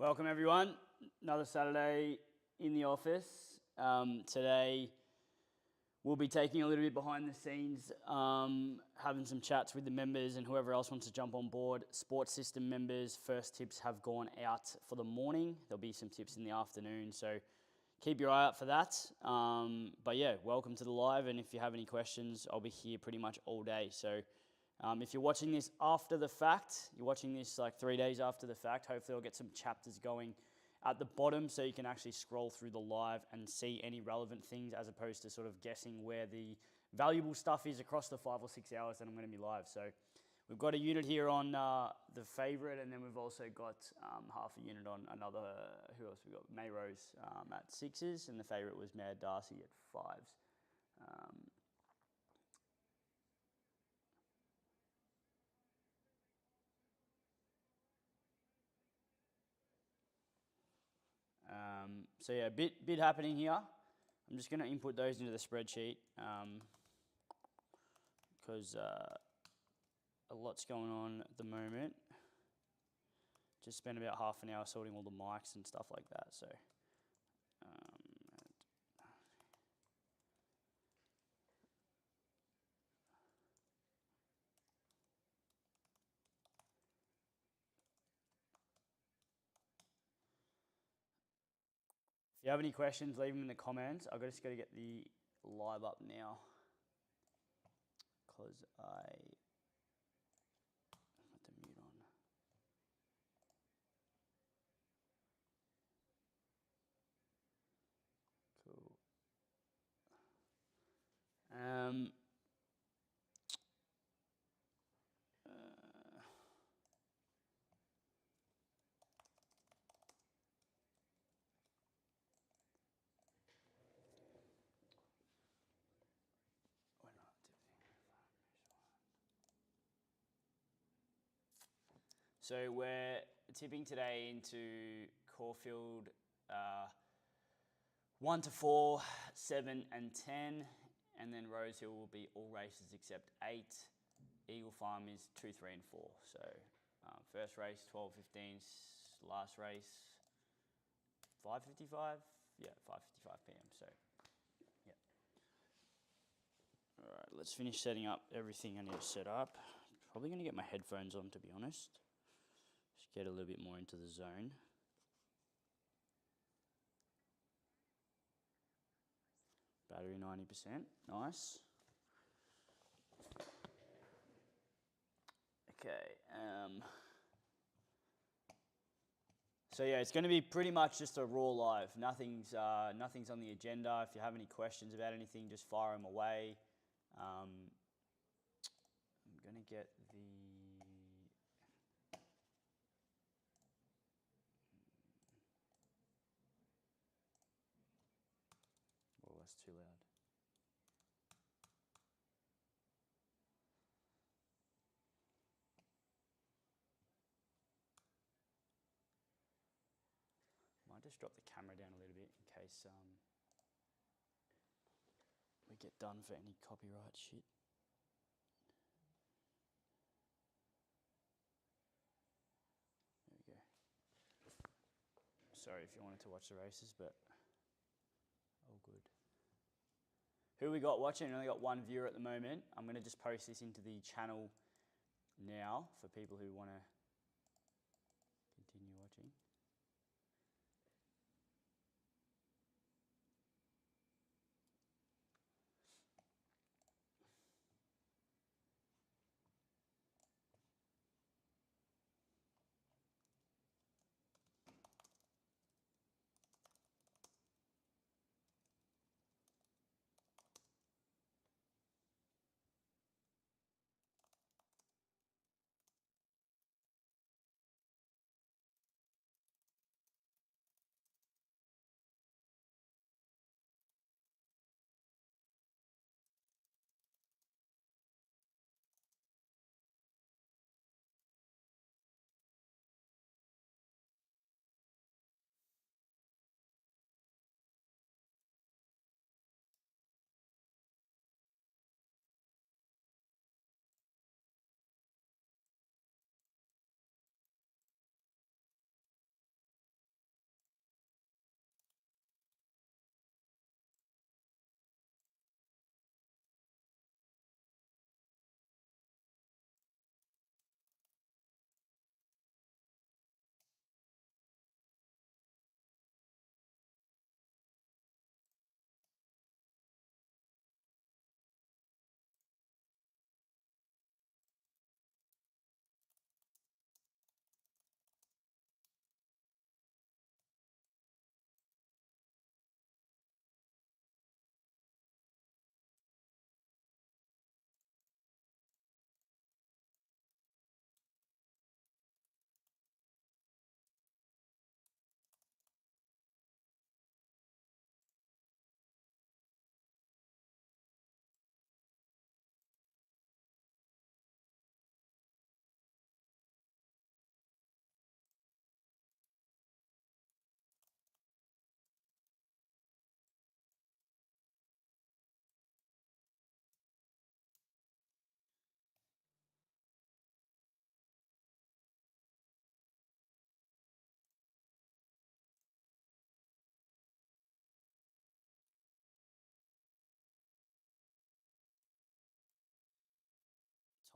Welcome everyone. Another Saturday in the office. Today we'll be taking a little bit behind the scenes, having some chats with the members and whoever else wants to jump on board. Sports system members, first tips have gone out for the morning. There'll be some tips in the afternoon, so keep your eye out for that. But yeah, welcome to the live, and if you have any questions, I'll be here pretty much all day. So if you're watching this after the fact, you're watching this like 3 days after the fact, hopefully I'll get some chapters going at the bottom so you can actually scroll through the live and see any relevant things as opposed to sort of guessing where the valuable stuff is across the 5 or 6 hours that I'm going to be live. So we've got a unit here on the favourite, and then we've also got half a unit on another, who else we got? Mayrose at 6s, and the favourite was Mad Darcy at 5s. So yeah, bit happening here. I'm just going to input those into the spreadsheet because a lot's going on at the moment. Just spent about half an hour sorting all the mics and stuff like that. So if you have any questions, leave them in the comments. I've just got to get the live up now because I put the mute on. Cool. So we're tipping today into Caulfield 1 to 4, 7 and 10, and then Rosehill will be all races except 8. Eagle Farm is 2, 3 and 4. So first race 12:15, last race 5:55. Yeah, 5:55 p.m. So yeah. All right, let's finish setting up everything I need to set up. Probably going to get my headphones on, to be honest. Just get a little bit more into the zone. Battery 90%, nice. Okay. So yeah, it's going to be pretty much just a raw live. Nothing's on the agenda. If you have any questions about anything, just fire them away. I'm going to get the... Oh, that's too loud. Might just drop the camera down a little bit in case we get done for any copyright shit. There we go. Sorry if you wanted to watch the races, but all good. Who we got watching? We only got one viewer at the moment. I'm going to just post this into the channel now for people who want to continue watching.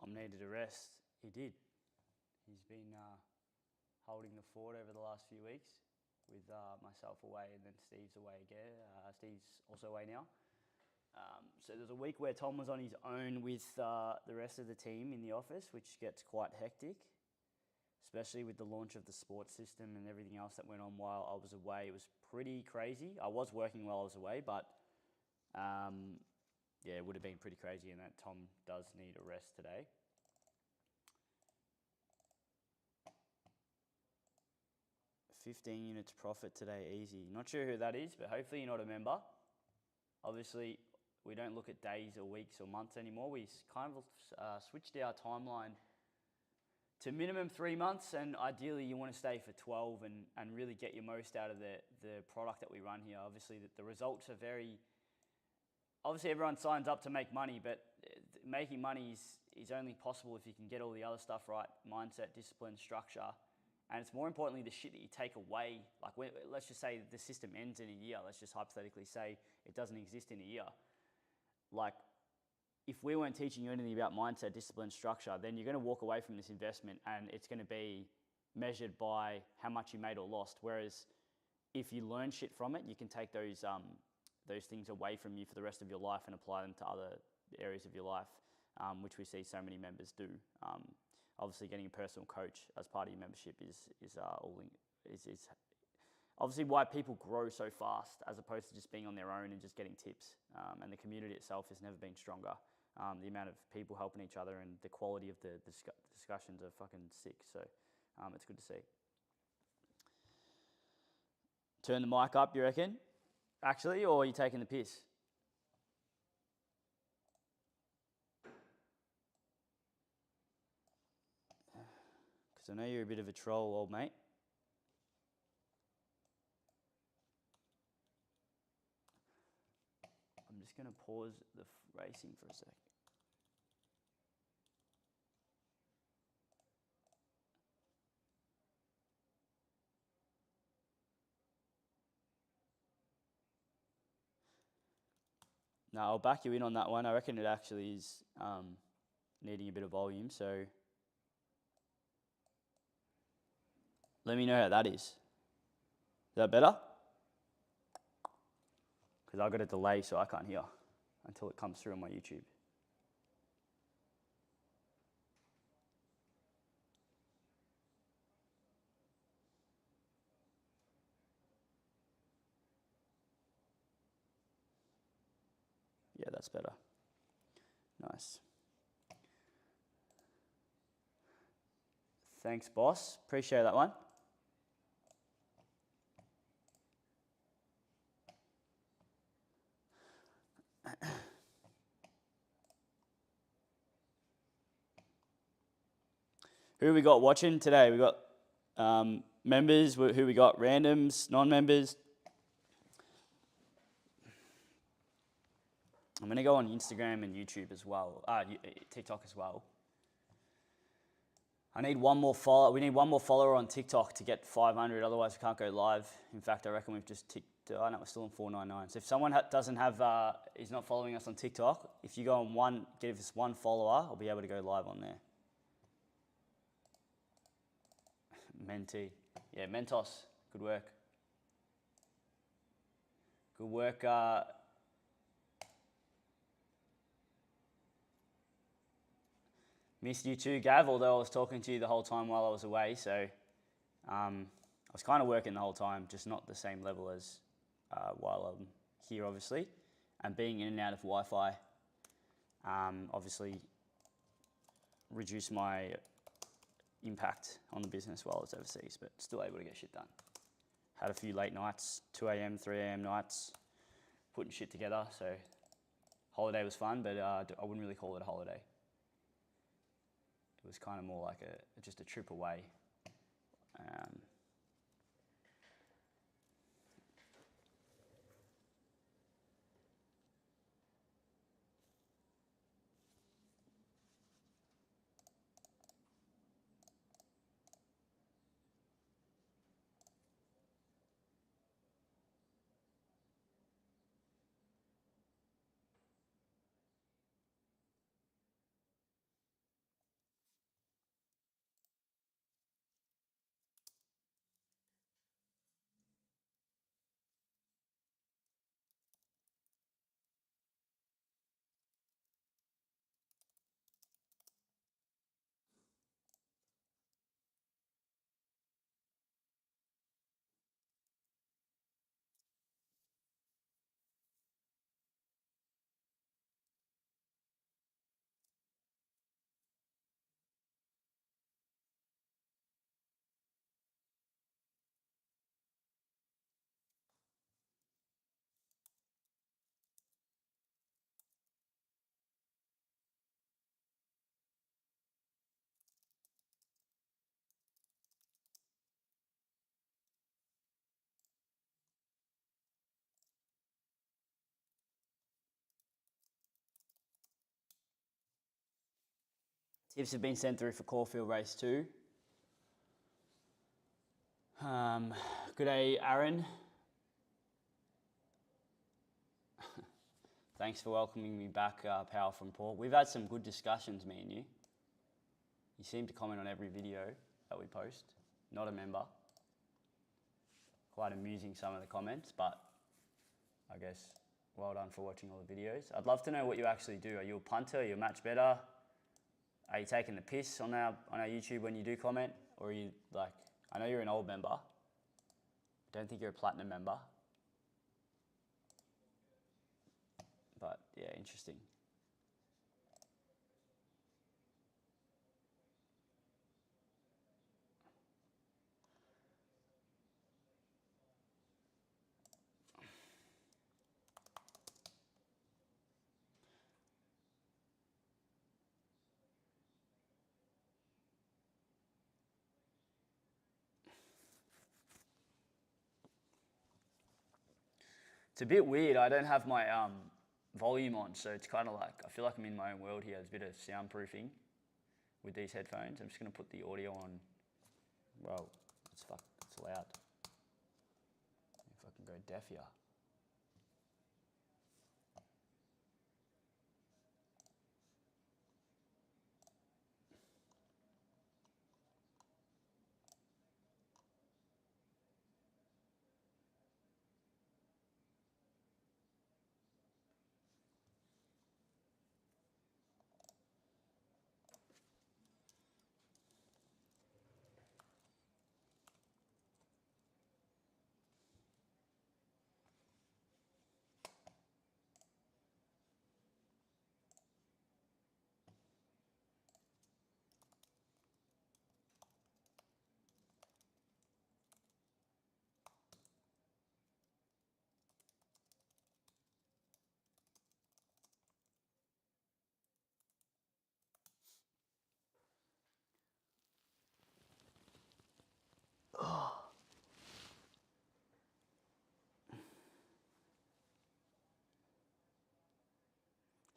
Tom needed a rest. He did. He's been holding the fort over the last few weeks with myself away, and then Steve's away again. Steve's also away now. So there's a week where Tom was on his own with the rest of the team in the office, which gets quite hectic, especially with the launch of the sports system and everything else that went on while I was away. It was pretty crazy. I was working while I was away, but yeah, it would have been pretty crazy, and that Tom does need a rest today. $15 units profit today, easy. Not sure who that is, but hopefully you're not a member. Obviously, we don't look at days or weeks or months anymore. We kind of switched our timeline to minimum 3 months, and ideally you want to stay for 12 and really get your most out of the product that we run here. Obviously, the results are very... Obviously, everyone signs up to make money, but making money is only possible if you can get all the other stuff right: mindset, discipline, structure. And it's more importantly the shit that you take away. Like, let's just say the system ends in a year. Let's just hypothetically say it doesn't exist in a year. Like, if we weren't teaching you anything about mindset, discipline, structure, then you're going to walk away from this investment and it's going to be measured by how much you made or lost. Whereas if you learn shit from it, you can take those things away from you for the rest of your life and apply them to other areas of your life, which we see so many members do. Obviously, getting a personal coach as part of your membership is obviously why people grow so fast, as opposed to just being on their own and just getting tips. And the community itself has never been stronger. The amount of people helping each other and the quality of the discussions are fucking sick. So it's good to see. Turn the mic up, you reckon? Actually, or are you taking the piss? Because I know you're a bit of a troll, old mate. I'm just going to pause the racing for a sec. No, I'll back you in on that one. I reckon it actually is needing a bit of volume, so let me know how that is. Is that better? Because I've got a delay, so I can't hear until it comes through on my YouTube. Yeah, that's better. Nice. Thanks, boss. Appreciate that one. Who we got watching today? We got members. Who we got? Randoms, non-members. I'm going to go on Instagram and YouTube as well, TikTok as well. I need one more follower. We need one more follower on TikTok to get 500. Otherwise, we can't go live. In fact, I reckon we've just ticked. Oh no, we're still on 499. So if someone doesn't have, is not following us on TikTok, if you go on give us one follower, I'll be able to go live on there. Mentee, yeah, Mentos. Good work. Good work. Missed you too, Gav, although I was talking to you the whole time while I was away, so I was kind of working the whole time, just not the same level as while I'm here, obviously. And being in and out of Wi-Fi obviously reduced my impact on the business while I was overseas, but still able to get shit done. Had a few late nights, 2 a.m., 3 a.m. nights, putting shit together, so holiday was fun, but I wouldn't really call it a holiday. It was kind of more like just a trip away. Tips have been sent through for Caulfield Race 2. Good day, Aaron. Thanks for welcoming me back, Power from Port. We've had some good discussions, me and you. You seem to comment on every video that we post. Not a member. Quite amusing, some of the comments, but I guess well done for watching all the videos. I'd love to know what you actually do. Are you a punter? Are you a match better? Are you taking the piss on our YouTube when you do comment? Or are you like, I know you're an old member. I don't think you're a platinum member. But yeah, interesting. It's a bit weird. I don't have my volume on, so it's kind of like, I feel like I'm in my own world here. There's a bit of soundproofing with these headphones. I'm just going to put the audio on. Well, it's loud. If I can go deaf here.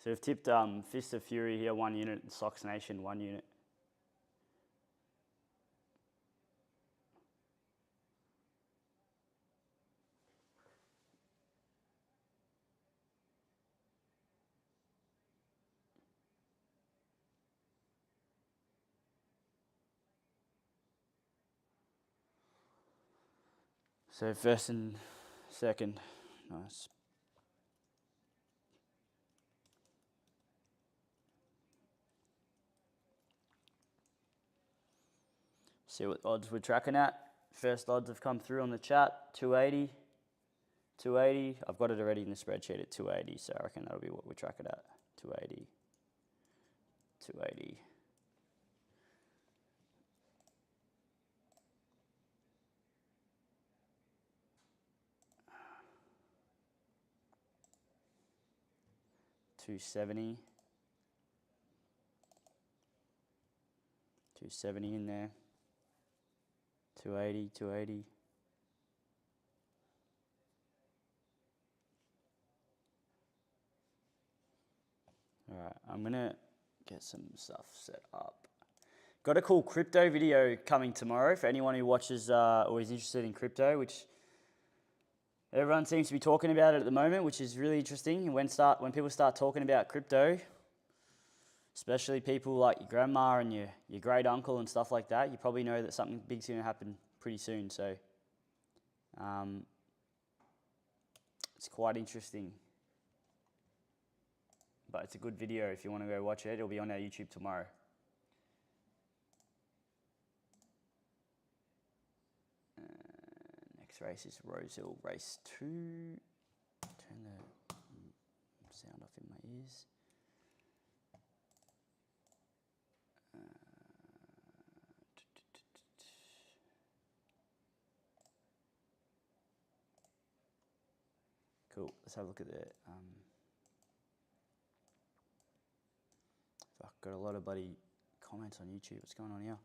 So we've tipped Fist of Fury here, 1 unit, and Sox Nation, 1 unit. So first and second, nice. See what odds we're tracking at. First odds have come through on the chat, 280. 280, I've got it already in the spreadsheet at 280, so I reckon that'll be what we track it at, 280. 280. $270. $270 in there. 280, 280. All right, I'm gonna get some stuff set up. Got a cool crypto video coming tomorrow for anyone who watches or is interested in crypto, which everyone seems to be talking about it at the moment, which is really interesting. When people start talking about crypto, especially people like your grandma and your great uncle and stuff like that, you probably know that something big's going to happen pretty soon. So it's quite interesting. But it's a good video if you want to go watch it. It'll be on our YouTube tomorrow. Next race is Rosehill Race 2. Turn the sound off in my ears. Cool. Let's have a look at the. Fuck, got a lot of bloody comments on YouTube. What's going on here?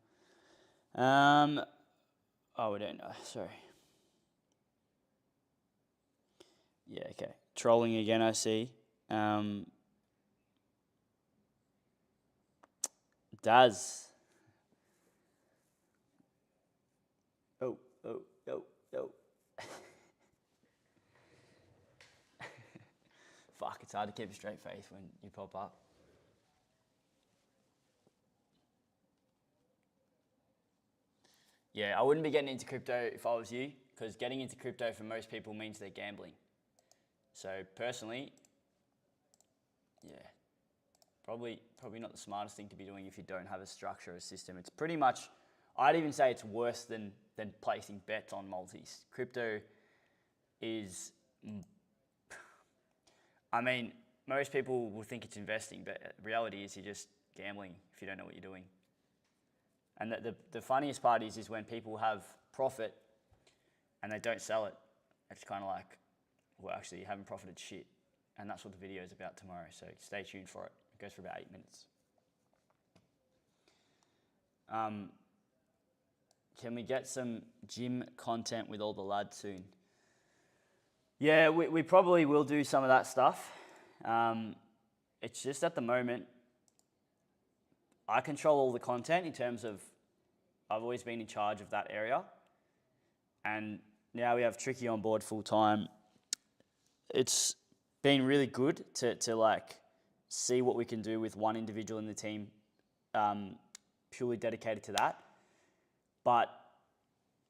Oh, we don't know. Sorry. Yeah, okay. Trolling again, I see. Daz. Oh, oh, oh, oh. Fuck, it's hard to keep a straight face when you pop up. Yeah, I wouldn't be getting into crypto if I was you, because getting into crypto for most people means they're gambling. So personally, yeah, probably not the smartest thing to be doing if you don't have a structure or a system. It's pretty much, I'd even say it's worse than placing bets on multis. Crypto is, I mean, most people will think it's investing, but the reality is you're just gambling if you don't know what you're doing. And the funniest part is when people have profit and they don't sell it. It's kind of like, well, actually, you haven't profited shit. And that's what the video is about tomorrow, so stay tuned for it. It goes for about 8 minutes. Can we get some gym content with all the lads soon? Yeah, we probably will do some of that stuff. It's just at the moment, I control all the content in terms of, I've always been in charge of that area. And now we have Tricky on board full time. It's been really good to like see what we can do with one individual in the team, purely dedicated to that. But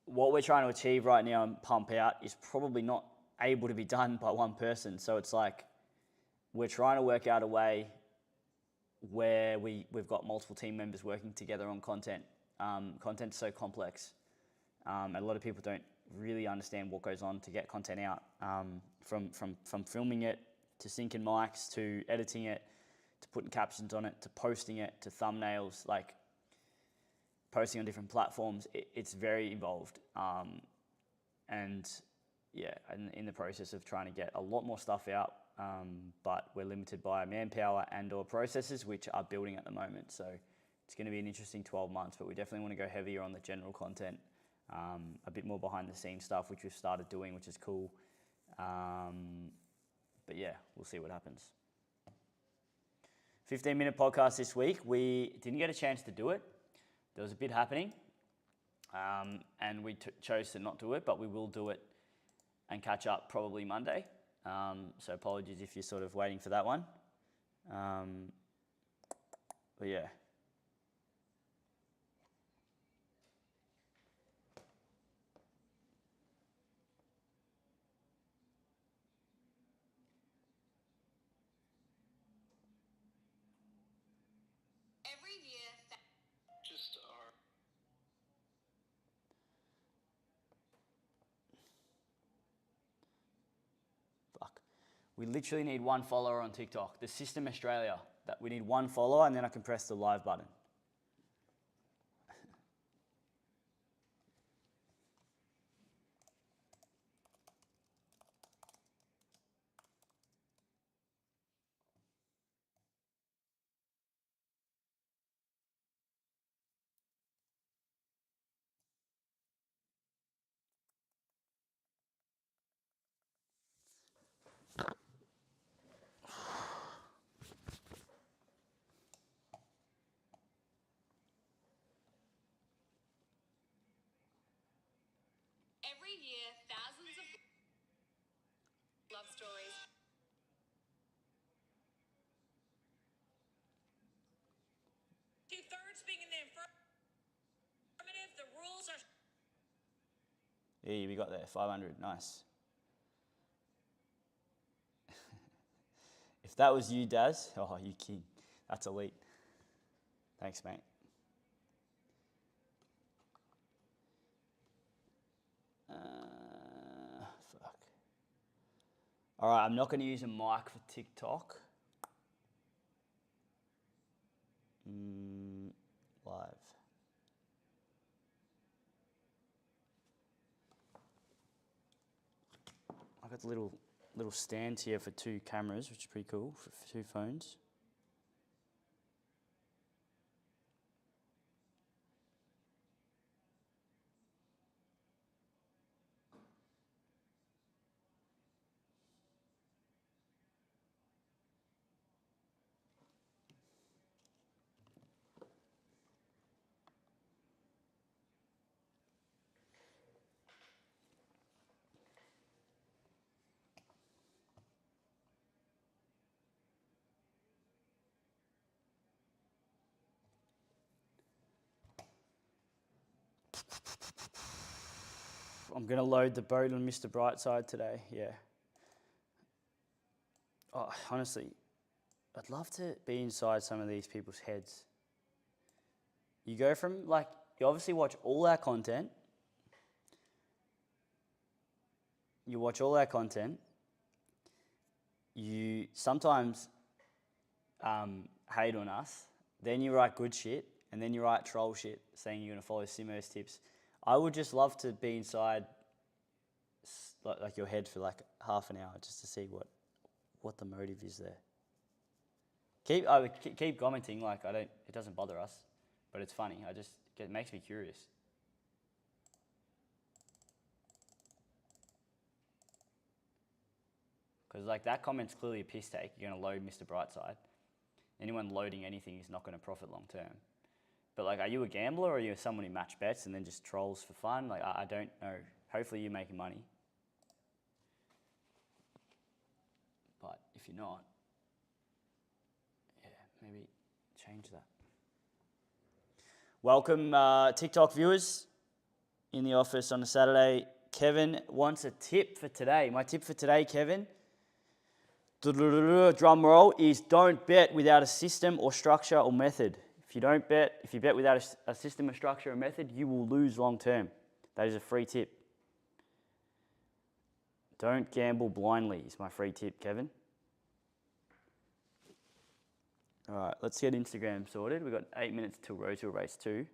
what we're trying to achieve right now and pump out is probably not able to be done by one person. So it's like, we're trying to work out a way where we've got multiple team members working together on content. Content's so complex. And a lot of people don't really understand what goes on to get content out, from filming it, to syncing mics, to editing it, to putting captions on it, to posting it, to thumbnails, like posting on different platforms. It's very involved. And yeah, in the process of trying to get a lot more stuff out, but we're limited by manpower and or processes, which are building at the moment. So it's going to be an interesting 12 months, but we definitely want to go heavier on the general content, a bit more behind the scenes stuff, which we've started doing, which is cool. But yeah, we'll see what happens. 15-minute podcast this week. We didn't get a chance to do it. There was a bit happening, and we chose to not do it, but we will do it and catch up probably Monday. So apologies if you're sort of waiting for that one. But yeah. Every year, just our Fuck. We literally need one follower on TikTok. The System Australia. That we need one follower, and then I can press the live button. every year, thousands of love stories. Two-thirds being in the affirmative, the rules are. Yeah, we got there. 500. Nice. If that was you, Daz, oh, you king. That's elite. Thanks, mate. Fuck. All right, I'm not going to use a mic for TikTok. Live. I've got the little stands here for 2 cameras, which is pretty cool, for 2 phones. I'm going to load the boat on Mr. Brightside today. Yeah. Oh, honestly, I'd love to be inside some of these people's heads. You go from, like, you obviously watch all our content. You sometimes hate on us, then you write good shit, and then you write troll shit saying you're going to follow Simo's tips. I would just love to be inside like your head for like half an hour just to see what the motive is there. Keep commenting, like it doesn't bother us, but it's funny. It makes me curious. Because like that comment's clearly a piss take. You're going to load Mr. Brightside. Anyone loading anything is not going to profit long term. But like, are you a gambler or are you someone who match bets and then just trolls for fun? Like, I don't know. Hopefully you're making money. But if you're not, yeah, maybe change that. Welcome TikTok viewers in the office on a Saturday. Kevin wants a tip for today. My tip for today, Kevin, drum roll, is don't bet without a system or structure or method. If you bet without a system, a structure, or method, you will lose long term. That is a free tip. Don't gamble blindly is my free tip, Kevin. All right, let's get Instagram sorted. We've got 8 minutes till Road to a Race 2.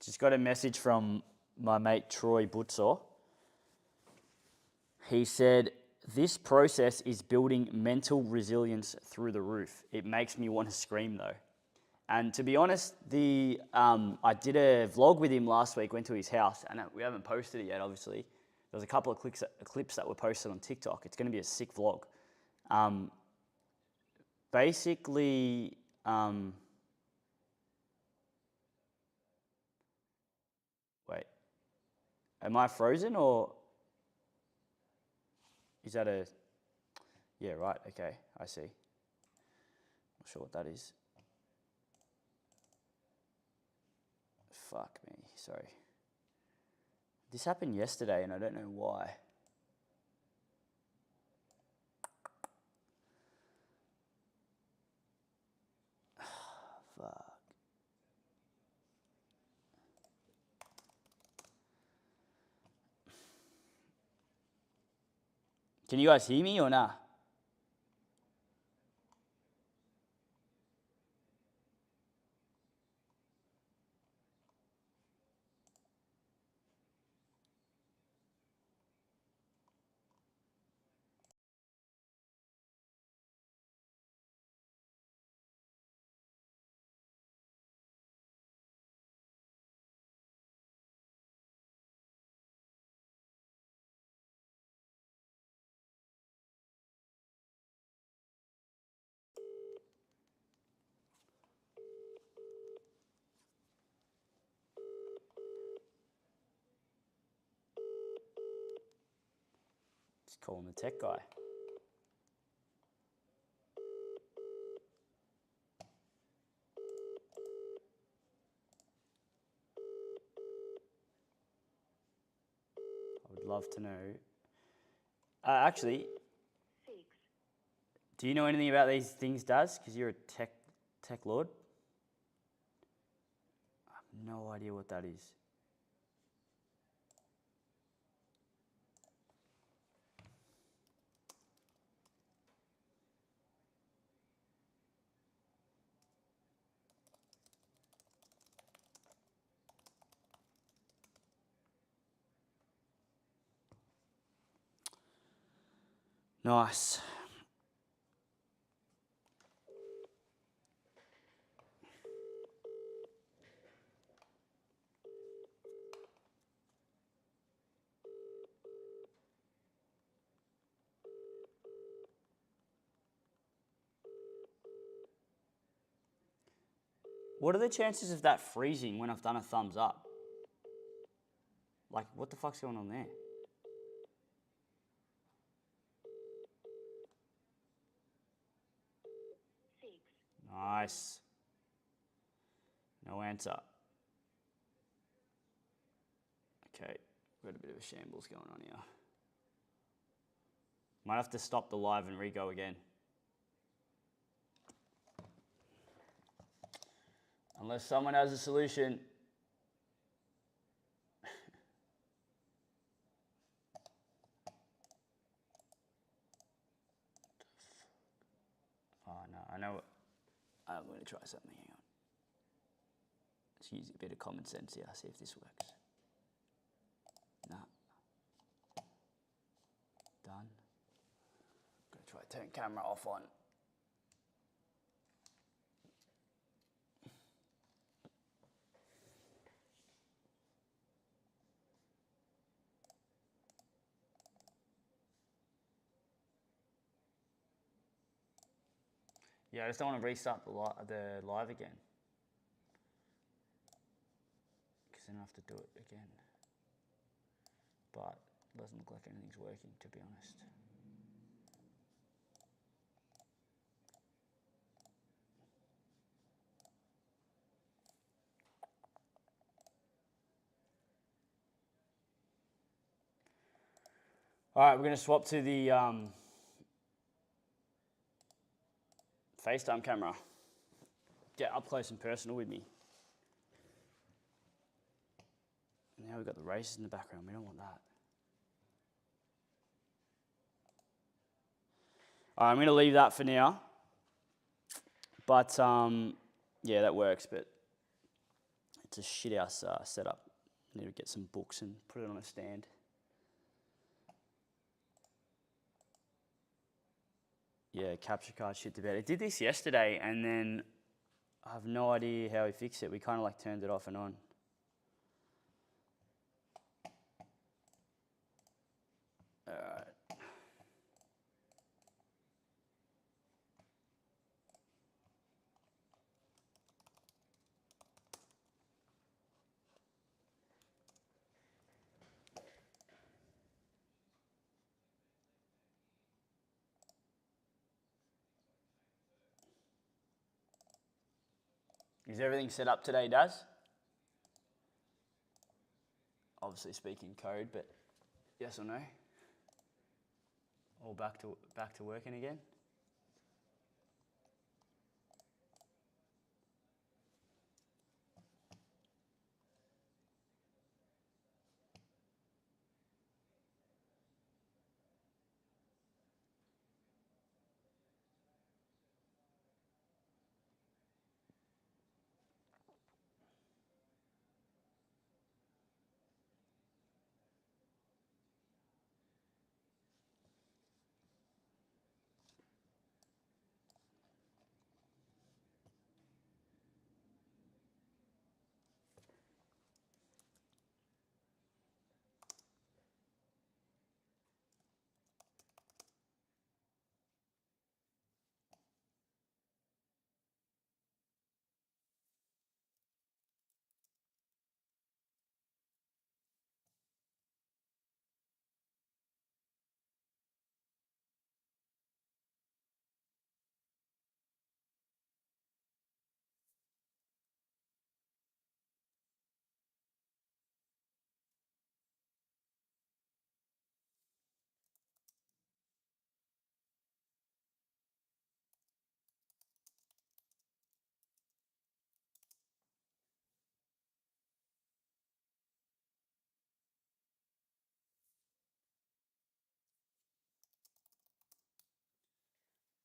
Just got a message from my mate Troy Butzer. He said, this process is building mental resilience through the roof. It makes me want to scream though. And to be honest, I did a vlog with him last week, went to his house, and we haven't posted it yet, obviously. There was a couple of clips that were posted on TikTok. It's going to be a sick vlog. Basically, wait, am I frozen or is that a, yeah, right, okay, I see. Not sure what that is. Fuck me, sorry. This happened yesterday and I don't know why. Fuck. Can you guys hear me or nah? Just calling the tech guy. I would love to know. Actually, do you know anything about these things, Daz? Because you're a tech lord. I have no idea what that is. Nice. What are the chances of that freezing when I've done a thumbs up? Like, what the fuck's going on there? Nice. No answer. Okay, we've got a bit of a shambles going on here. Might have to stop the live and re-go again. Unless someone has a solution. Oh no, I know. I'm going to try something. Hang on. Let's use a bit of common sense here. See if this works. Nah. Done. I'm going to try turn camera off on. Yeah, I just don't want to restart the live again. Because then I have to do it again. But it doesn't look like anything's working, to be honest. All right, we're going to swap to the FaceTime camera. Get up close and personal with me. Now we've got the races in the background. We don't want that. All right, I'm going to leave that for now. But yeah, that works. But it's a shit house setup. Need to get some books and put it on a stand. Yeah, capture card shit to bed. It did this yesterday, and then I have no idea how we fixed it. We kind of like turned it off and on. All right. Is everything set up today, Daz? Obviously speaking code, but yes or no? All back to working again?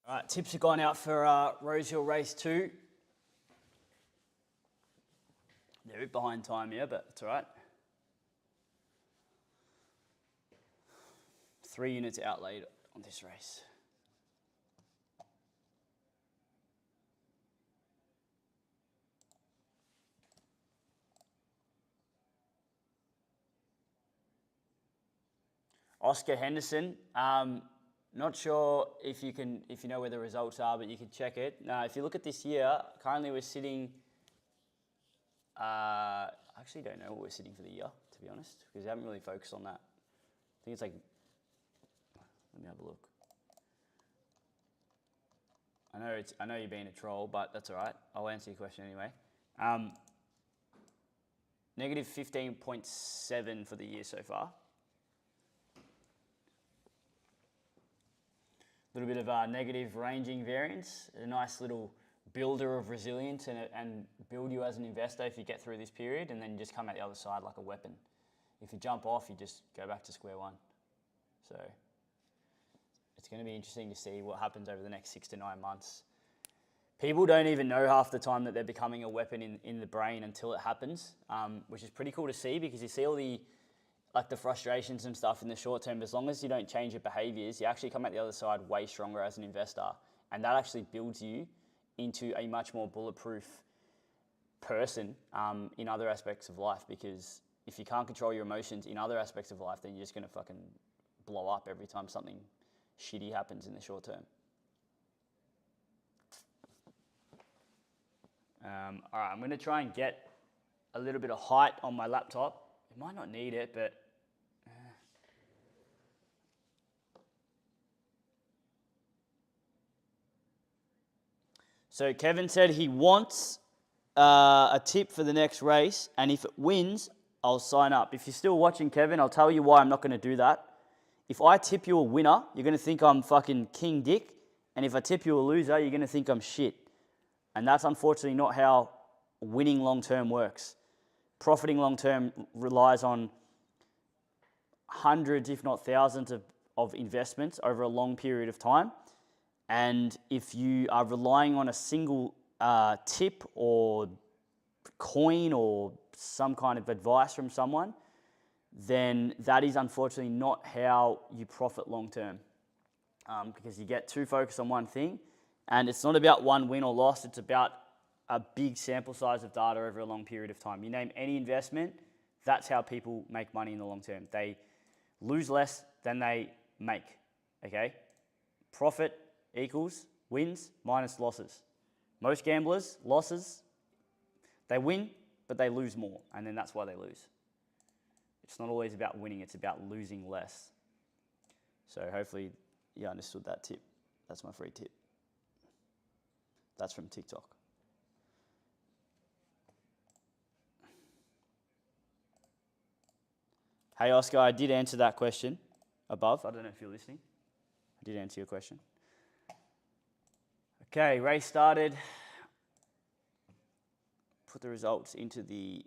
All right, tips have gone out for Rosehill Race 2. They're a bit behind time here, but it's all right. 3 units outlaid on this race. Oscar Henderson. Not sure if you know where the results are, but you can check it. Now, if you look at this year, currently we're sitting. I actually don't know what we're sitting for the year, to be honest, because they haven't really focused on that. I think it's like, let me have a look. I know you're being a troll, but that's all right. I'll answer your question anyway. Negative 15.7 for the year so far. A little bit of negative ranging variance, a nice little builder of resilience and build you as an investor if you get through this period, and then you just come out the other side like a weapon. If you jump off, you just go back to square one. So it's going to be interesting to see what happens over the next 6 to 9 months. People don't even know half the time that they're becoming a weapon in the brain until it happens, which is pretty cool to see, because you see all the frustrations and stuff in the short term. As long as you don't change your behaviors, you actually come out the other side way stronger as an investor. And that actually builds you into a much more bulletproof person in other aspects of life, because if you can't control your emotions in other aspects of life, then you're just going to fucking blow up every time something shitty happens in the short term. All right, I'm going to try and get a little bit of height on my laptop. It might not need it, but so Kevin said he wants a tip for the next race, and if it wins, I'll sign up. If you're still watching, Kevin, I'll tell you why I'm not going to do that. If I tip you a winner, you're going to think I'm fucking King Dick, and if I tip you a loser, you're going to think I'm shit. And that's unfortunately not how winning long-term works. Profiting long-term relies on hundreds, if not thousands of investments over a long period of time. And if you are relying on a single tip or coin or some kind of advice from someone, then that is unfortunately not how you profit long-term, because you get too focused on one thing. And it's not about one win or loss, it's about a big sample size of data over a long period of time. You name any investment, that's how people make money in the long term. They lose less than they make, okay? Profit equals wins minus losses. Most gamblers, losses, they win, but they lose more, and then that's why they lose. It's not always about winning, it's about losing less. So hopefully you understood that tip. That's my free tip. That's from TikTok. Hey, Oscar, I did answer that question above. I don't know if you're listening. I did answer your question. Okay, race started. Put the results into the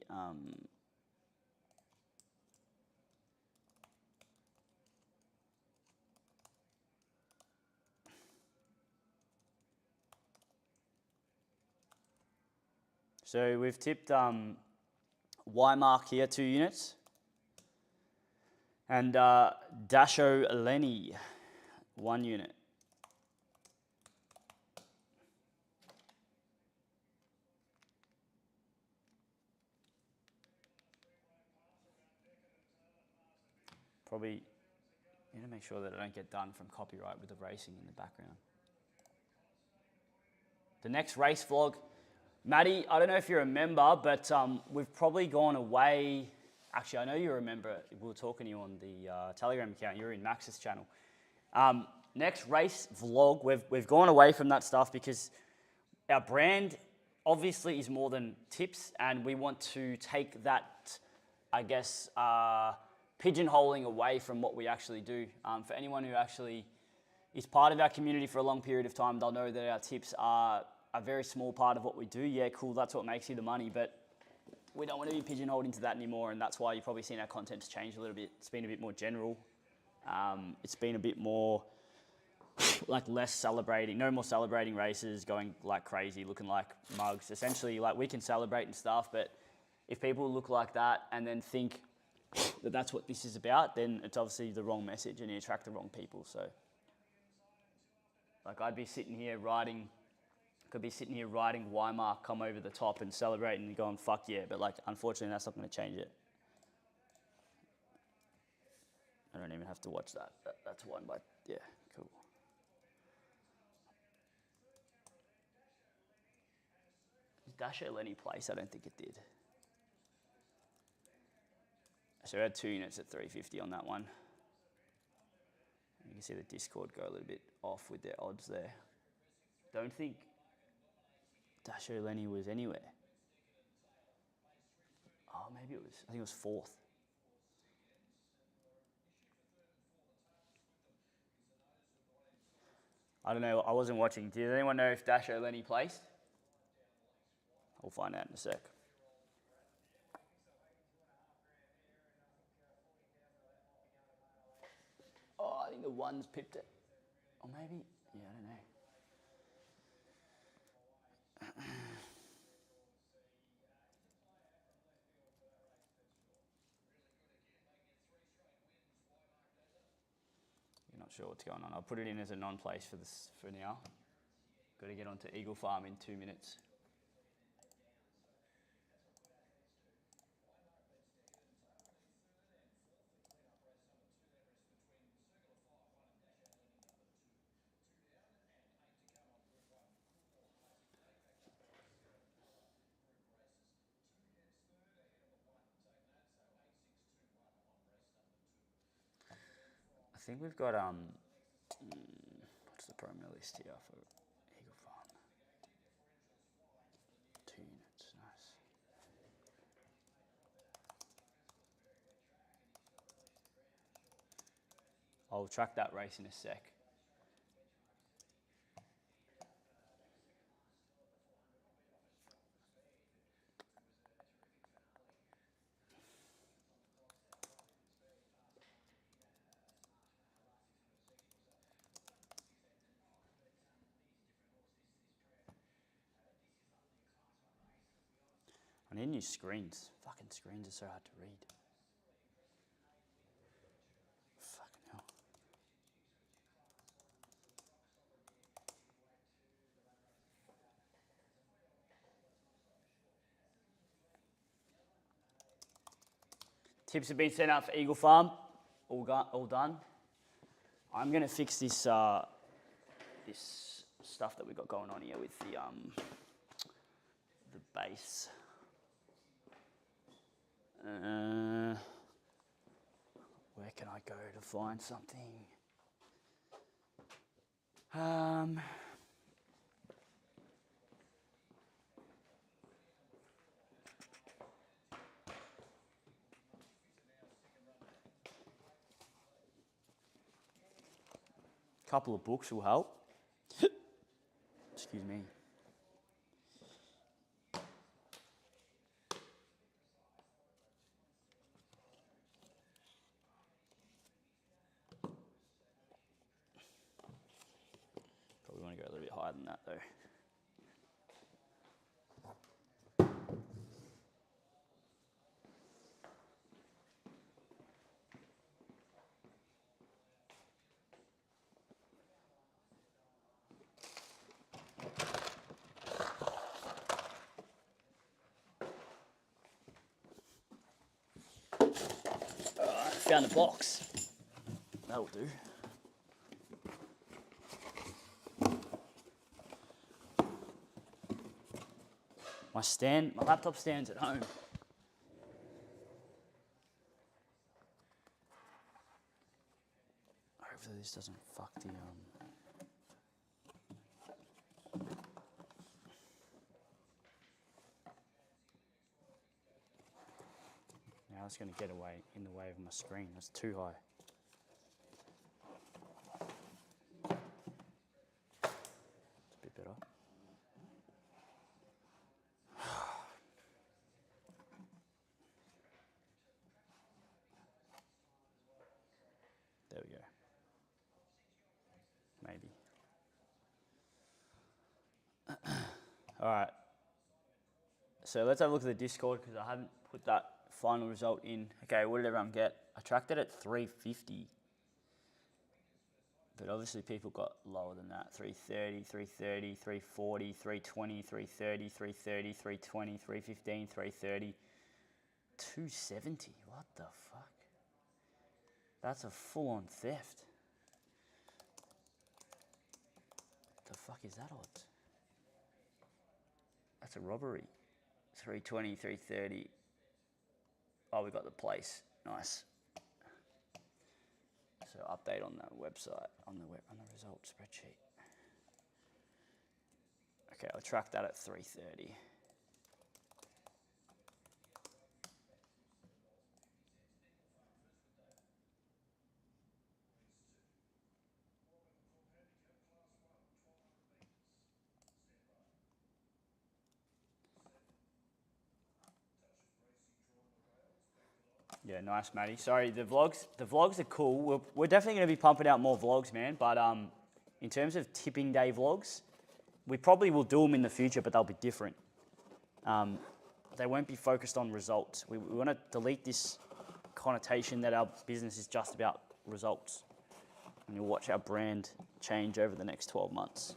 so we've tipped Y-Mark here, 2 units. And Dasho Lenny, 1 unit. Probably need to make sure that I don't get done from copyright with the racing in the background. The next race vlog, Maddie, I don't know if you remember, but we've probably gone away. Actually, I know you remember, we were talking to you on the Telegram account. You're in Max's channel. Next race vlog, we've gone away from that stuff because our brand obviously is more than tips, and we want to take that, I guess, pigeonholing away from what we actually do. For anyone who actually is part of our community for a long period of time, they'll know that our tips are a very small part of what we do. Yeah, cool, that's what makes you the money, but we don't want to be pigeonholed into that anymore, and that's why you've probably seen our content's change a little bit. It's been a bit more general. It's been a bit more like less celebrating, no more celebrating races, going like crazy, looking like mugs. Essentially, like we can celebrate and stuff, but if people look like that and then think that that's what this is about, then it's obviously the wrong message and you attract the wrong people. So like I'd be sitting here writing Y-Mark, come over the top and celebrating and going, fuck yeah. But like, unfortunately, that's not going to change it. I don't even have to watch that. That's one, but yeah, cool. Did Dasho Lenny place? I don't think it did. So we had 2 units at 350 on that one. You can see the Discord go a little bit off with their odds there. Don't think Dasho Lenny was anywhere. Oh, maybe it was. I think it was 4th. I don't know. I wasn't watching. Does anyone know if Dasho Lenny placed? We'll find out in a sec. Oh, I think the ones pipped it. Or maybe, yeah, I don't know. You're not sure what's going on. I'll put it in as a non-place for now. Got to get onto Eagle Farm in 2 minutes. I think we've got what's the promo list here for Eagle Farm? 2 units, nice. I'll track that race in a sec. I need new screens. Fucking screens are so hard to read. Fucking hell. Tips have been sent out for Eagle Farm. All done. I'm gonna fix this this stuff that we got going on here with the base. Where can I go to find something? Couple of books will help. Excuse me. Probably want to go a little bit higher than that though. Found the box. That'll do. My laptop stands at home. Hopefully this doesn't fuck the Now it's going to get in the way of my screen. That's too high. It's a bit better. There we go. Maybe. All right. So let's have a look at the Discord because I haven't put that final result in. Okay, what did everyone get? I tracked it at 350. But obviously people got lower than that. 330, 330, 340, 320, 330, 330, 320, 315, 330, 270. What the fuck? That's a full-on theft. What the fuck is that odds? That's a robbery. 320, 330. Oh, we got the place. Nice. So update on the website, on the result spreadsheet. Okay, I'll track that at 3:30. Yeah, nice, Matty. Sorry, the vlogs are cool. We're definitely going to be pumping out more vlogs, man. But in terms of tipping day vlogs, we probably will do them in the future, but they'll be different. They won't be focused on results. We want to delete this connotation that our business is just about results. And you'll watch our brand change over the next 12 months.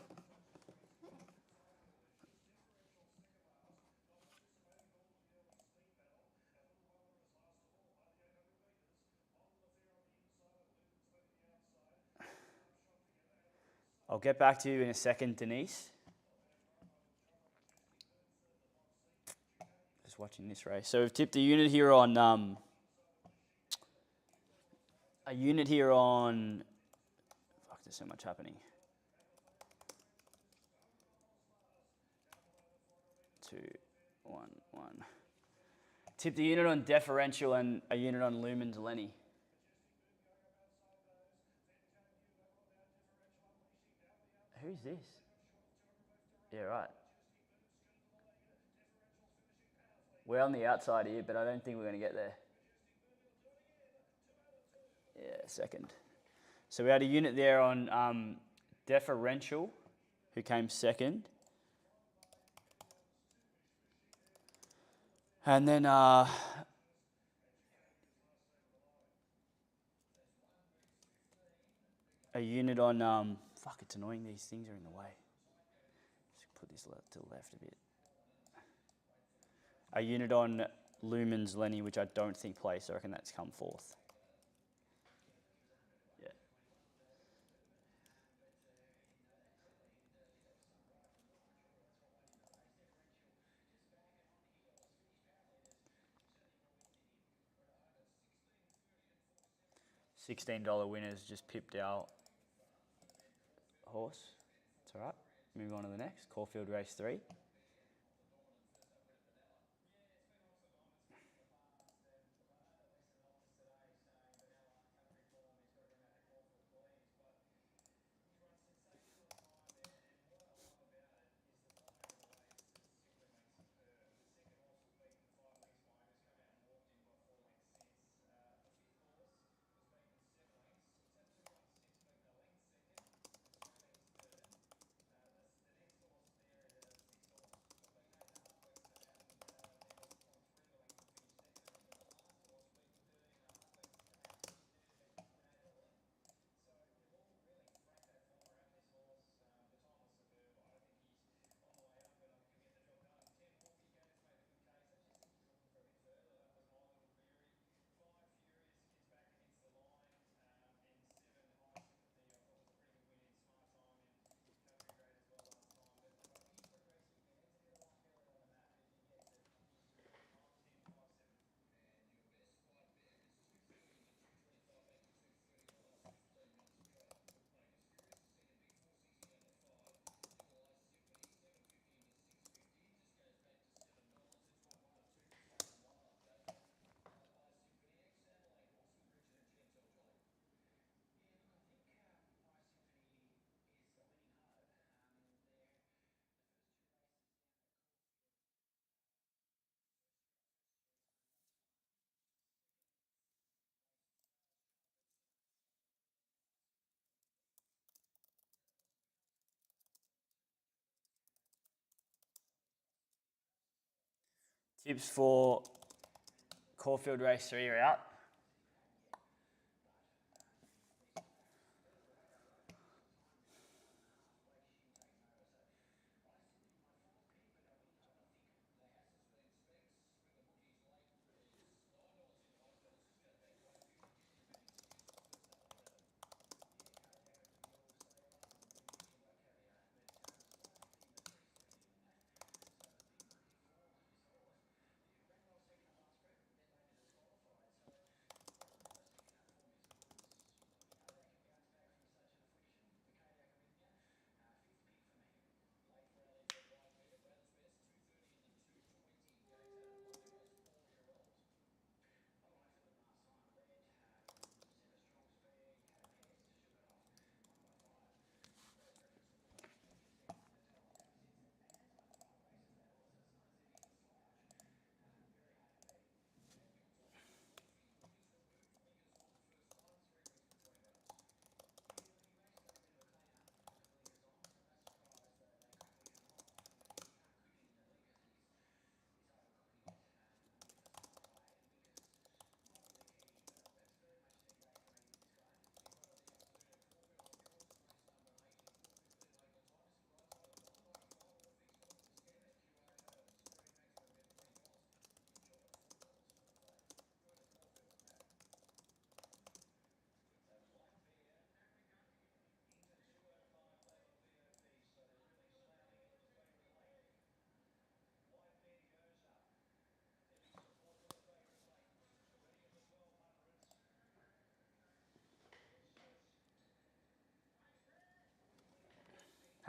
I'll get back to you in a second, Denise. Just watching this race. So we've tipped a unit here on fuck, there's so much happening. 2, 1, 1. Tipped a unit on Deferential and a unit on Lumens Lenny. Who's this? Yeah, right. We're on the outside here, but I don't think we're going to get there. Yeah, second. So we had a unit there on Deferential, who came second. And then a unit on, fuck, it's annoying, these things are in the way. Just put this to the left a bit. A unit on Lumens Lenny, which I don't think plays, so I reckon that's come fourth. Yeah. $16 winners just pipped our horse. It's all right. Move on to the next. Caulfield Race 3. Tips for Caulfield Race 3 are out.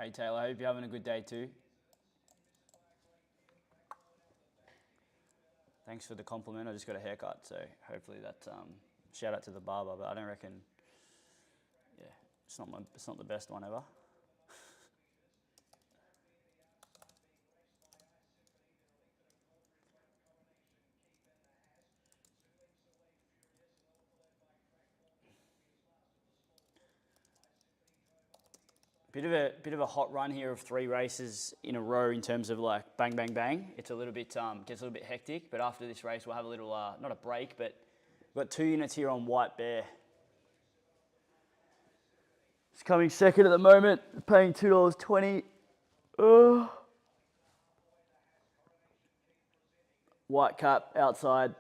Hey Taylor, hope you're having a good day too. Thanks for the compliment. I just got a haircut, so hopefully that shout out to the barber. But I don't reckon. Yeah, it's not the best one ever. Bit of a hot run here of 3 races in a row in terms of like bang bang bang. It's a little bit gets a little bit hectic, but after this race we'll have a little not a break, but we've got 2 units here on White Bear. It's coming second at the moment, paying $2.20. White cap outside.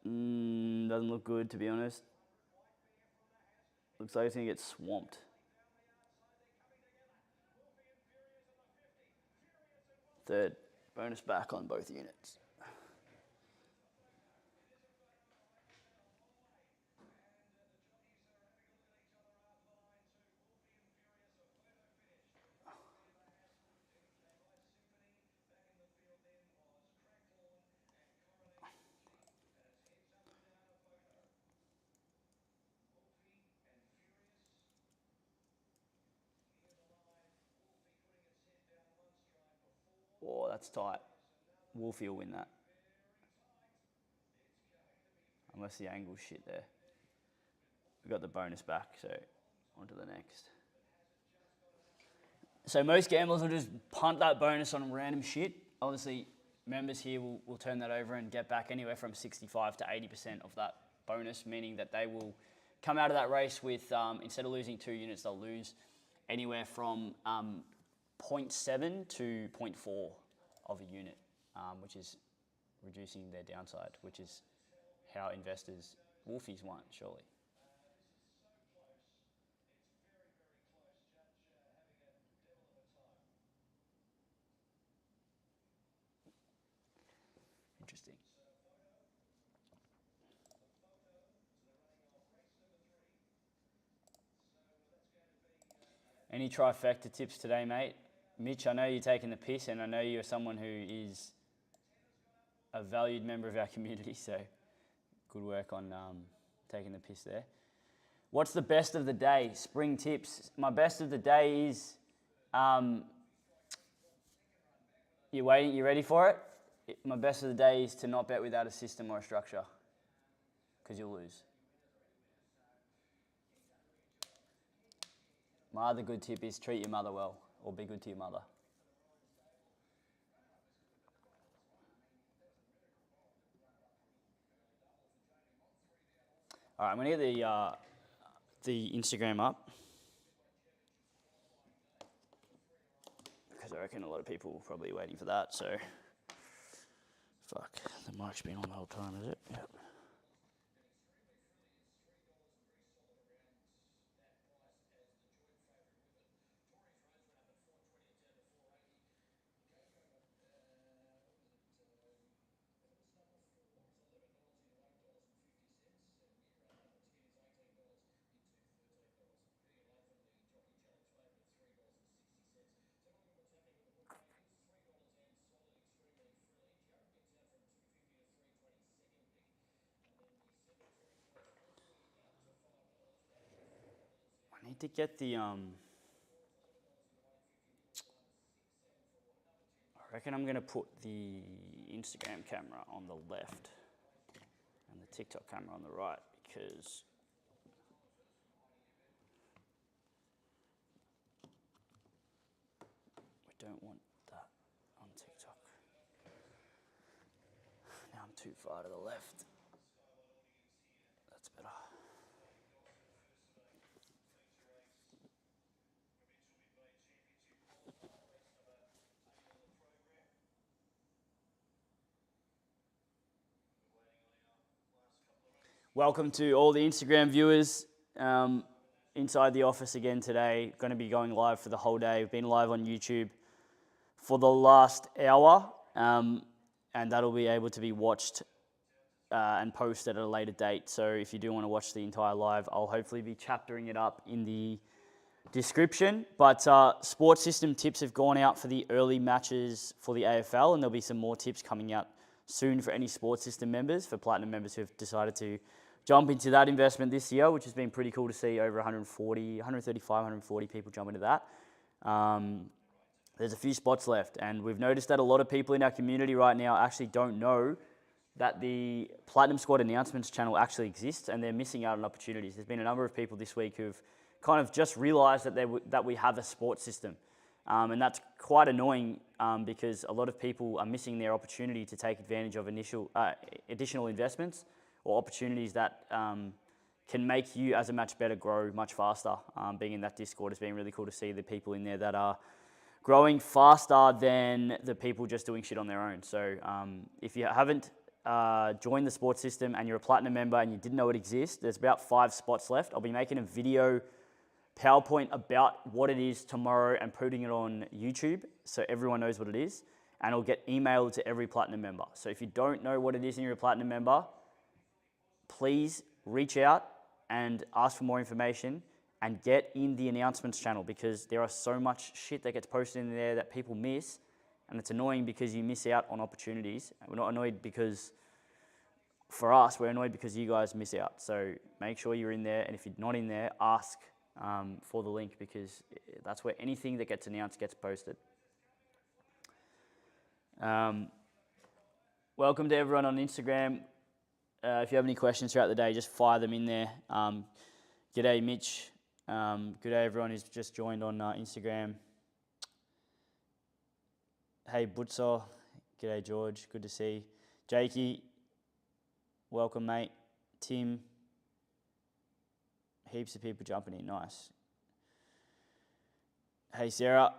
Doesn't look good, to be honest. Looks like it's going to get swamped. Third, bonus back on both units. Oh, that's tight. Wolfie will win that. Unless the angle's shit there. We got the bonus back, so on to the next. So most gamblers will just punt that bonus on random shit. Obviously, members here will turn that over and get back anywhere from 65 to 80% of that bonus, meaning that they will come out of that race with, instead of losing 2 units, they'll lose anywhere from 0.7 to 0.4 of a unit, which is reducing their downside, which is how investors, Wolfies want, surely. Interesting. Any trifecta tips today, mate? Mitch, I know you're taking the piss, and I know you're someone who is a valued member of our community, so good work on taking the piss there. What's the best of the day? Spring tips. My best of the day is, you waiting? You ready for it? My best of the day is to not bet without a system or a structure, because you'll lose. My other good tip is treat your mother well, or be good to your mother. All right, I'm going to get the Instagram up, because I reckon a lot of people are probably waiting for that, so... Fuck, the mic's been on the whole time, is it? Yep. I need to get the, I reckon I'm going to put the Instagram camera on the left and the TikTok camera on the right, because we don't want that on TikTok. Now I'm too far to the left. That's better. Welcome to all the Instagram viewers inside the office again today. Going to be going live for the whole day. We've been live on YouTube for the last hour, and that'll be able to be watched and post it at a later date. So if you do want to watch the entire live, I'll hopefully be chaptering it up in the description. But sports system tips have gone out for the early matches for the AFL, and there'll be some more tips coming out soon for any sports system members, for Platinum members who've decided to jump into that investment this year, which has been pretty cool to see over 135, 140 people jump into that. There's a few spots left, and we've noticed that a lot of people in our community right now actually don't know that the Platinum Squad announcements channel actually exists, and they're missing out on opportunities. There's been a number of people this week who've kind of just realised that we have a sports system, and that's quite annoying because a lot of people are missing their opportunity to take advantage of additional investments or opportunities that can make you as a match better grow much faster. Being in that Discord has been really cool to see the people in there that are growing faster than the people just doing shit on their own. So if you haven't joined the sports system and you're a Platinum member and you didn't know it exists, there's about 5 spots left. I'll be making a video PowerPoint about what it is tomorrow and putting it on YouTube so everyone knows what it is, and it'll get emailed to every Platinum member. So if you don't know what it is and you're a Platinum member, please reach out and ask for more information and get in the announcements channel, because there are so much shit that gets posted in there that people miss, and it's annoying because you miss out on opportunities. And we're not annoyed because, for us, we're annoyed because you guys miss out. So make sure you're in there, and if you're not in there, ask for the link, because that's where anything that gets announced gets posted. Welcome to everyone on Instagram. If you have any questions throughout the day, just fire them in there. G'day, Mitch. Good day, everyone who's just joined on Instagram. Hey, Butso. G'day, George. Good to see. Jakey. Welcome, mate. Tim. Heaps of people jumping in. Nice. Hey, Sarah.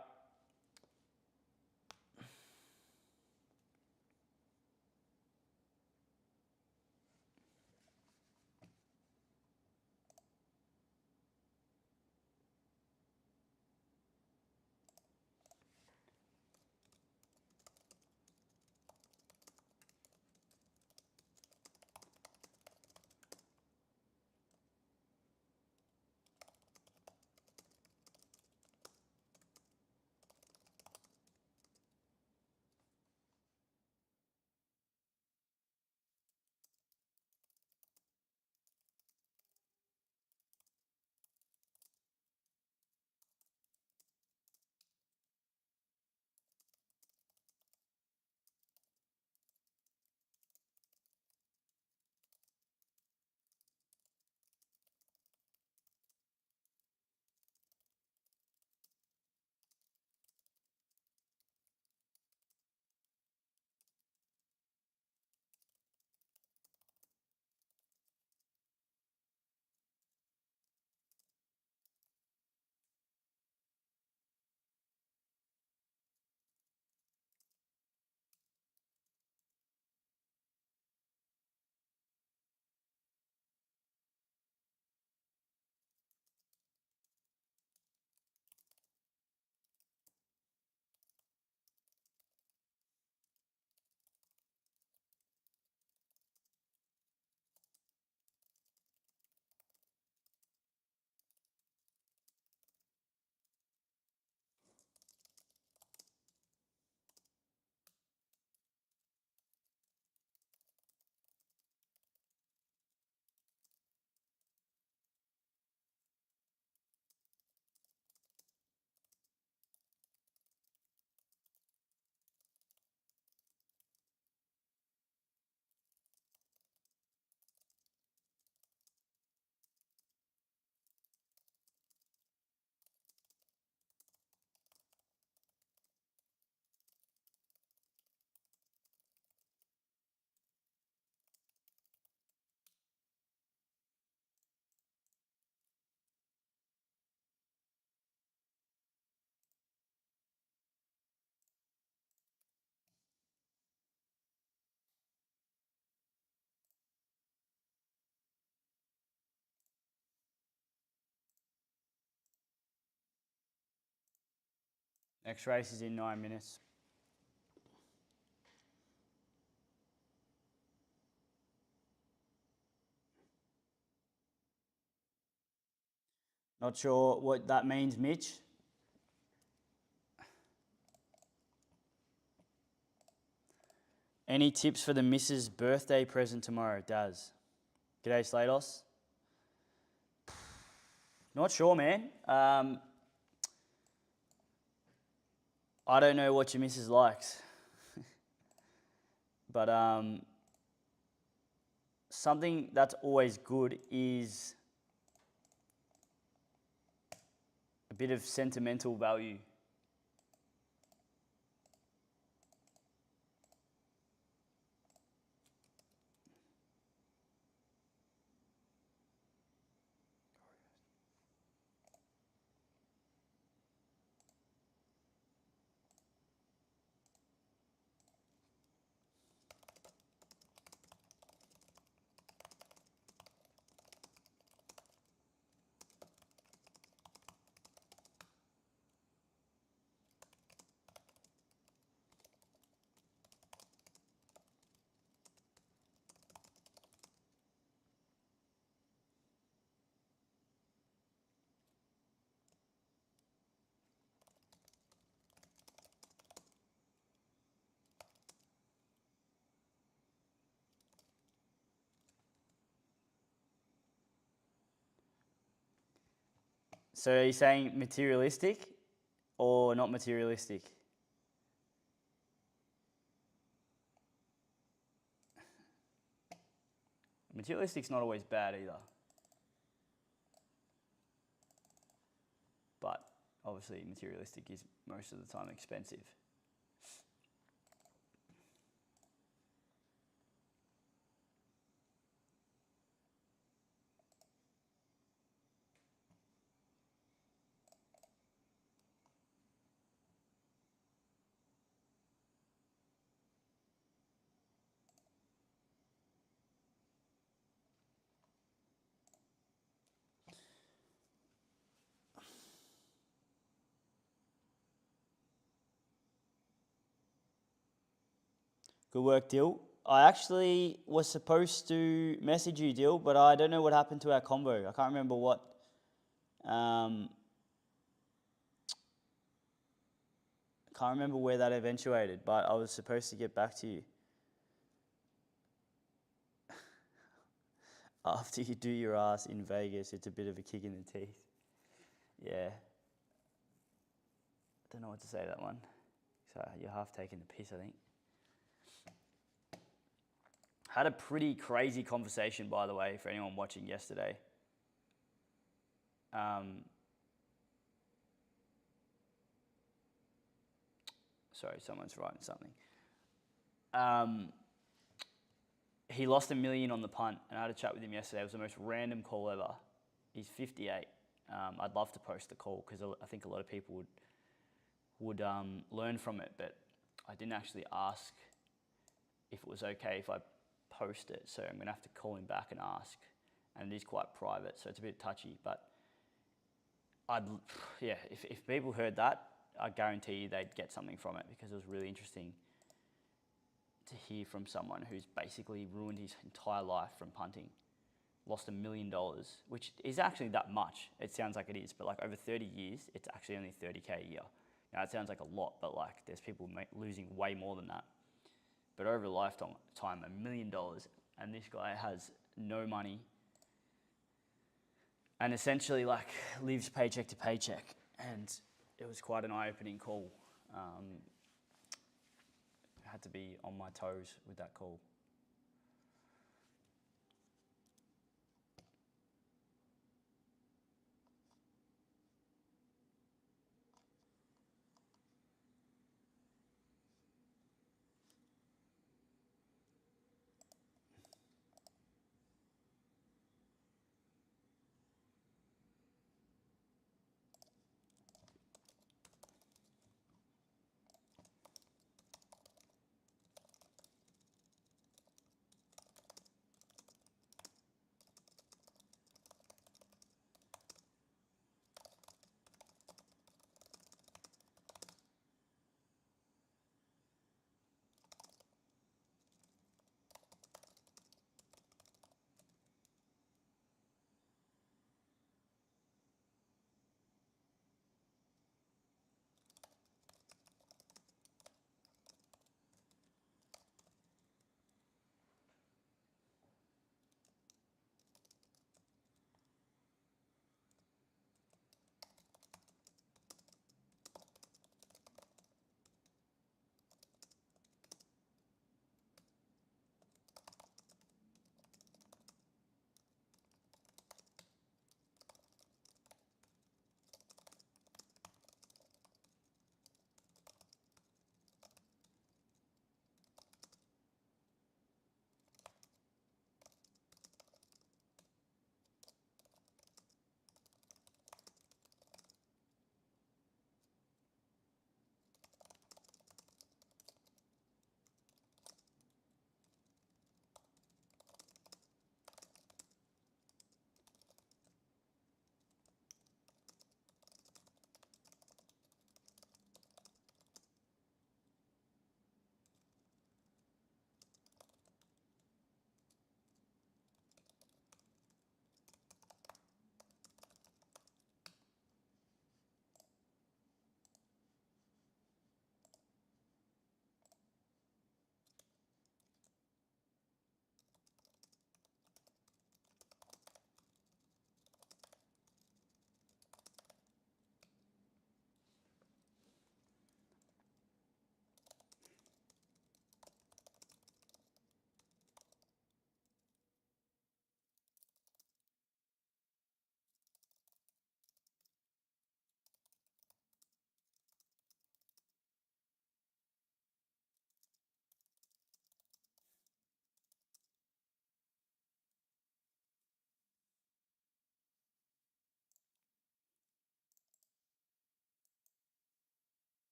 Next race is in 9 minutes. Not sure what that means, Mitch. Any tips for the missus' birthday present tomorrow, Daz? G'day, Slados. Not sure, man. I don't know what your missus likes. But something that's always good is a bit of sentimental value. So are you saying materialistic or not materialistic? Materialistic's not always bad either. But obviously materialistic is most of the time expensive. Good work, Dill. I actually was supposed to message you, Dill, but I don't know what happened to our combo. I can't remember what. Can't remember where that eventuated, but I was supposed to get back to you. After you do your ass in Vegas, it's a bit of a kick in the teeth. Yeah. Don't know what to say to that one. So you're half taking the piss, I think. Had a pretty crazy conversation, by the way, for anyone watching yesterday. Sorry, someone's writing something. He lost $1 million on the punt, and I had a chat with him yesterday. It was the most random call ever. He's 58. I'd love to post the call because I think a lot of people would learn from it, but I didn't actually ask if it was okay if I post it, so I'm going to have to call him back and ask, and it is quite private, so it's a bit touchy, but if people heard that, I guarantee you they'd get something from it because it was really interesting to hear from someone who's basically ruined his entire life from punting, lost $1 million, which is actually that much. It sounds like it is, but like over 30 years, it's actually only $30K a year. Now it sounds like a lot, but like there's people losing way more than that. But over a lifetime, $1 million, and this guy has no money and essentially like lives paycheck to paycheck. And it was quite an eye-opening call. I had to be on my toes with that call.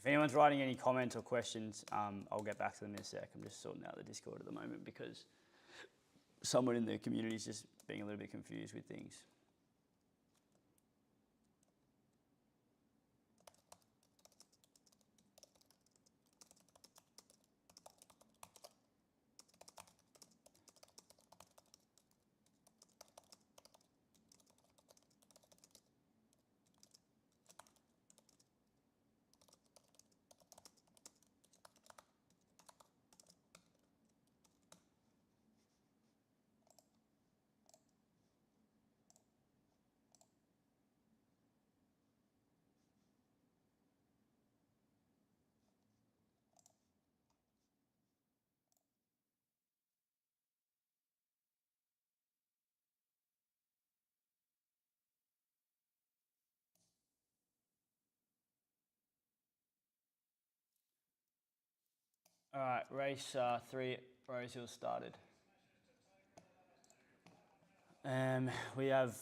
If anyone's writing any comments or questions, I'll get back to them in a sec. I'm just sorting out the Discord at the moment because someone in the community is just being a little bit confused with things. All right, race 3 Rosehill started. We have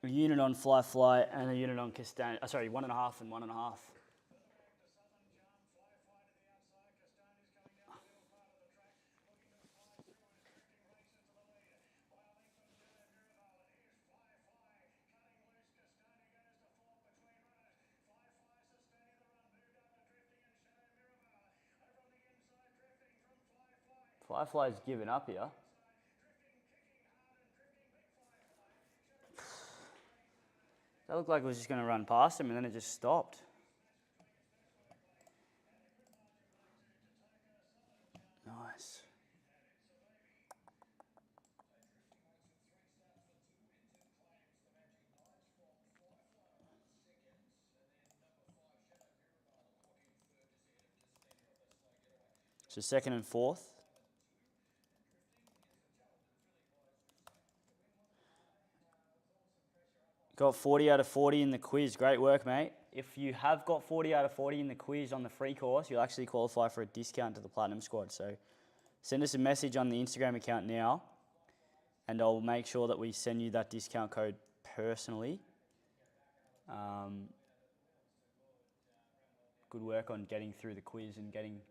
a unit on Fly and a unit on Castagna. Sorry, 1.5 and 1.5. Fly's given up here. That looked like it was just going to run past him and then it just stopped. Nice. So second and fourth. Got 40 out of 40 in the quiz. Great work, mate. If you have got 40 out of 40 in the quiz on the free course, you'll actually qualify for a discount to the Platinum Squad. So send us a message on the Instagram account now, and I'll make sure that we send you that discount code personally. Good work on getting through the quiz and getting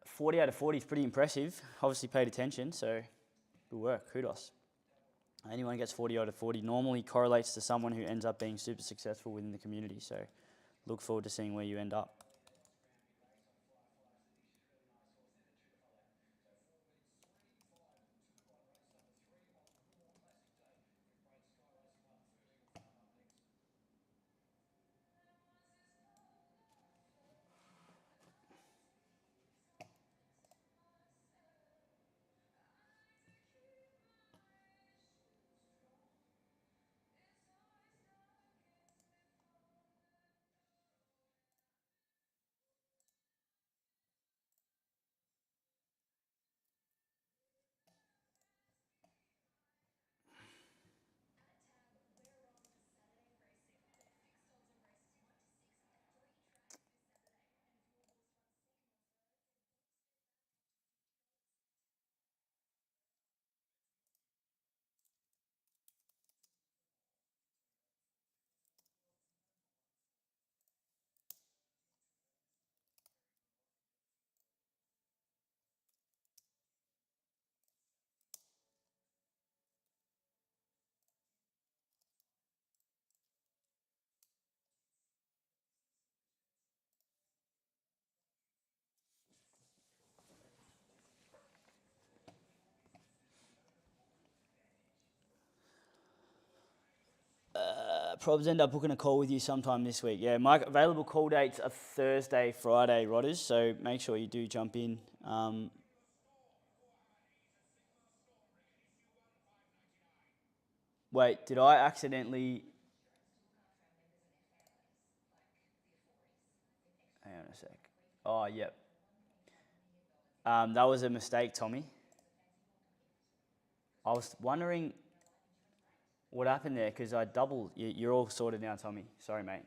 40 out of 40 is pretty impressive. Obviously paid attention, so good work, kudos. Anyone who gets 40 out of 40 normally correlates to someone who ends up being super successful within the community, so look forward to seeing where you end up. Probs end up booking a call with you sometime this week. Yeah, my available call dates are Thursday, Friday, Rodders, so make sure you do jump in. Wait, did I accidentally... Hang on a sec. Oh, yep. That was a mistake, Tommy. I was wondering what happened there because I doubled. You're all sorted now, Tommy. Sorry, mate.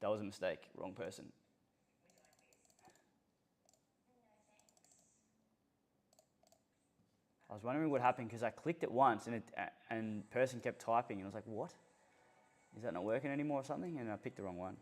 That was a mistake. Wrong person. I was wondering what happened because I clicked it once and person kept typing and I was like, what? Is that not working anymore or something? And I picked the wrong one.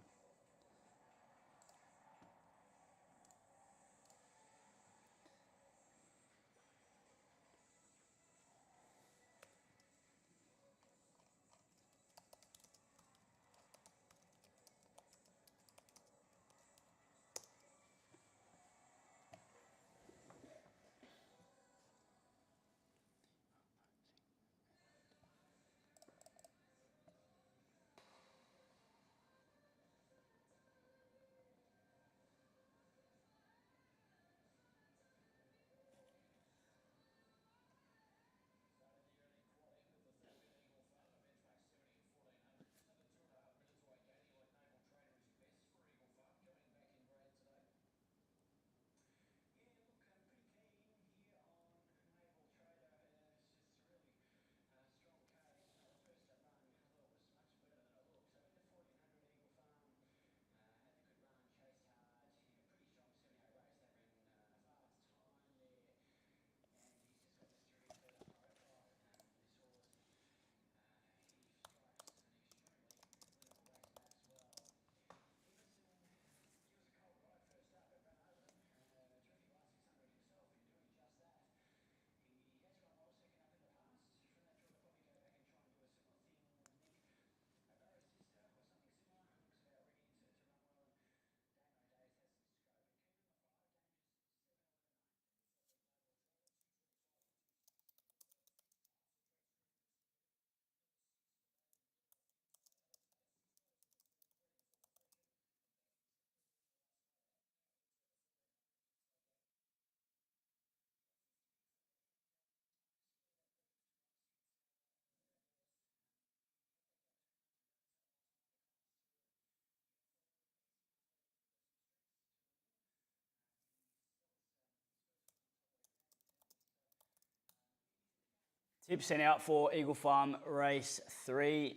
Tip sent out for Eagle Farm Race 3.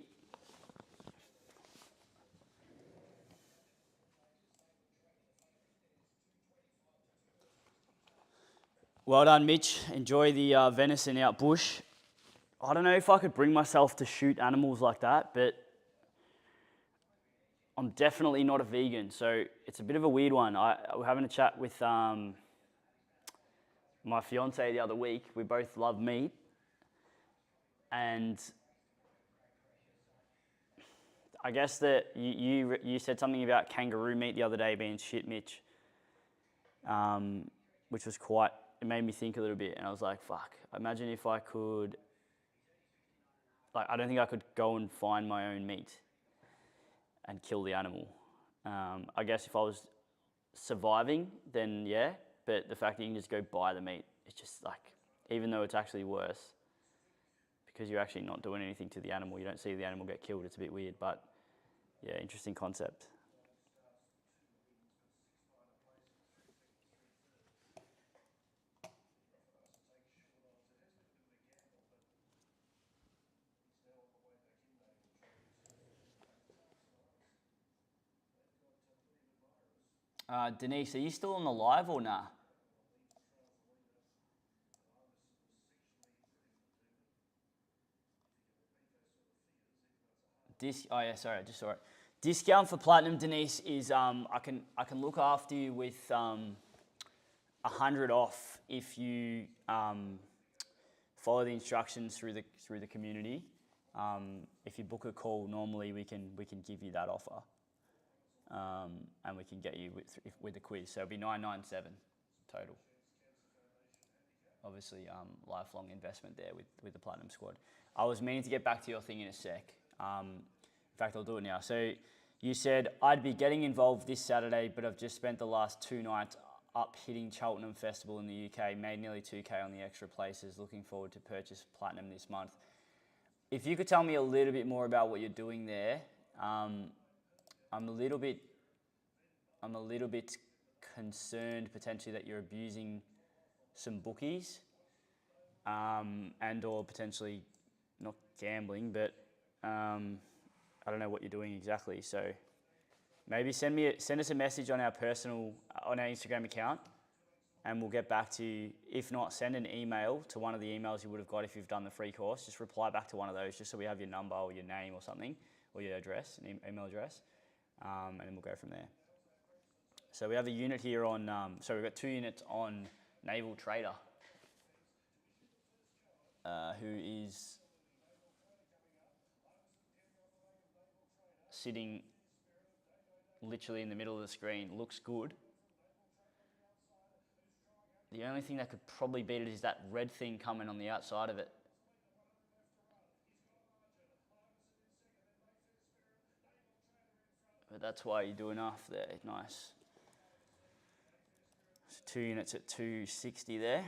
Well done, Mitch. Enjoy the venison out bush. I don't know if I could bring myself to shoot animals like that, but I'm definitely not a vegan, so it's a bit of a weird one. I was having a chat with my fiance the other week. We both love meat, and I guess that you said something about kangaroo meat the other day being shit, Mitch, which was quite, it made me think a little bit, and I was like, fuck, imagine if I could, like, I don't think I could go and find my own meat and kill the animal. I guess if I was surviving, then yeah, but the fact that you can just go buy the meat, it's just like, even though it's actually worse, because you're actually not doing anything to the animal, you don't see the animal get killed, it's a bit weird, but yeah, interesting concept. Denise, are you still on the live or nah? Oh yeah, sorry, I just saw it. Discount for platinum, Denise, is I can look after you with 100 off if you follow the instructions through the community. If you book a call, normally we can give you that offer, and we can get you with the quiz. So it'll be 997 total. Obviously, lifelong investment there with the Platinum Squad. I was meaning to get back to your thing in a sec. In fact, I'll do it now. So you said, I'd be getting involved this Saturday, but I've just spent the last 2 nights up hitting Cheltenham Festival in the UK, made nearly 2K on the extra places, looking forward to purchase Platinum this month. If you could tell me a little bit more about what you're doing there, I'm a little bit concerned potentially that you're abusing some bookies, and or potentially not gambling, but I don't know what you're doing exactly. So maybe send us a message on our Instagram account, and we'll get back to you. If not, send an email to one of the emails you would have got if you've done the free course. Just reply back to one of those, just so we have your number or your name or something, or your address, an email address, and then we'll go from there. So we have a unit here on, so we've got 2 units on Naval Trader, who is sitting literally in the middle of the screen. Looks good. The only thing that could probably beat it is that red thing coming on the outside of it. But that's why you do enough there. Nice. So 2 units at 260 there.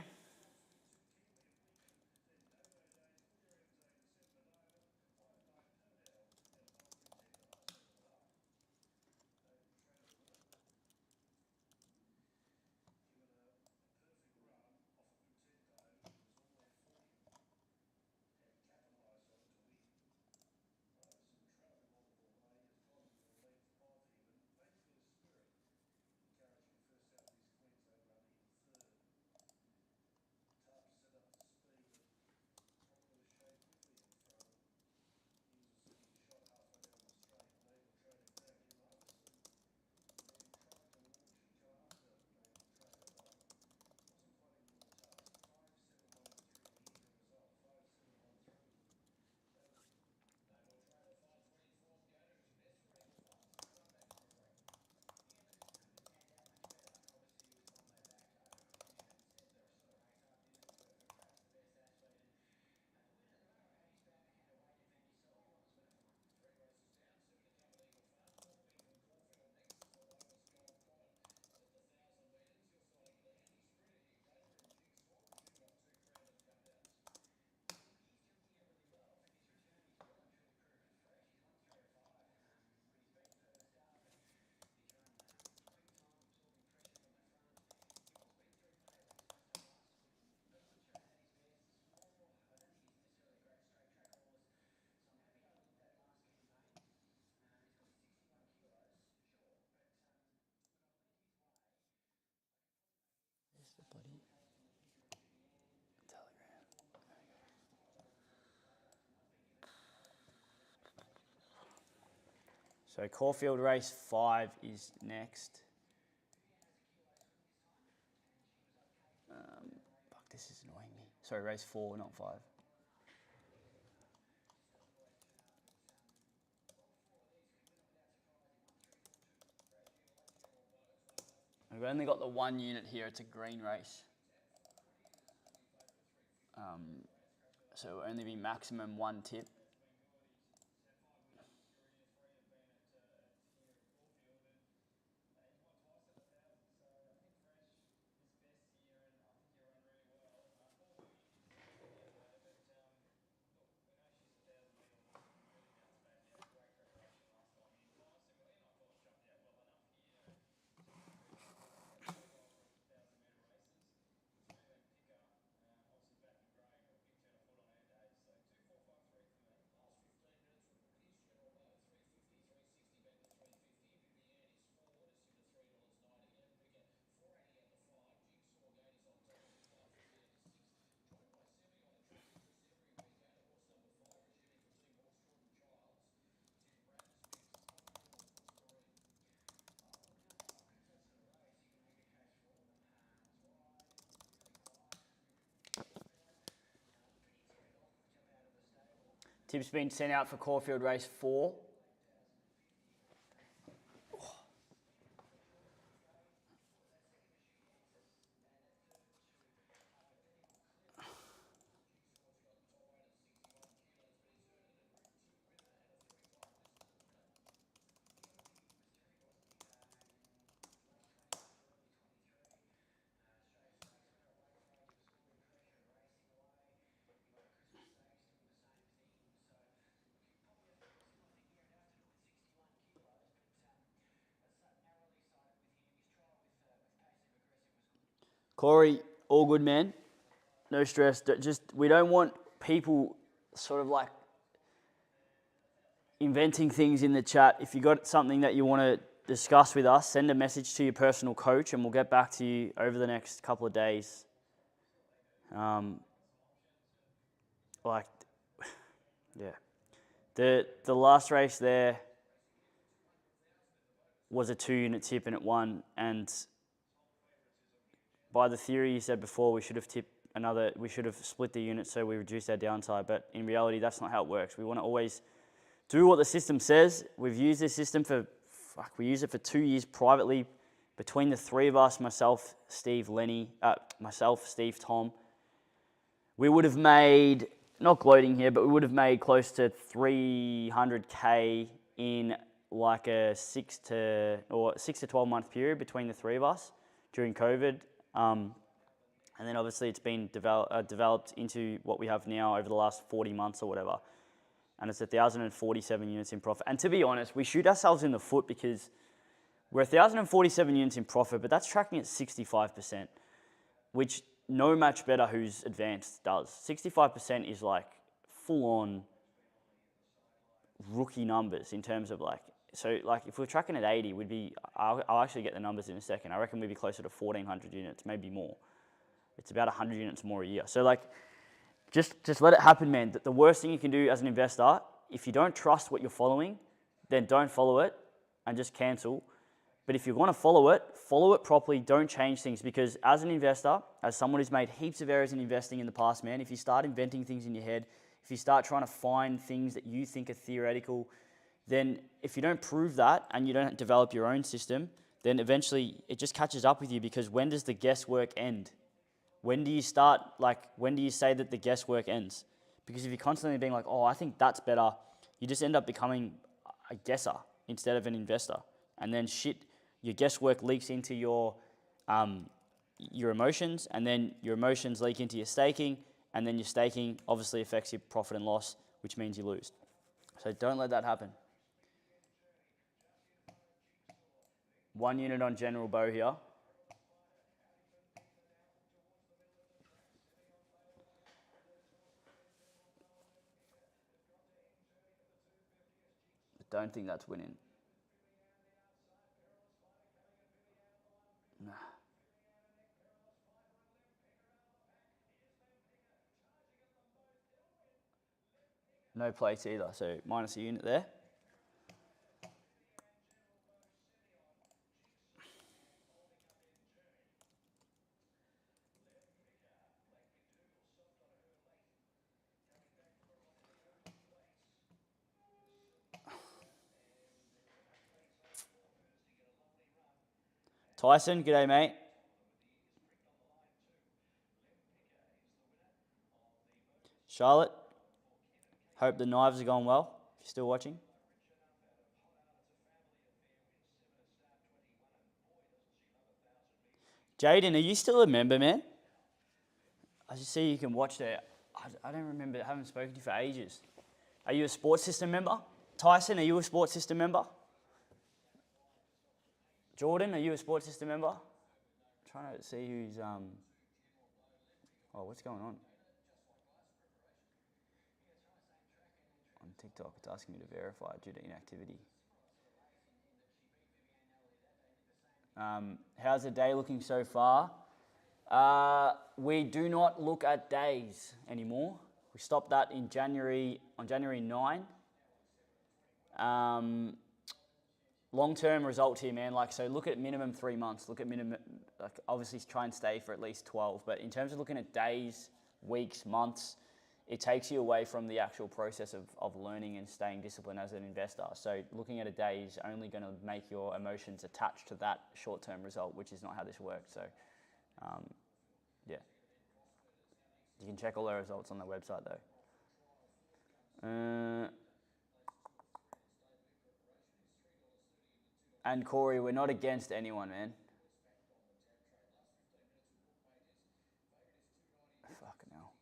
Where's the bloody Telegram? So Caulfield race 5 is next. Fuck, this is annoying me. Sorry, race 4, not 5. We've only got the 1 unit here. It's a green race. So it'll only be maximum 1 tip. Tip's been sent out for Caulfield race 4. Corey, all good, man. No stress. Just we don't want people sort of like inventing things in the chat. If you got something that you want to discuss with us, send a message to your personal coach, and we'll get back to you over the next couple of days. Yeah. The last race there was a 2-unit tip and it won. And by the theory you said before, we should have split the unit so we reduced our downside. But in reality, that's not how it works. We want to always do what the system says. We've used this system we used it for 2 years privately between the three of us, myself, Steve, Tom. We would have made, not gloating here, but we would have made close to 300K in like a 6 to 12 month period between the three of us during COVID. And then obviously it's been developed into what we have now over the last 40 months or whatever. And it's 1,047 units in profit. And to be honest, we shoot ourselves in the foot because we're 1,047 units in profit, but that's tracking at 65%, which no match better who's advanced does. 65% is like full-on rookie numbers in terms of like, so like if we're tracking at 80, I'll actually get the numbers in a second. I reckon we'd be closer to 1,400 units, maybe more. It's about 100 units more a year. So like, just let it happen, man. The worst thing you can do as an investor, if you don't trust what you're following, then don't follow it and just cancel. But if you want to follow it properly, don't change things, because as an investor, as someone who's made heaps of errors in investing in the past, man, if you start inventing things in your head, if you start trying to find things that you think are theoretical, then if you don't prove that and you don't develop your own system, then eventually it just catches up with you, because when does the guesswork end? When do you say that the guesswork ends? Because if you're constantly being like, oh, I think that's better, you just end up becoming a guesser instead of an investor. And then your guesswork leaks into your emotions, and then your emotions leak into your staking, and then your staking obviously affects your profit and loss, which means you lose. So don't let that happen. 1 unit on General Bow here. Don't think that's winning. Nah. No plates either, so minus a unit there. Tyson, g'day mate. Charlotte, hope the knives are going well, if you're still watching. Jaden, are you still a member, man? I just see you can watch there. I don't remember, I haven't spoken to you for ages. Are you a Sports System member? Tyson, are you a Sports System member? Jordan, are you a Sports System member? I'm trying to see who's, what's going on? On TikTok, it's asking me to verify due to inactivity. How's the day looking so far? We do not look at days anymore. We stopped that on January 9. Long-term results here, man. So look at minimum 3 months. Look at obviously try and stay for at least 12. But in terms of looking at days, weeks, months, it takes you away from the actual process of learning and staying disciplined as an investor. So looking at a day is only going to make your emotions attached to that short-term result, which is not how this works. So, yeah. You can check all the results on the website, though. And Corey, we're not against anyone, man. Fucking hell.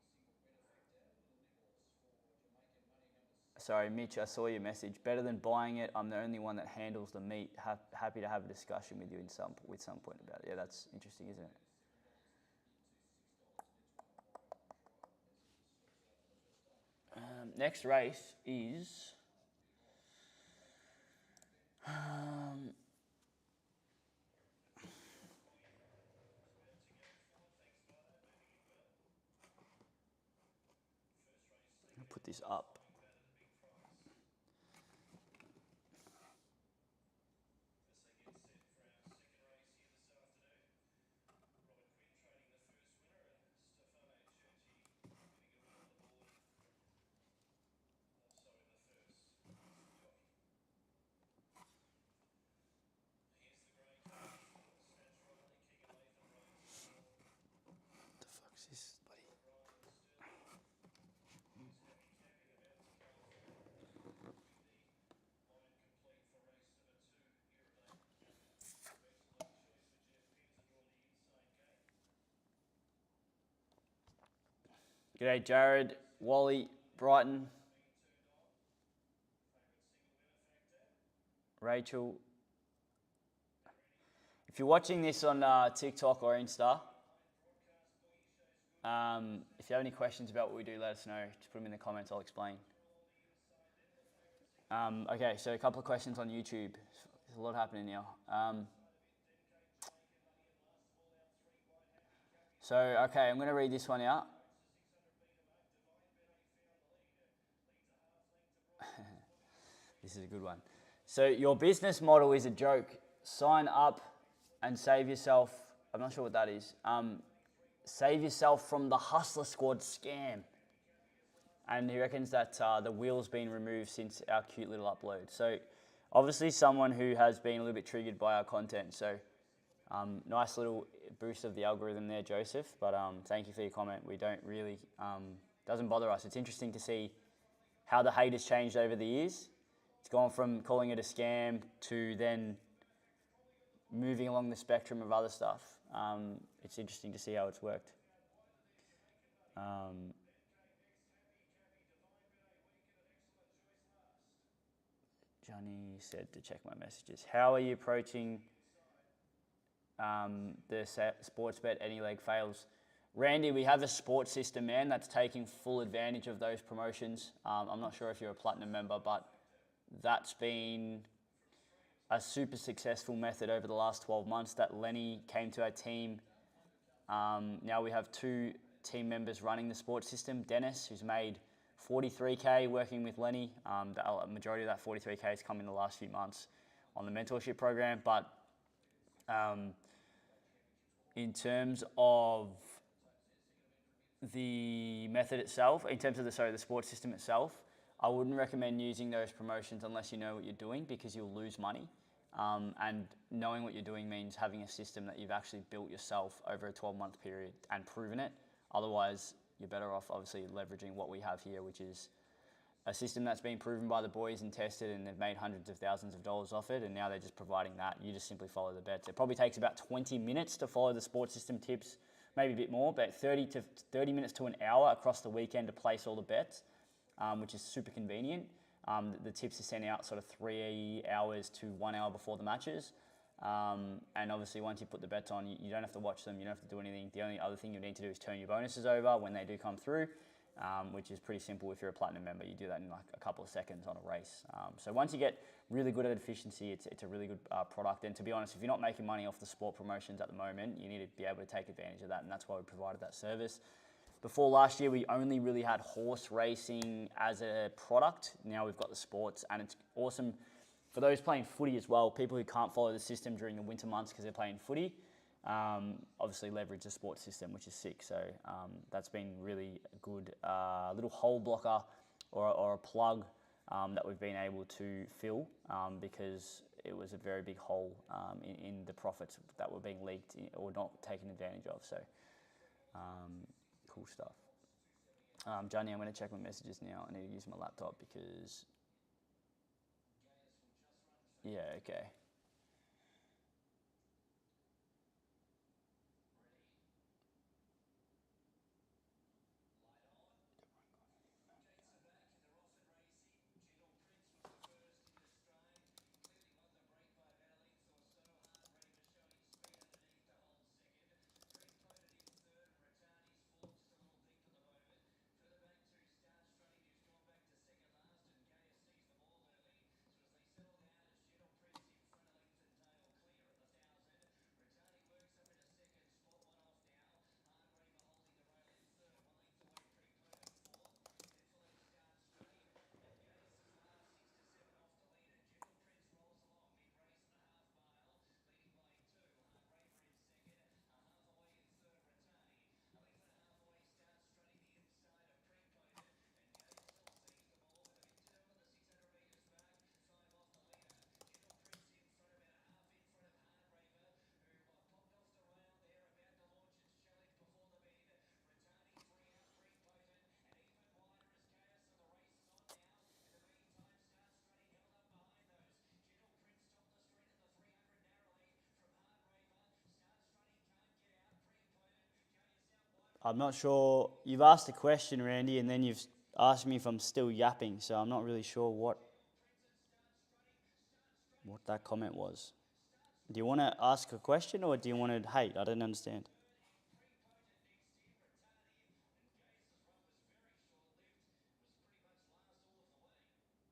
Sorry, Mitch, I saw your message. Better than buying it, I'm the only one that handles the meat. Happy to have a discussion with you with some point about it. Yeah, that's interesting, isn't it? Next race is... I'll put this up. G'day, Jared, Wally, Brighton, Rachel. If you're watching this on TikTok or Insta, if you have any questions about what we do, let us know. Just put them in the comments, I'll explain. Okay, so a couple of questions on YouTube. There's a lot happening now. Okay, I'm going to read this one out. This is a good one. So your business model is a joke. Sign up and save yourself. I'm not sure what that is. Save yourself from the Hustler Squad scam. And he reckons that the wheel's been removed since our cute little upload. So obviously someone who has been a little bit triggered by our content. So nice little boost of the algorithm there, Joseph. But thank you for your comment. We don't really, doesn't bother us. It's interesting to see how the hate has changed over the years. It's gone from calling it a scam to then moving along the spectrum of other stuff. It's interesting to see how it's worked. Johnny said to check my messages. How are you approaching the sports bet any leg fails? Randy, we have a sports system, man, that's taking full advantage of those promotions. I'm not sure if you're a platinum member, but that's been a super successful method over the last 12 months that Lenny came to our team. Now we have 2 team members running the sports system. Dennis, who's made 43K working with Lenny. The majority of that 43K has come in the last few months on the mentorship program. But in terms of the method itself, in terms of the sports system itself, I wouldn't recommend using those promotions unless you know what you're doing, because you'll lose money. And knowing what you're doing means having a system that you've actually built yourself over a 12-month period and proven it. Otherwise, you're better off obviously leveraging what we have here, which is a system that's been proven by the boys and tested, and they've made hundreds of thousands of dollars off it, and now they're just providing that. You just simply follow the bets. It probably takes about 20 minutes to follow the sports system tips, maybe a bit more, but 30 minutes to an hour across the weekend to place all the bets, which is super convenient. The tips are sent out sort of 3 hours to 1 hour before the matches. And obviously once you put the bets on, you don't have to watch them, you don't have to do anything. The only other thing you need to do is turn your bonuses over when they do come through, which is pretty simple. If you're a platinum member, you do that in like a couple of seconds on a race. So once you get really good at efficiency, it's a really good product. And to be honest, if you're not making money off the sport promotions at the moment, you need to be able to take advantage of that, and that's why we provided that service. Before last year, we only really had horse racing as a product. Now we've got the sports, and it's awesome for those playing footy as well. People who can't follow the system during the winter months because they're playing footy, obviously leverage the sports system, which is sick. So that's been really a good little hole blocker or a plug that we've been able to fill, because it was a very big hole in the profits that were being leaked or not taken advantage of. So cool stuff. Johnny, I'm going to check my messages now. I need to use my laptop because... Yeah, okay. I'm not sure. You've asked a question, Randy, and then you've asked me if I'm still yapping, so I'm not really sure what that comment was. Do you want to ask a question or do you want to hate? I don't understand.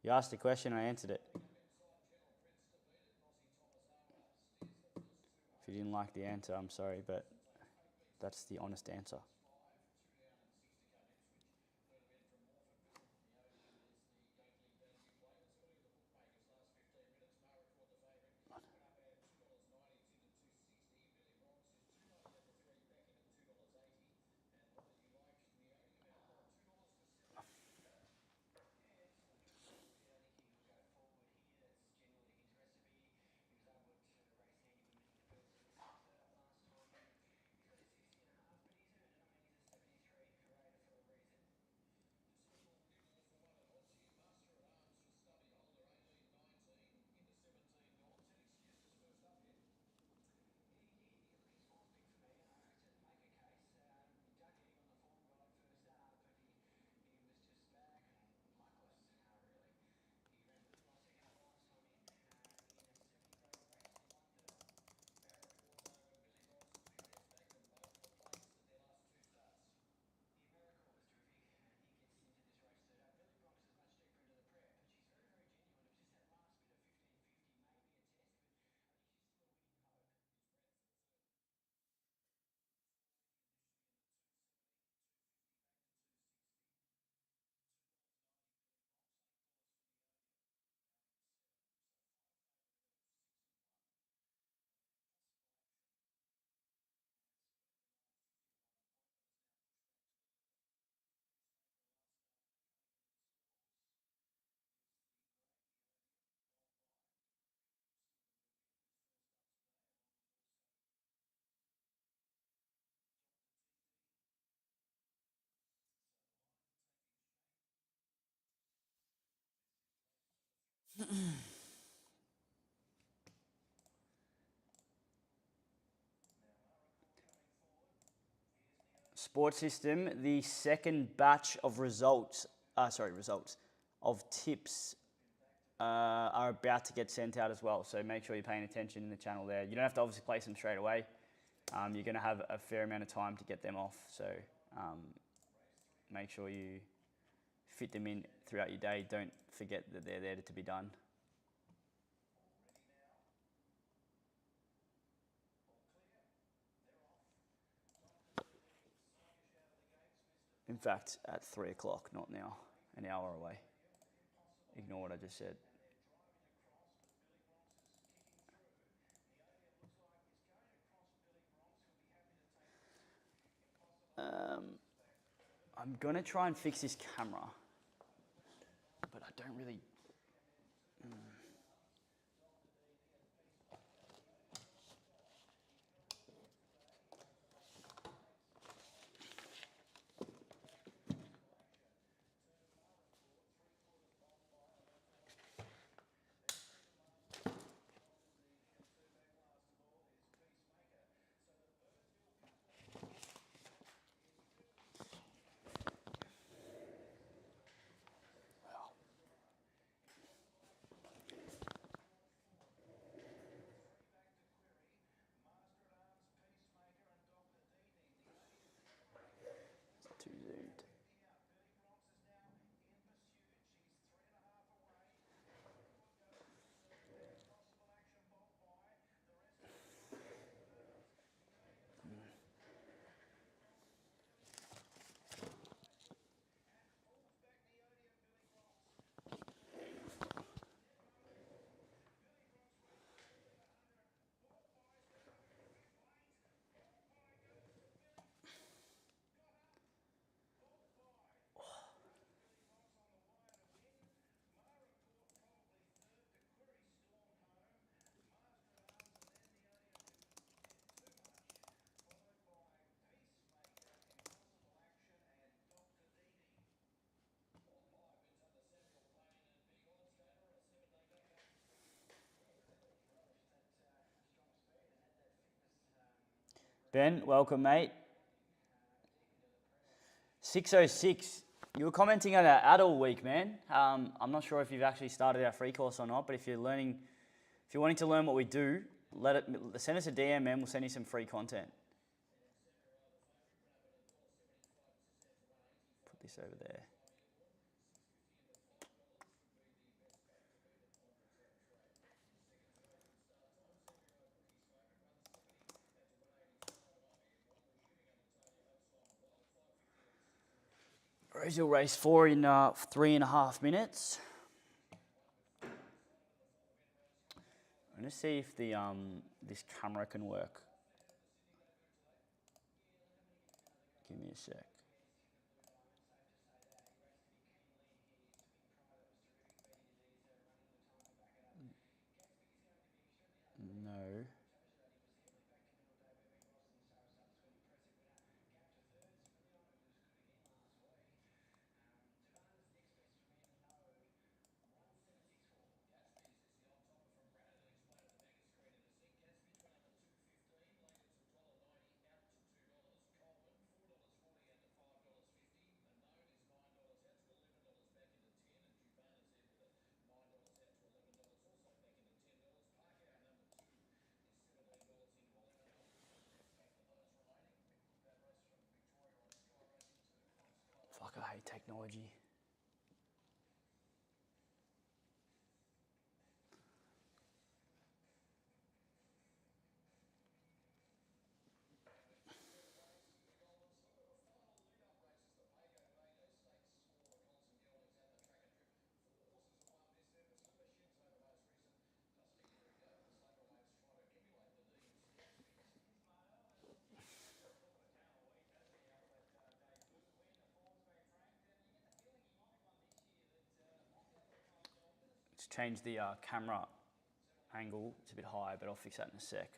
You asked a question, I answered it. If you didn't like the answer, I'm sorry, but that's the honest answer. Sports System, the second batch of results, of tips are about to get sent out as well. So make sure you're paying attention in the channel there. You don't have to obviously place them straight away. You're going to have a fair amount of time to get them off. So make sure you fit them in throughout your day. Don't forget that they're there to be done. In fact, at 3 o'clock, not now, an hour away. Ignore what I just said. I'm gonna try and fix this camera, but I don't really. Too zoomed. Ben, welcome, mate. 606. You were commenting on our adult week, man. I'm not sure if you've actually started our free course or not, but if you're wanting to learn what we do, send us a DM, man. We'll send you some free content. Put this over there. Rosehill race 4 in 3.5 minutes. I'm gonna see if the this camera can work. Give me a sec. No. Fuck, I hate technology. Let's change the camera angle. It's a bit high, but I'll fix that in a sec.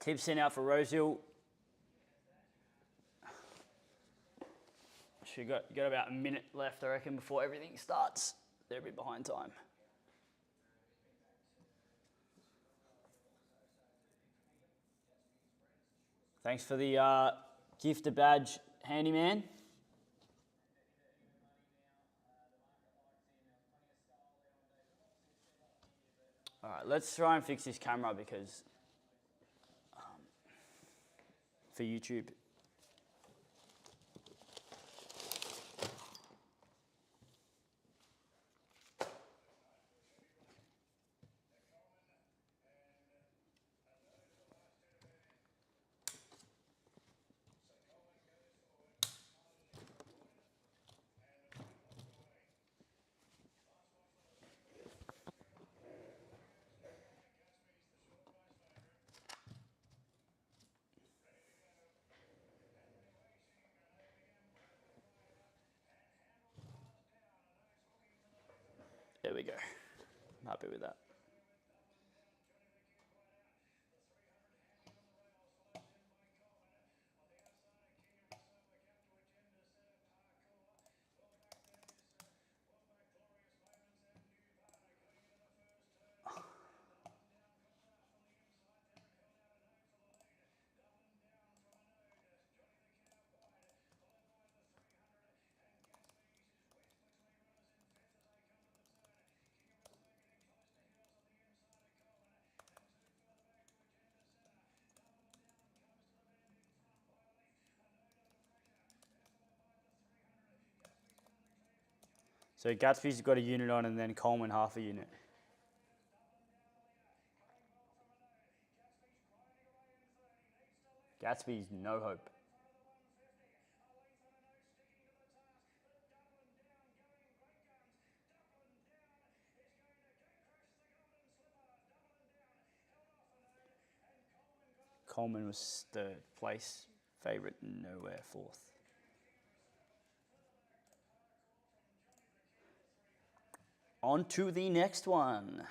Tips sent out for Rosehill. You got about a minute left, I reckon, before everything starts. They're a bit behind time. Thanks for the gift badge, handyman. All right, let's try and fix this camera because for YouTube. There we go. I'm happy with that. So Gatsby's got a unit on, and then Coleman half a unit. Gatsby's no hope. Coleman was third place, favourite, nowhere fourth. On to the next one.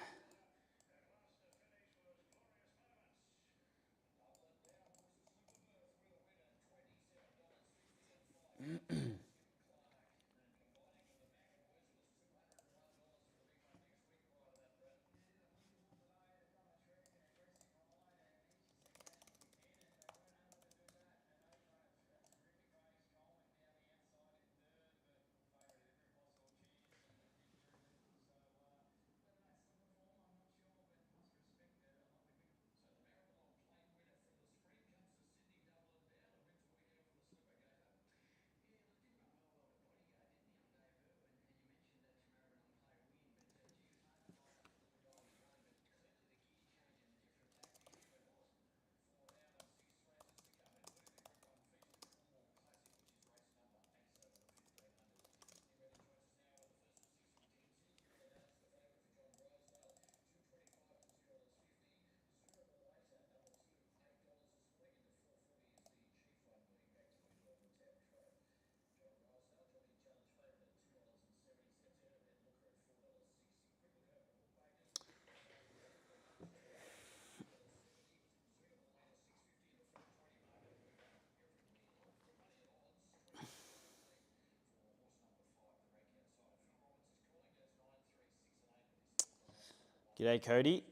G'day, Cody.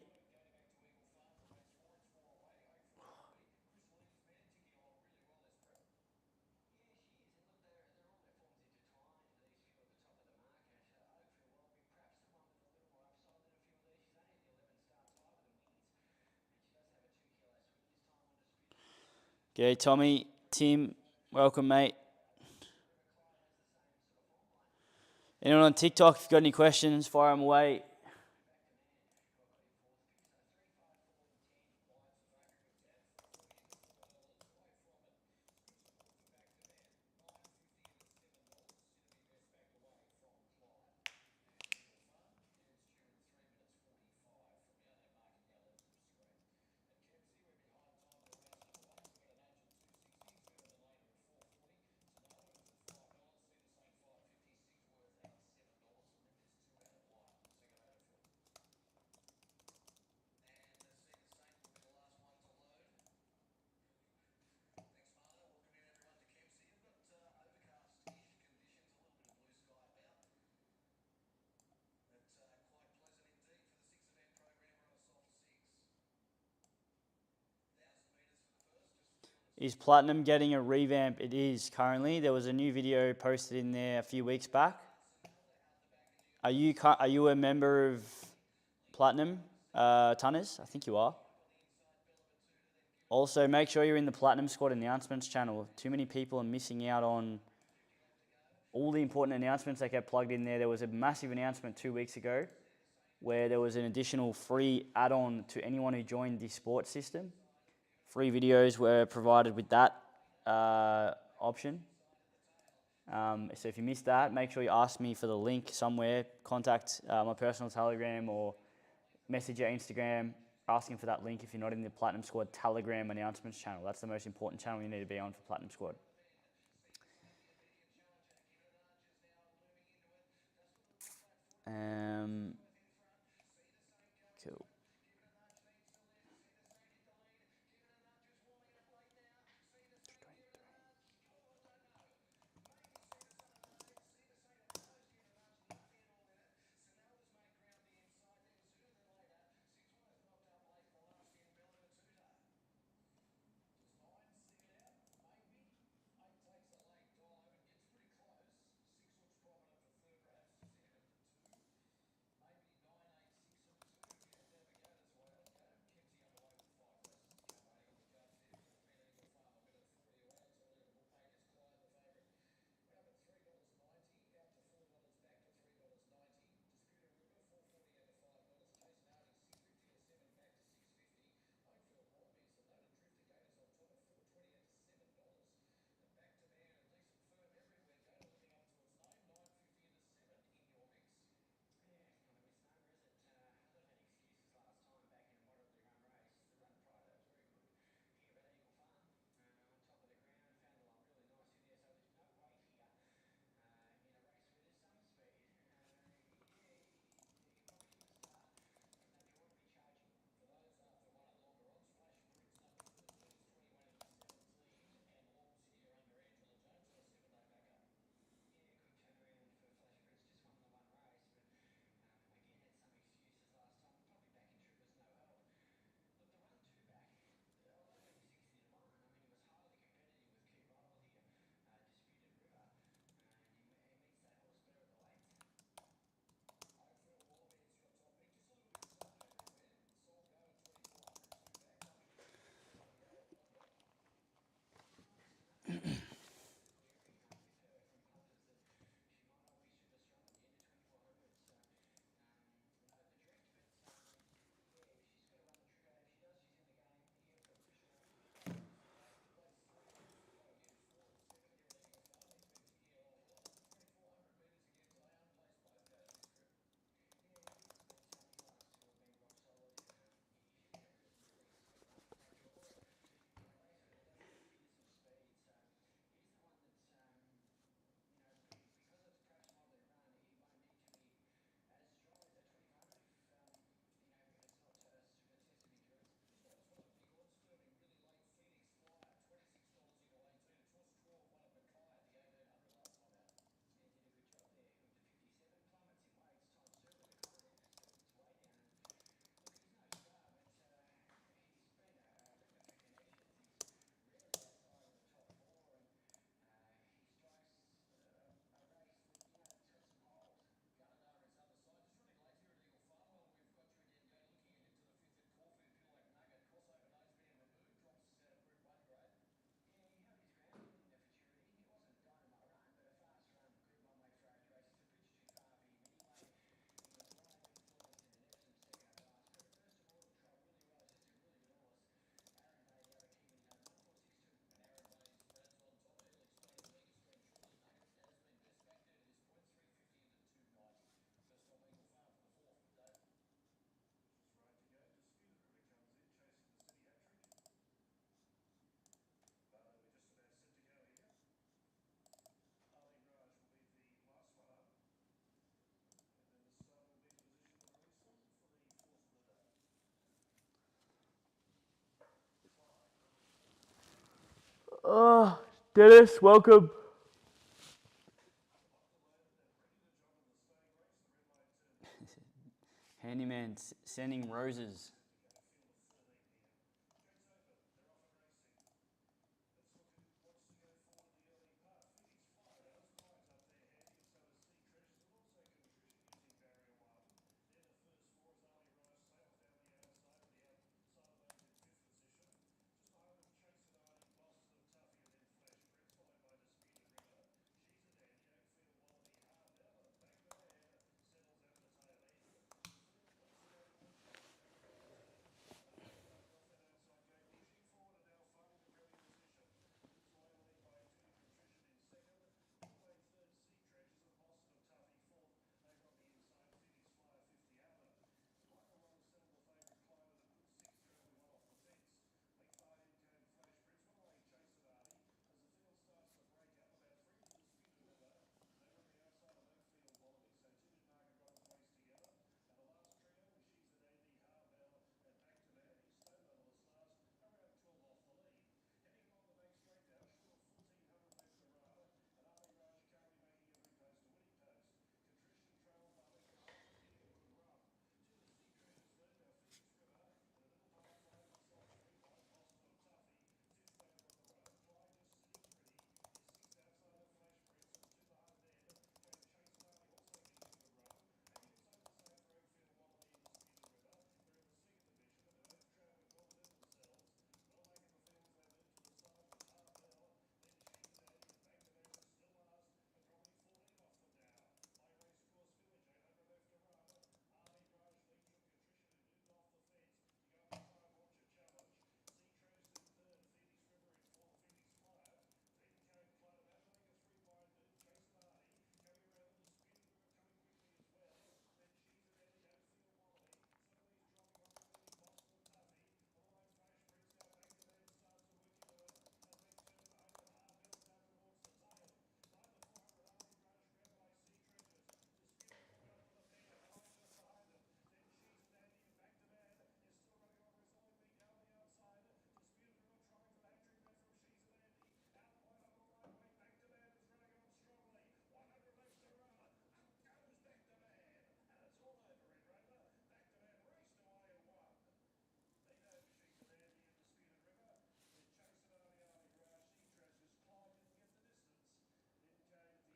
G'day, Tommy. Tim, welcome, mate. Anyone on TikTok, if you've got any questions, fire them away. Is Platinum getting a revamp? It is currently. There was a new video posted in there a few weeks back. Are you a member of Platinum, Tunners? I think you are. Also, make sure you're in the Platinum Squad announcements channel. Too many people are missing out on all the important announcements that get plugged in there. There was a massive announcement 2 weeks ago where there was an additional free add-on to anyone who joined the sports system. Free videos were provided with that option. So if you missed that, make sure you ask me for the link somewhere. Contact my personal Telegram or message your Instagram asking for that link if you're not in the Platinum Squad Telegram announcements channel. That's the most important channel you need to be on for Platinum Squad. Cool. Oh, Dennis, welcome. Handyman sending roses.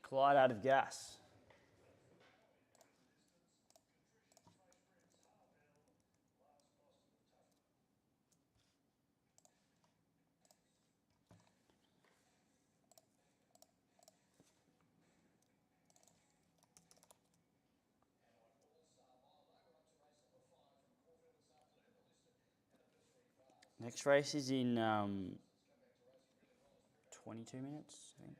Collide out of gas. Next race is in 22 minutes, I think.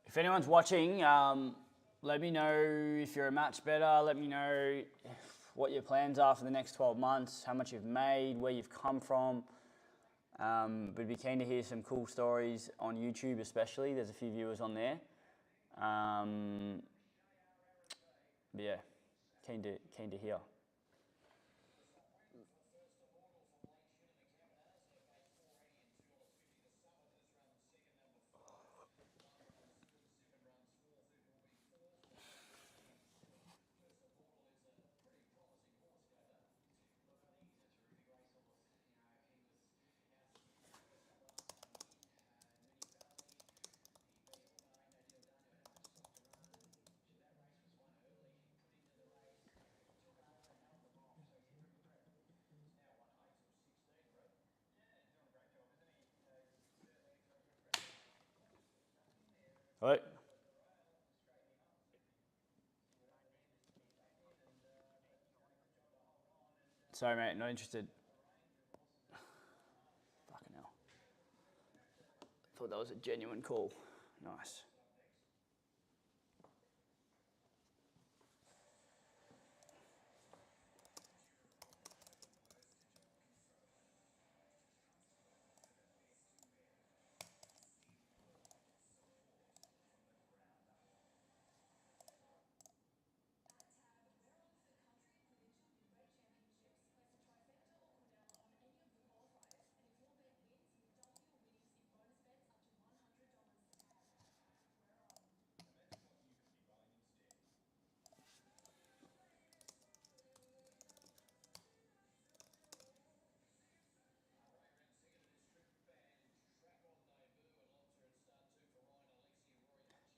If anyone's watching, let me know if you're a match better. Let me know what your plans are for the next 12 months, how much you've made, where you've come from. We'd be keen to hear some cool stories on YouTube, especially. There's a few viewers on there. But yeah, keen to hear. What? Sorry, mate, not interested. Fucking hell. Thought that was a genuine call. Nice.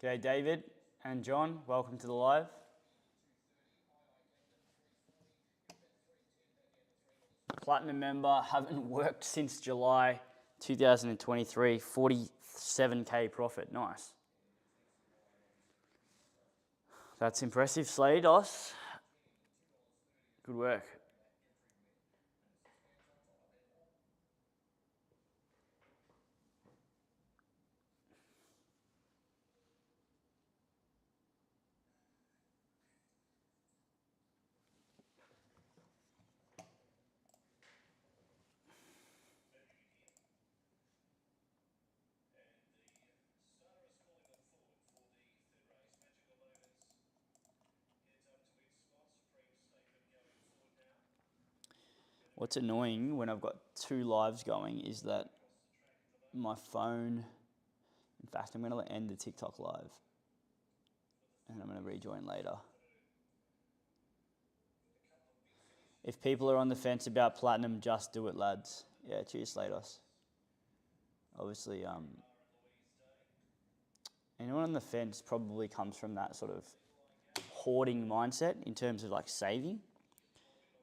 G'day, David and John. Welcome to the live. Platinum member, haven't worked since July 2023. 47k profit. Nice. That's impressive, Slados. Good work. What's annoying when I've got two lives going is that my phone, in fact, I'm going to end the TikTok live and I'm going to rejoin later. If people are on the fence about platinum, just do it, lads. Yeah, cheers, Slados. Obviously, anyone on the fence probably comes from that sort of hoarding mindset in terms of like saving.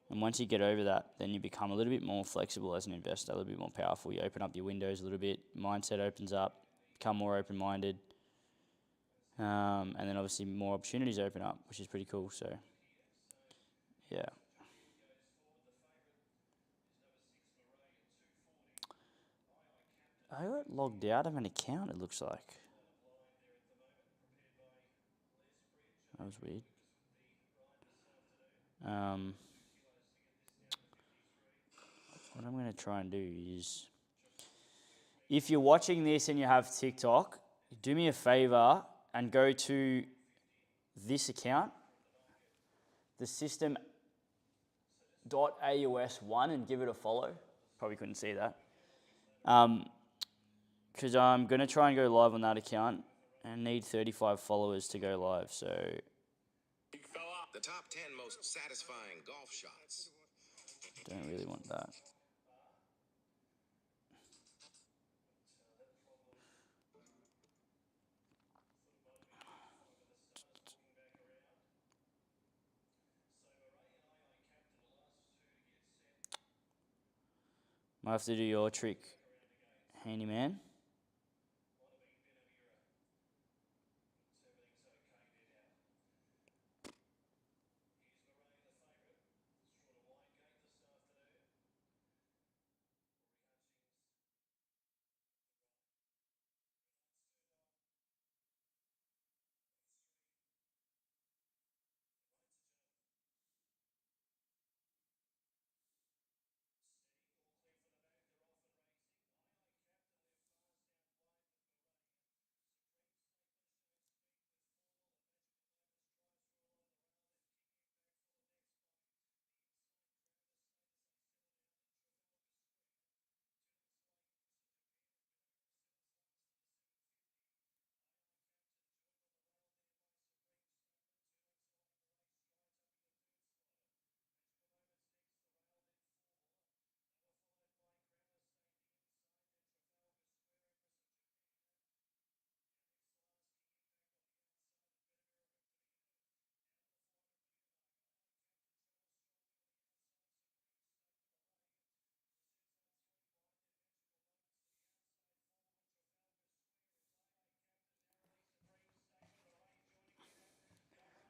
And once you get over that, then you become a little bit more flexible as an investor, a little bit more powerful. You open up your windows a little bit, mindset opens up, become more open-minded. And then obviously more opportunities open up, which is pretty cool. So, yeah. I got logged out of an account, it looks like. That was weird. What I'm going to try and do is, if you're watching this and you have TikTok, do me a favor and go to this account, the system.aus1, and give it a follow. Probably couldn't see that. Because I'm going to try and go live on that account and need 35 followers to go live, so... The top 10 most satisfying golf shots. Don't really want that. Might have to do your trick, handyman.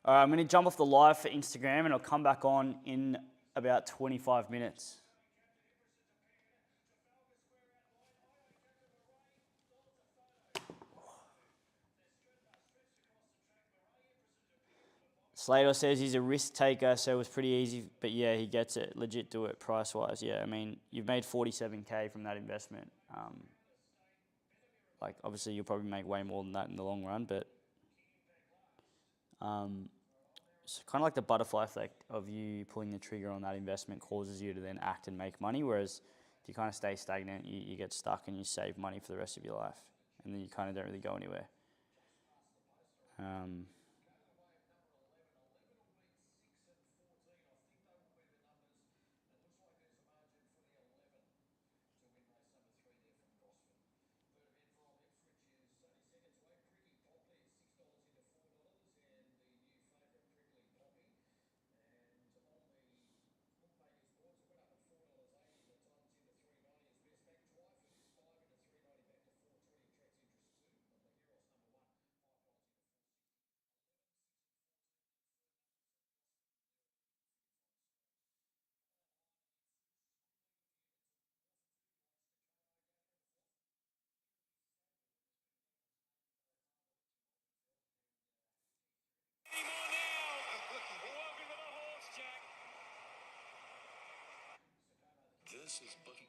All right, I'm going to jump off the live for Instagram and I'll come back on in about 25 minutes. Slater says he's a risk taker, so it was pretty easy. But yeah, he gets it. Legit do it price-wise. Yeah, I mean, you've made 47K from that investment. Like, obviously, you'll probably make way more than that in the long run, but it's kind of like the butterfly effect of you pulling the trigger on that investment causes you to then act and make money, whereas if you kind of stay stagnant, you get stuck and you save money for the rest of your life, and then you kind of don't really go anywhere. This is bookie.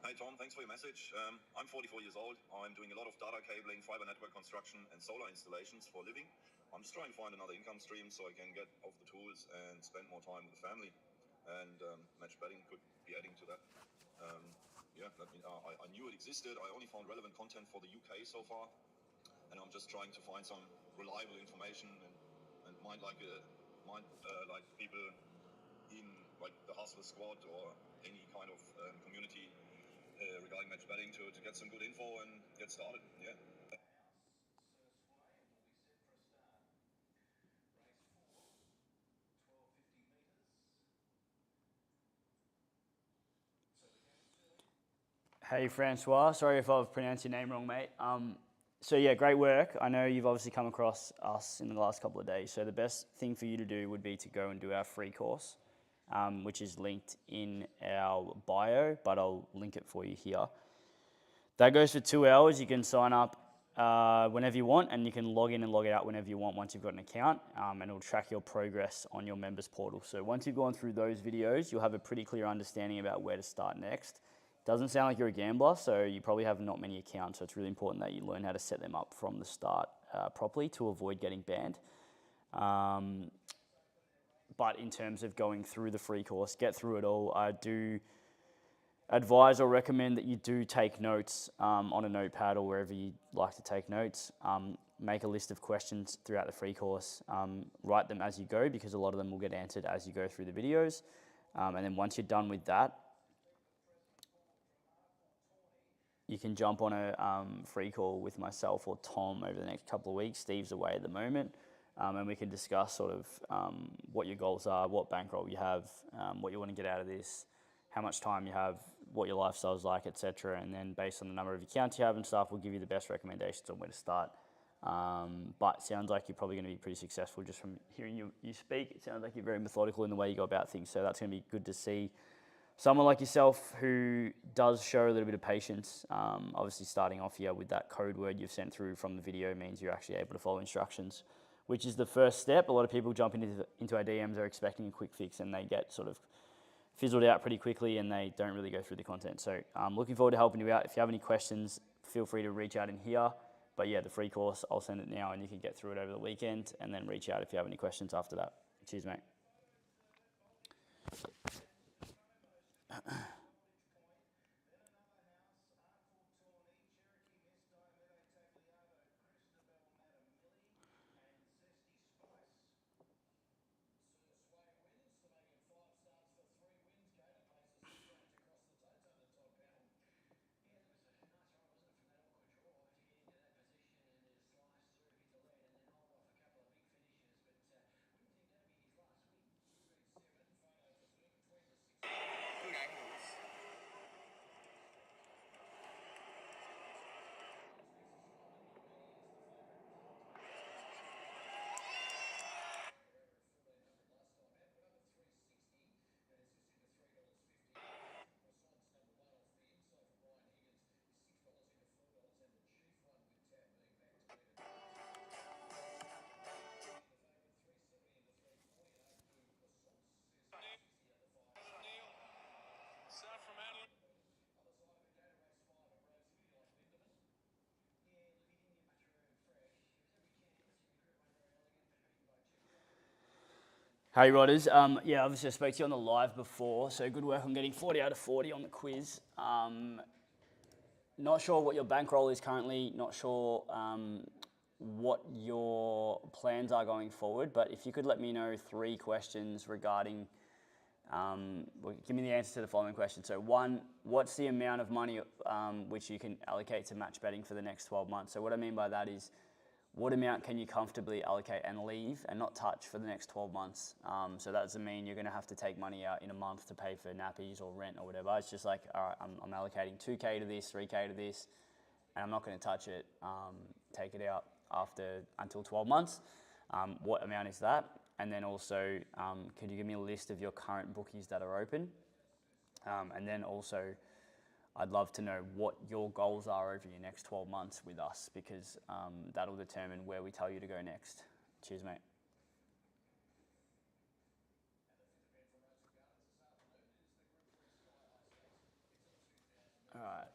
Hey Tom, thanks for your message. I'm 44 years old. I'm doing a lot of data cabling, fiber network construction, and solar installations for a living. I'm just trying to find another income stream so I can get off the tools and spend more time with the family. And match betting could be adding to that. I knew it existed. I only found relevant content for the UK so far, and I'm just trying to find some reliable information and mind like people in like the Hustler Squad or any kind of community regarding match betting to get some good info and get started. Yeah. Hey Francois, sorry if I've pronounced your name wrong, mate. So yeah, great work. I know you've obviously come across us in the last couple of days. So the best thing for you to do would be to go and do our free course, which is linked in our bio, but I'll link it for you here. That goes for 2 hours. You can sign up whenever you want, and you can log in and log out whenever you want once you've got an account, and it'll track your progress on your members portal. So once you've gone through those videos, you'll have a pretty clear understanding about where to start next. Doesn't sound like you're a gambler, so you probably have not many accounts, so it's really important that you learn how to set them up from the start properly to avoid getting banned. But in terms of going through the free course, get through it all. I do advise or recommend that you do take notes on a notepad or wherever you like to take notes. Make a list of questions throughout the free course. Write them as you go, because a lot of them will get answered as you go through the videos. And then once you're done with that, you can jump on a free call with myself or Tom over the next couple of weeks. Steve's away at the moment. And we can discuss sort of what your goals are, what bankroll you have, what you want to get out of this, how much time you have, what your lifestyle's like, etc. And then based on the number of accounts you have and stuff, we'll give you the best recommendations on where to start. But it sounds like you're probably going to be pretty successful just from hearing you speak. It sounds like you're very methodical in the way you go about things. So that's going to be good to see. Someone like yourself who does show a little bit of patience, obviously starting off here with that code word you've sent through from the video means you're actually able to follow instructions, which is the first step. A lot of people jump into our DMs are expecting a quick fix, and they get sort of fizzled out pretty quickly and they don't really go through the content. So I'm looking forward to helping you out. If you have any questions, feel free to reach out in here. But yeah, the free course, I'll send it now and you can get through it over the weekend, and then reach out if you have any questions after that. Cheers, mate. Hey, Rodders. Yeah, obviously I spoke to you on the live before, so good work on getting 40 out of 40 on the quiz. Not sure what your bankroll is currently, not sure what your plans are going forward, but if you could let me know 3 questions regarding, well, give me the answer to the following question. So 1, what's the amount of money which you can allocate to match betting for the next 12 months? So what I mean by that is, what amount can you comfortably allocate and leave and not touch for the next 12 months? So that doesn't mean you're going to have to take money out in a month to pay for nappies or rent or whatever. It's just like, all right, I'm allocating 2K to this, 3K to this, and I'm not going to touch it, take it out until 12 months. What amount is that? And then also, could you give me a list of your current bookies that are open? And then also, I'd love to know what your goals are over your next 12 months with us, because that'll determine where we tell you to go next. Cheers, mate. All right.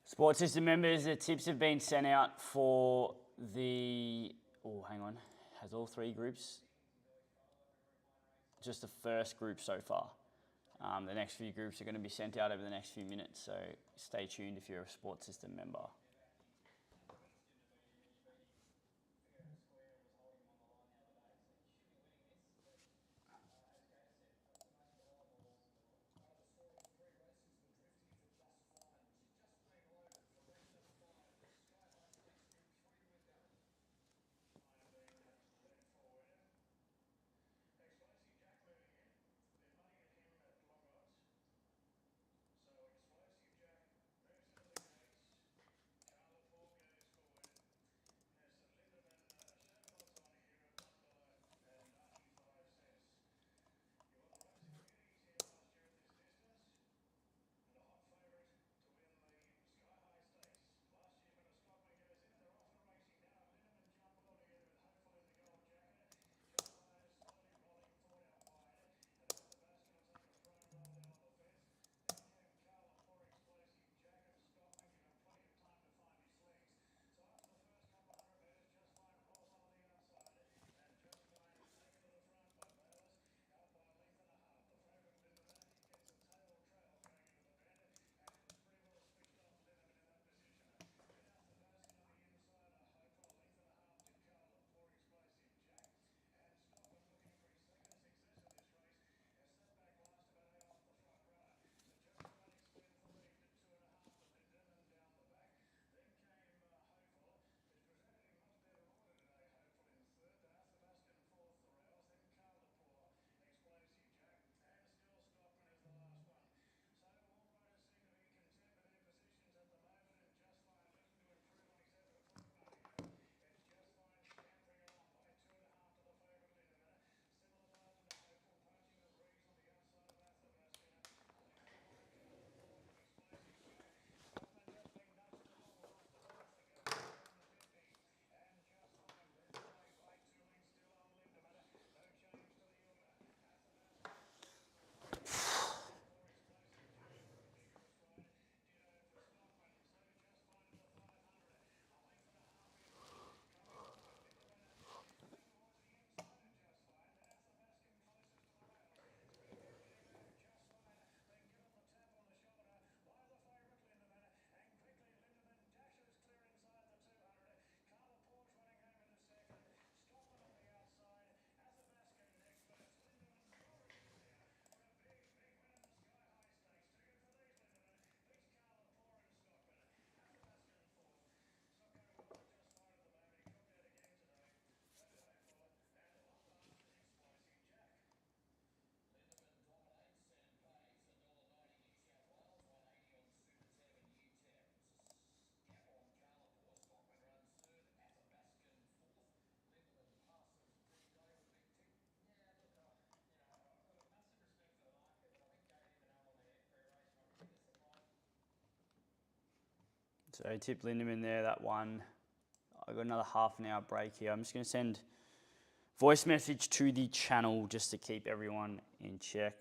Sports system members, the tips have been sent out for the. Oh, hang on. Has all 3 groups? Just the first group so far. The next few groups are going to be sent out over the next few minutes, so stay tuned if you're a sports system member. So tip Lindemann there, that one. I've got another half an hour break here. I'm just going to send voice message to the channel just to keep everyone in check.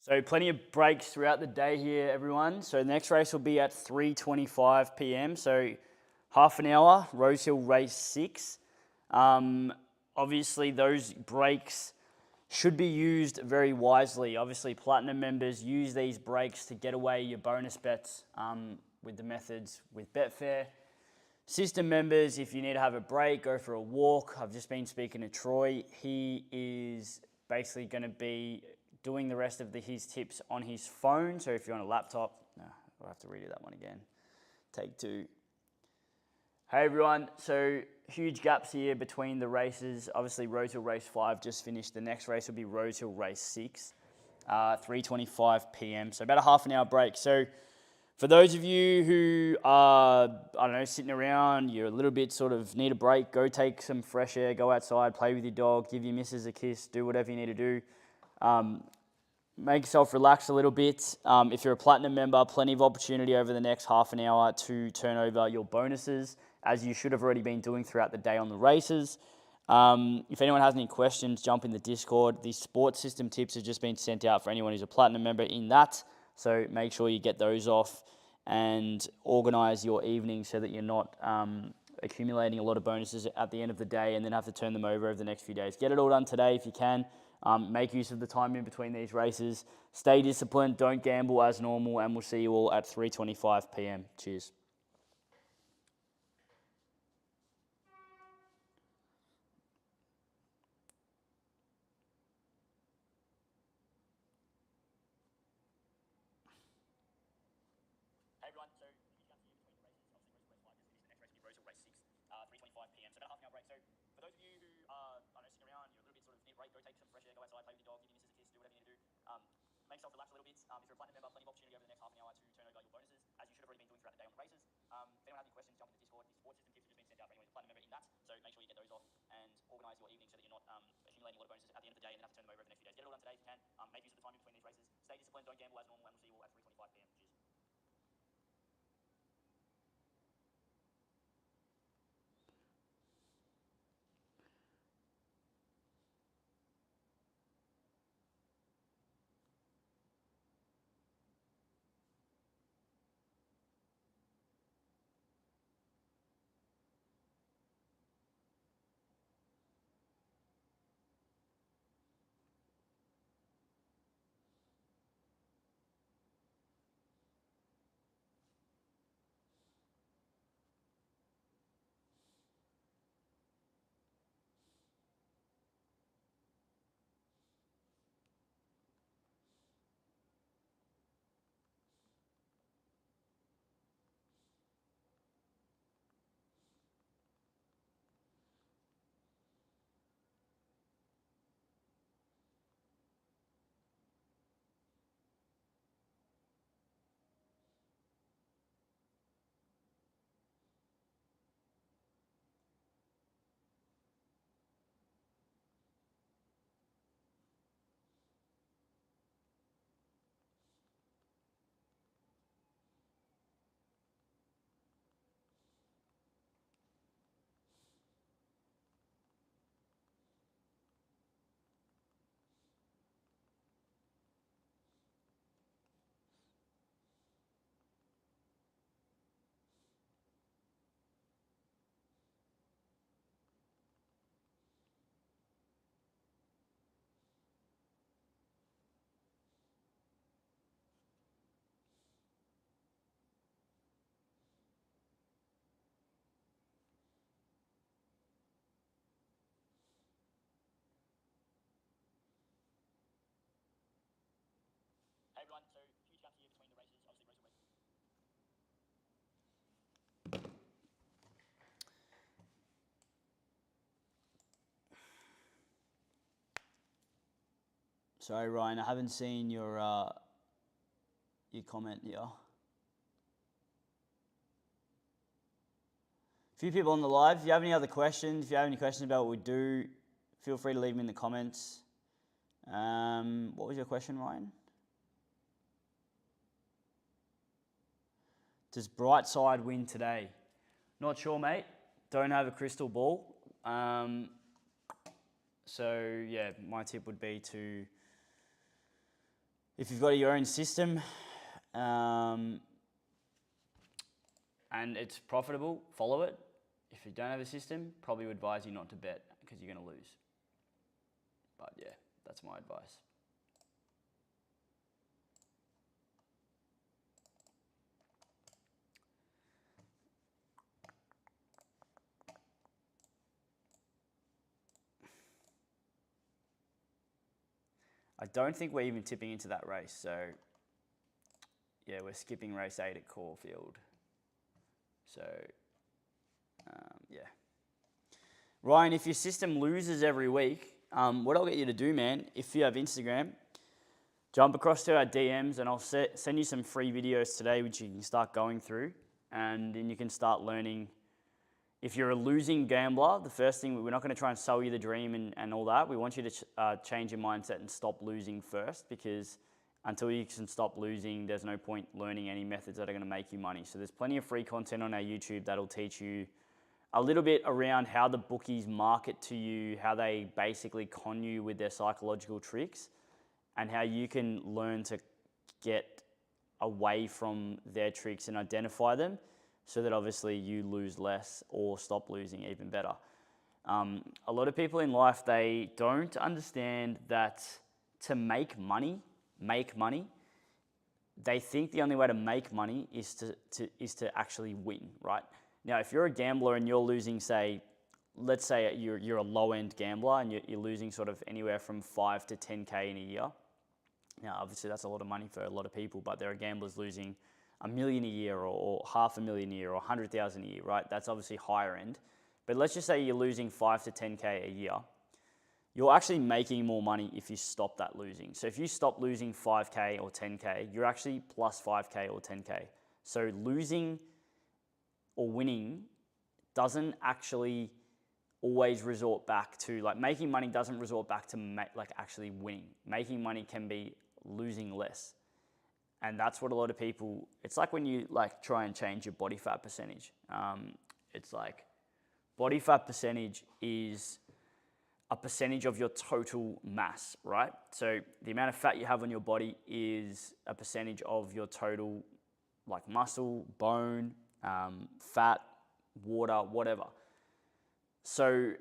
So plenty of breaks throughout the day here, everyone. So the next race will be at 3:25 p.m. So half an hour, Rosehill Race 6. Obviously, those breaks should be used very wisely. Obviously, Platinum members use these breaks to get away your bonus bets with the methods with Betfair. System members, if you need to have a break, go for a walk. I've just been speaking to Troy. He is basically going to be doing the rest of his tips on his phone. So if you're on a laptop, no, I'll have to redo that one again. Take 2. Hey everyone, so huge gaps here between the races. Obviously Rosehill Race 5 just finished. The next race will be Rosehill Race 6, 3:25 p.m. So about a half an hour break. So for those of you who are, I don't know, sitting around, you're a little bit sort of need a break, go take some fresh air, go outside, play with your dog, give your missus a kiss, do whatever you need to do. Make yourself relax a little bit. If you're a Platinum member, plenty of opportunity over the next half an hour to turn over your bonuses, as you should have already been doing throughout the day on the races. If anyone has any questions, jump in the Discord. The sports system tips have just been sent out for anyone who's a Platinum member in that. So make sure you get those off and organise your evening so that you're not accumulating a lot of bonuses at the end of the day and then have to turn them over the next few days. Get it all done today if you can. Make use of the time in between these races. Stay disciplined, don't gamble as normal, and we'll see you all at 3:25 p.m. Cheers. Hey everyone, so huge gap here between the races. Obviously, Rosehill Race 5 just finished. The next race will be Rosehill Race 6, 3:25 p.m. So about a half an hour break. So for those of you who are, I don't know, sitting around, you're a little bit sort of need a break, go take some fresh air, go outside, play with your dog, give your missus a kiss, do whatever you need to do. Make yourself relax a little bit. If you're a Platinum member, plenty of opportunity over the next half an hour to turn over your bonuses, as you should have already been doing throughout the day on the races. If anyone has any questions, jump in the Discord. The sports system tips have just been sent out for anyone who's a Platinum member in that. So make sure you get those off and organise your evening so that you're not accumulating a lot of bonuses at the end of the day and then have to turn them over the next few days. Get it all done today if you can. Make use of the time in between these races. Stay disciplined, don't gamble as normal, and we'll see you all at 3:25 p.m. Cheers. Hey everyone, so huge gap here between the races. Obviously, Rosehill Race. Sorry, Ryan, I haven't seen your comment here. A few people on the live. If you have any other questions, if you have any questions about what we do, feel free to leave them in the comments. What was your question, Ryan? Does Brightside win today? Not sure, mate. Don't have a crystal ball. So yeah, my tip would be to If you've got your own system and it's profitable, follow it. If you don't have a system, probably would advise you not to bet because you're going to lose. But yeah, that's my advice. I don't think we're even tipping into that race, so yeah, we're skipping race 8 at Caulfield. So, yeah. Ryan, if your system loses every week, what I'll get you to do, man, if you have Instagram, jump across to our DMs and I'll send you some free videos today which you can start going through, and then you can start learning. If you're a losing gambler, the first thing, we're not going to try and sell you the dream and all that. We want you to change your mindset and stop losing first, because until you can stop losing, there's no point learning any methods that are going to make you money. So there's plenty of free content on our YouTube that'll teach you a little bit around how the bookies market to you, how they basically con you with their psychological tricks, and how you can learn to get away from their tricks and identify them, so that obviously you lose less or stop losing even better. A lot of people in life, they don't understand that to make money, they think the only way to make money is to actually win, right? Now, if you're a gambler and you're losing, say, let's say you're a low-end gambler and you're losing sort of anywhere from 5 to 10K in a year. Now, obviously that's a lot of money for a lot of people, but there are gamblers losing $1 million a year or $500,000 a year or 100,000 a year, right? That's obviously higher end. But let's just say you're losing 5 to 10K a year. You're actually making more money if you stop that losing. So if you stop losing 5K or 10K, you're actually plus 5K or 10K. So losing or winning doesn't actually always resort back to, like, making money doesn't resort back to like actually winning. Making money can be losing less. And that's what a lot of people, it's like when you like try and change your body fat percentage. It's like body fat percentage is a percentage of your total mass, right? So the amount of fat you have on your body is a percentage of your total, like, muscle, bone, fat, water, whatever. So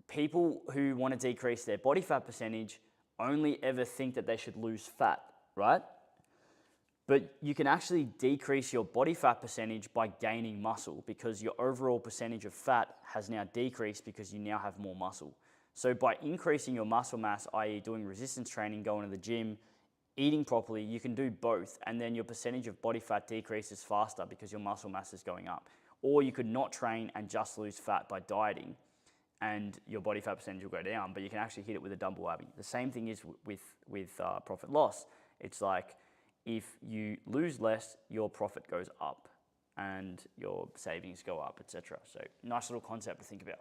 people who want to decrease their body fat percentage only ever think that they should lose fat, right? But you can actually decrease your body fat percentage by gaining muscle, because your overall percentage of fat has now decreased because you now have more muscle. So by increasing your muscle mass, i.e. doing resistance training, going to the gym, eating properly, you can do both, and then your percentage of body fat decreases faster because your muscle mass is going up. Or you could not train and just lose fat by dieting, and your body fat percentage will go down, but you can actually hit it with a dumbbell Abby. The same thing is with profit loss. It's like, if you lose less, your profit goes up and your savings go up, etc. So nice little concept to think about.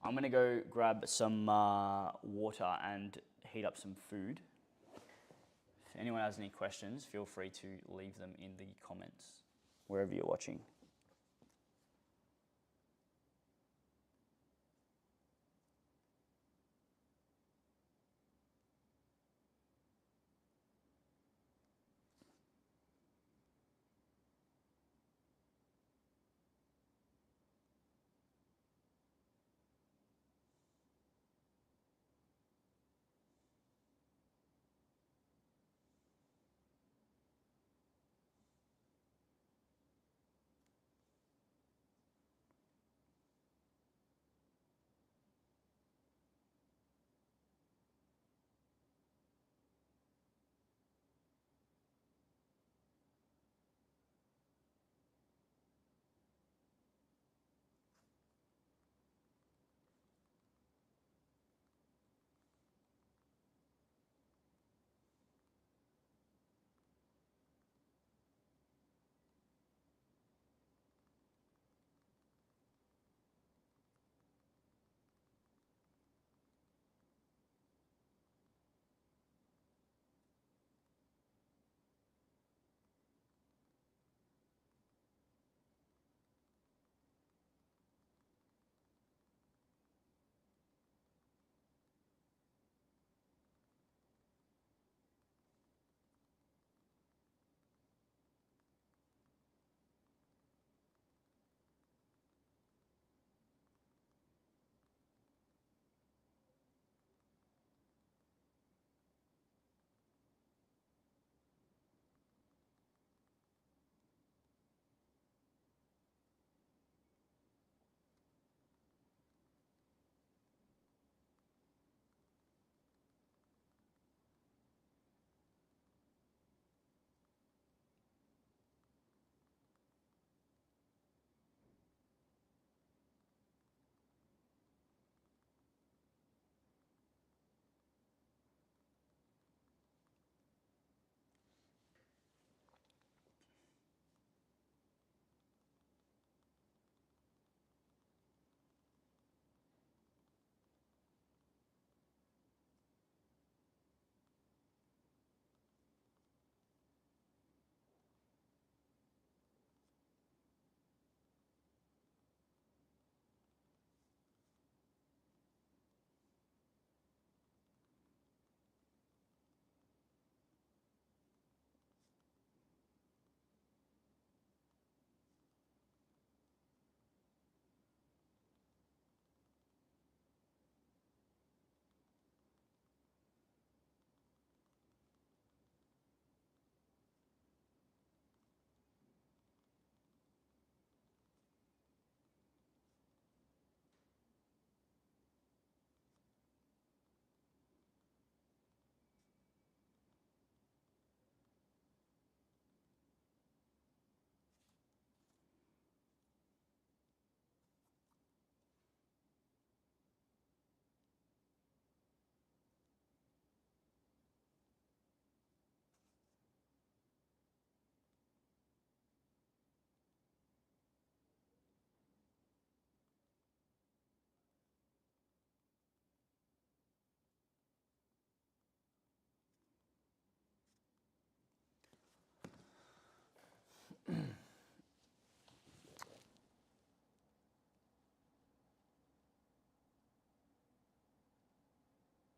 I'm going to go grab some water and heat up some food. If anyone has any questions, feel free to leave them in the comments, wherever you're watching.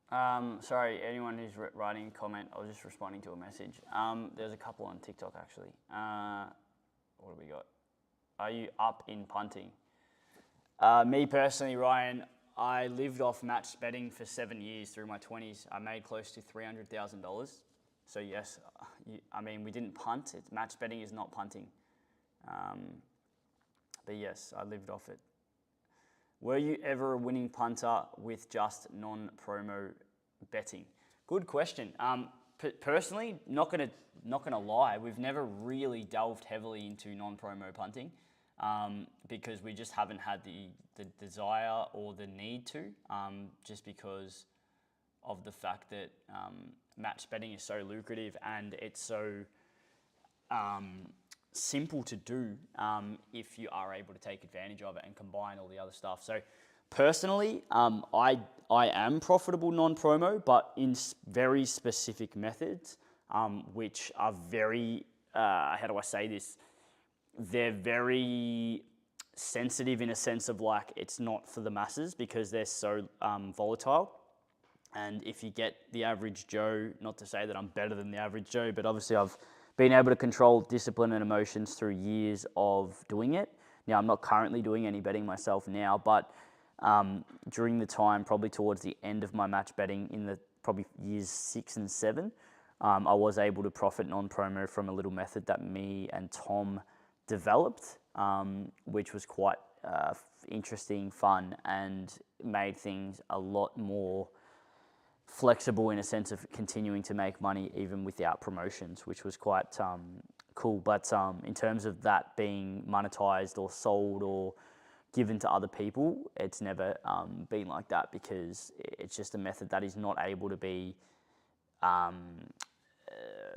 Sorry, anyone who's writing a comment, I was just responding to a message. There's a couple on TikTok actually. What do we got? Are you up in punting? Me personally, Ryan, I lived off match betting for 7 years through my 20s. I made close to $300,000. So yes, we didn't punt. Match betting is not punting. But yes, I lived off it. Were you ever a winning punter with just non-promo betting? Good question. Personally, not gonna lie, we've never really delved heavily into non-promo punting because we just haven't had the desire or the need to, just because of the fact that match betting is so lucrative and it's so simple to do if you are able to take advantage of it and combine all the other stuff. So personally, I am profitable non-promo, but in very specific methods, which are very, how do I say this? They're very sensitive in a sense of like, it's not for the masses because they're so volatile. And if you get the average Joe, not to say that I'm better than the average Joe, but obviously I've been able to control discipline and emotions through years of doing it. Now, I'm not currently doing any betting myself now, but during the time, probably towards the end of my match betting in the probably years 6 and 7, I was able to profit non-promo from a little method that me and Tom developed, which was quite interesting, fun, and made things a lot more flexible in a sense of continuing to make money even without promotions, which was quite cool. But in terms of that being monetized or sold or given to other people, it's never been like that because it's just a method that is not able to be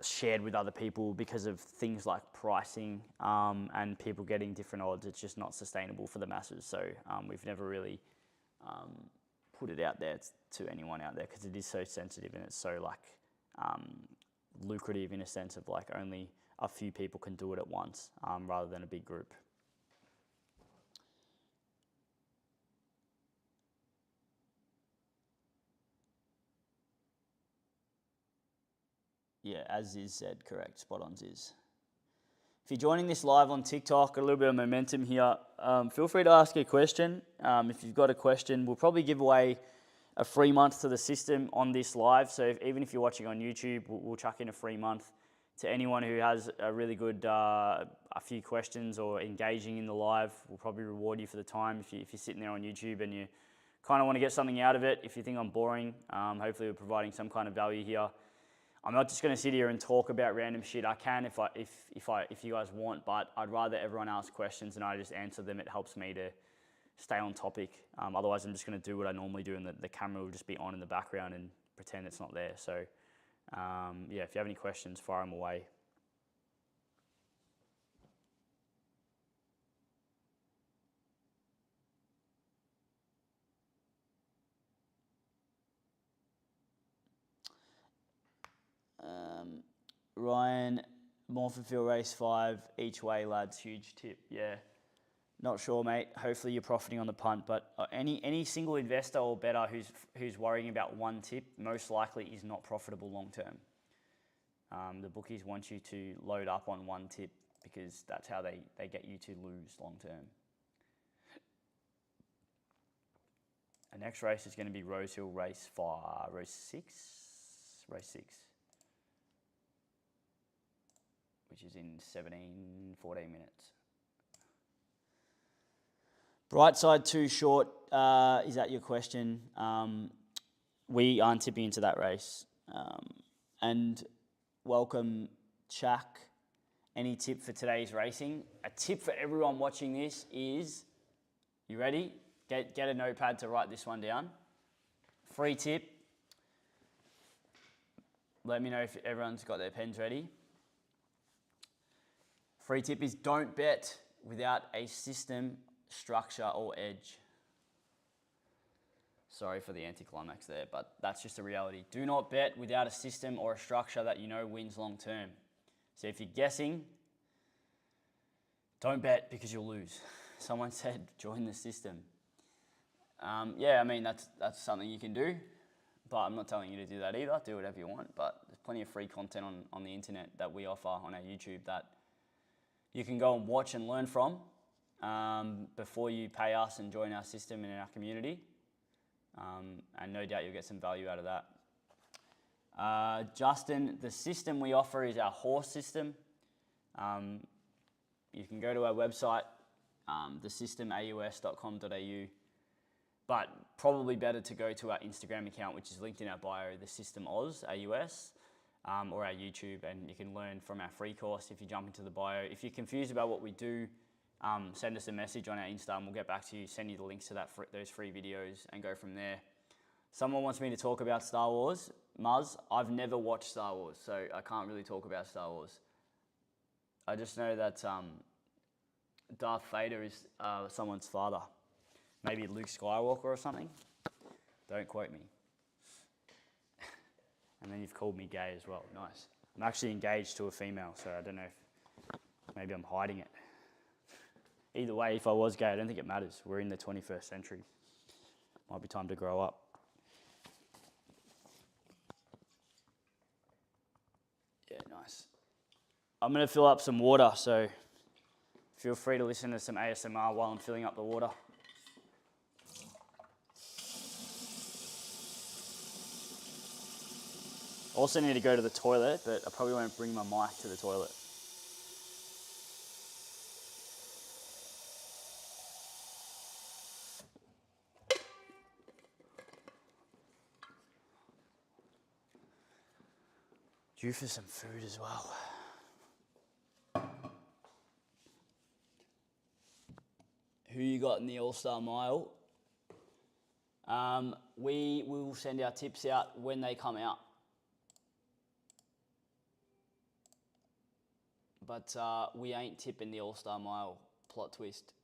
shared with other people because of things like pricing and people getting different odds. It's just not sustainable for the masses. So we've never really put it out there to anyone out there because it is so sensitive and it's so like lucrative in a sense of like only a few people can do it at once rather than a big group. Yeah, as Ziz said, correct, spot on Ziz. If you're joining this live on TikTok, a little bit of momentum here, feel free to ask a question. If you've got a question, we'll probably give away a free month to the system on this live. So even if you're watching on YouTube, we'll chuck in a free month to anyone who has a really good, a few questions or engaging in the live. We'll probably reward you for the time if you're sitting there on YouTube and you kind of want to get something out of it. If you think I'm boring, hopefully we're providing some kind of value here. I'm not just going to sit here and talk about random shit. I can if you guys want, but I'd rather everyone ask questions and I just answer them. It helps me to stay on topic. Otherwise, I'm just going to do what I normally do, and the camera will just be on in the background and pretend it's not there. So, yeah, if you have any questions, fire them away. Ryan, Morphettville race 5, each way, lads, huge tip. Yeah, not sure, mate. Hopefully you're profiting on the punt, but any single investor or bettor who's worrying about one tip most likely is not profitable long term. The bookies want you to load up on one tip because that's how they get you to lose long term. The next race is going to be Rosehill race 6, which is in 14 minutes. Brightside too short, is that your question? We aren't tipping into that race. And welcome, Chuck. Any tip for today's racing? A tip for everyone watching this is, you ready? Get a notepad to write this one down. Free tip. Let me know if everyone's got their pens ready. Free tip is don't bet without a system, structure, or edge. Sorry for the anticlimax there, but that's just the reality. Do not bet without a system or a structure that you know wins long term. So if you're guessing, don't bet because you'll lose. Someone said join the system. Yeah, I mean, that's something you can do, but I'm not telling you to do that either. Do whatever you want, but there's plenty of free content on the internet that we offer on our YouTube that you can go and watch and learn from before you pay us and join our system and our community. And no doubt you'll get some value out of that. Justin, the system we offer is our horse system. You can go to our website, thesystemus.com.au, but probably better to go to our Instagram account, which is linked in our bio, the System Aus, AUS, or our YouTube, and you can learn from our free course if you jump into the bio. If you're confused about what we do, send us a message on our Insta and we'll get back to you, send you the links to those free videos and go from there. Someone wants me to talk about Star Wars. Muzz, I've never watched Star Wars, so I can't really talk about Star Wars. I just know that Darth Vader is someone's father. Maybe Luke Skywalker or something. Don't quote me. And then you've called me gay as well. Nice. I'm actually engaged to a female, so I don't know if maybe I'm hiding it. Either way, if I was gay, I don't think it matters. We're in the 21st century. Might be time to grow up. Yeah, nice. I'm going to fill up some water, so feel free to listen to some ASMR while I'm filling up the water. Also need to go to the toilet, but I probably won't bring my mic to the toilet. Due for some food as well. Who you got in the All-Star Mile? We will send our tips out when they come out. But we ain't tipping the All-Star Mile. Plot twist.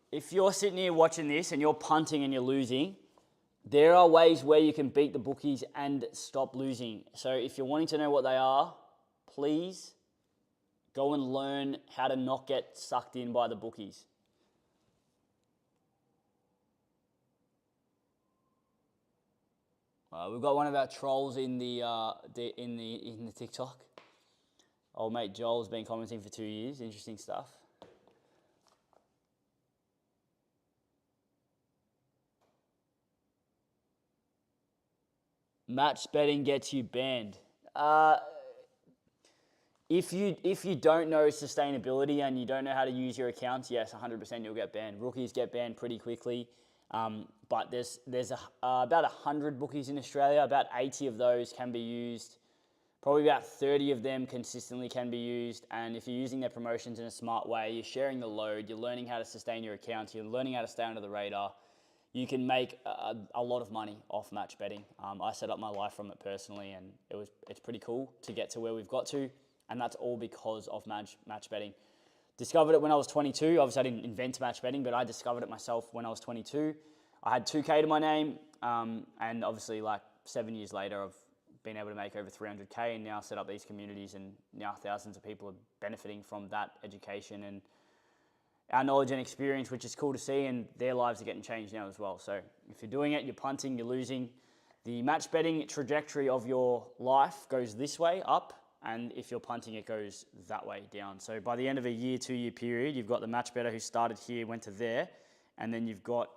If you're sitting here watching this and you're punting and you're losing, there are ways where you can beat the bookies and stop losing. So if you're wanting to know what they are, please go and learn how to not get sucked in by the bookies. We've got one of our trolls in the TikTok. Old mate Joel's been commenting for 2 years. Interesting stuff. Match betting gets you banned. If you don't know sustainability and you don't know how to use your accounts, yes, 100% you'll get banned. Rookies get banned pretty quickly. But there's about 100 bookies in Australia. About 80 of those can be used. Probably about 30 of them consistently can be used. And if you're using their promotions in a smart way, you're sharing the load, you're learning how to sustain your accounts, you're learning how to stay under the radar, you can make a lot of money off match betting. I set up my life from it personally, and it's pretty cool to get to where we've got to. And that's all because of match betting. Discovered it when I was 22. Obviously, I didn't invent match betting, but I discovered it myself when I was 22. I had 2K to my name, and obviously, like 7 years later, I've been able to make over 300K and now set up these communities, and now thousands of people are benefiting from that education and our knowledge and experience, which is cool to see, and their lives are getting changed now as well. So if you're doing it, you're punting, you're losing, the match betting trajectory of your life goes this way, up, and if you're punting, it goes that way, down. So by the end of a year, 2 year period, you've got the match bettor who started here, went to there, and then you've got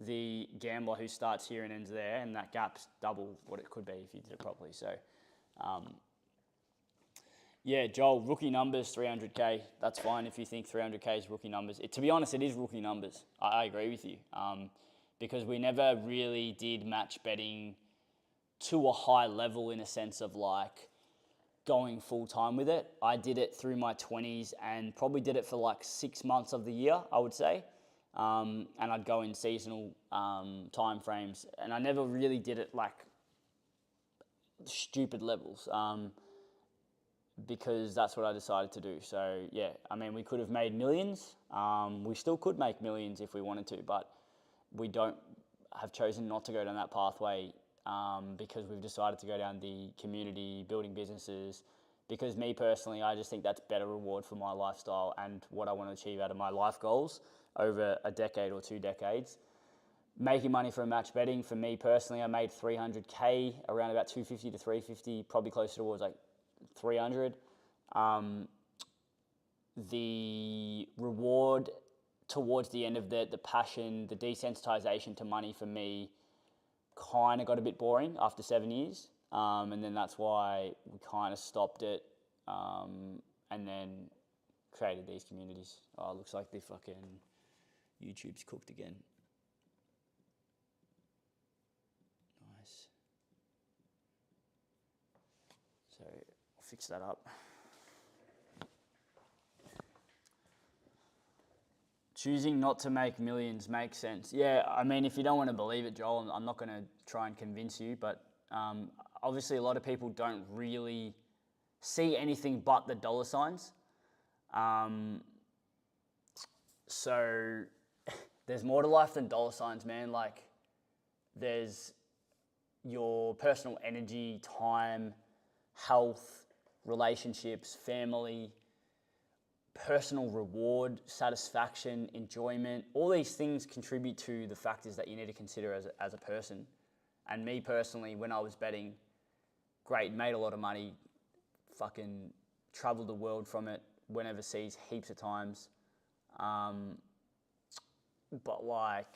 the gambler who starts here and ends there, and that gap's double what it could be if you did it properly. So, yeah, Joel, rookie numbers, 300K. That's fine if you think 300K is rookie numbers. To be honest, it is rookie numbers. I agree with you, because we never really did match betting to a high level in a sense of like going full time with it. I did it through my 20s and probably did it for like 6 months of the year, I would say. And I'd go in seasonal time frames, and I never really did it like stupid levels, because that's what I decided to do. So yeah, I mean, we could have made millions. We still could make millions if we wanted to, but we have chosen not to go down that pathway, because we've decided to go down the community, building businesses, because me personally, I just think that's better reward for my lifestyle and what I want to achieve out of my life goals over a decade or 2 decades. Making money from match betting, for me personally, I made 300K, around about 250 to 350, probably closer towards like 300. The reward towards the end of the passion, the desensitization to money for me kind of got a bit boring after 7 years. And then that's why we kind of stopped it and then created these communities. Oh, it looks like the fucking YouTube's cooked again. Nice. So I'll fix that up. Choosing not to make millions makes sense. Yeah, I mean, if you don't want to believe it, Joel, I'm not going to try and convince you, but obviously a lot of people don't really see anything but the dollar signs. So there's more to life than dollar signs, man. Like, there's your personal energy, time, health, relationships, family, personal reward, satisfaction, enjoyment. All these things contribute to the factors that you need to consider as a person. And me personally, when I was betting, great, made a lot of money, fucking traveled the world from it, went overseas heaps of times. But like,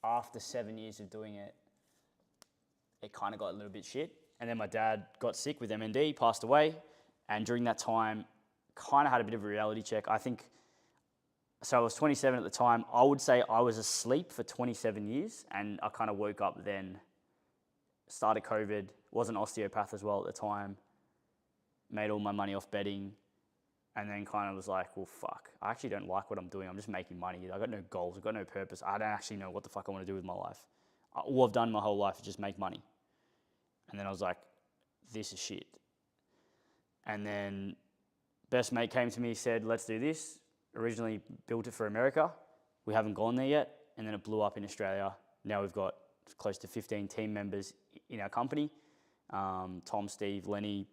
after 7 years of doing it, it kind of got a little bit shit. And then my dad got sick with MND, passed away. And during that time, kind of had a bit of a reality check. I think, so I was 27 at the time. I would say I was asleep for 27 years, and I kind of woke up then, started COVID, was an osteopath as well at the time, made all my money off betting, and then kind of was like, well, fuck, I actually don't like what I'm doing. I'm just making money. I got no goals. I've got no purpose. I don't actually know what the fuck I want to do with my life. All I've done my whole life is just make money. And then I was like, this is shit. And then best mate came to me, said, let's do this. Originally built it for America. We haven't gone there yet. And then it blew up in Australia. Now we've got close to 15 team members in our company. Tom, Steve, Lenny,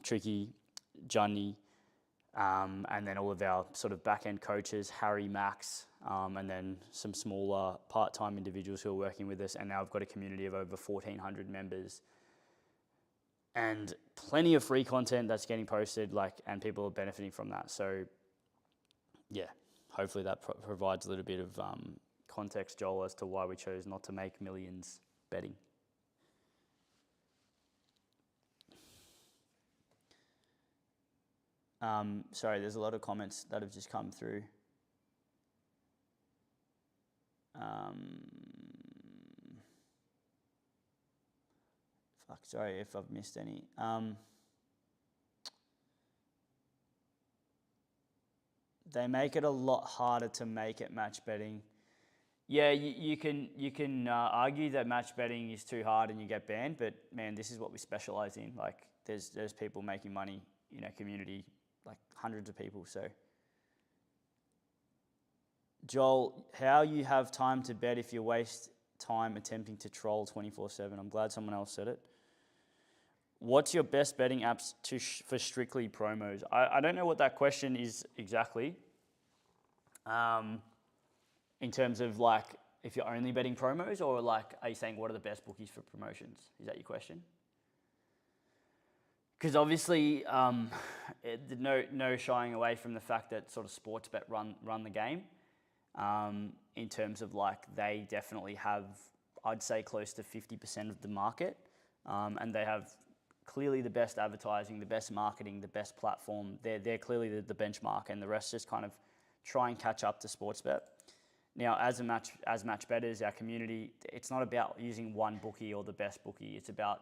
Tricky, Johnny, and then all of our sort of back-end coaches, Harry, Max, and then some smaller part-time individuals who are working with us. And now I've got a community of over 1,400 members. And plenty of free content that's getting posted, and people are benefiting from that. So, yeah, hopefully that provides a little bit of context, Joel, as to why we chose not to make millions betting. Sorry, there's a lot of comments that have just come through. Sorry if I've missed any. They make it a lot harder to make at match betting. Yeah, you can argue that match betting is too hard and you get banned, but man, this is what we specialize in. Like, there's people making money in our community, like hundreds of people. So, Joel, how you have time to bet if you waste time attempting to troll 24/7? I'm glad someone else said it. What's your best betting apps for strictly promos? I don't know what that question is exactly. In terms of if you're only betting promos, or are you saying what are the best bookies for promotions? Is that your question? Because obviously, no shying away from the fact that sort of Sportsbet run the game. In terms of they definitely have, I'd say, close to 50% of the market, and they have clearly the best advertising, the best marketing, the best platform. They're clearly the benchmark, and the rest just kind of try and catch up to Sportsbet. Now, as match bettors, our community, it's not about using one bookie or the best bookie. It's about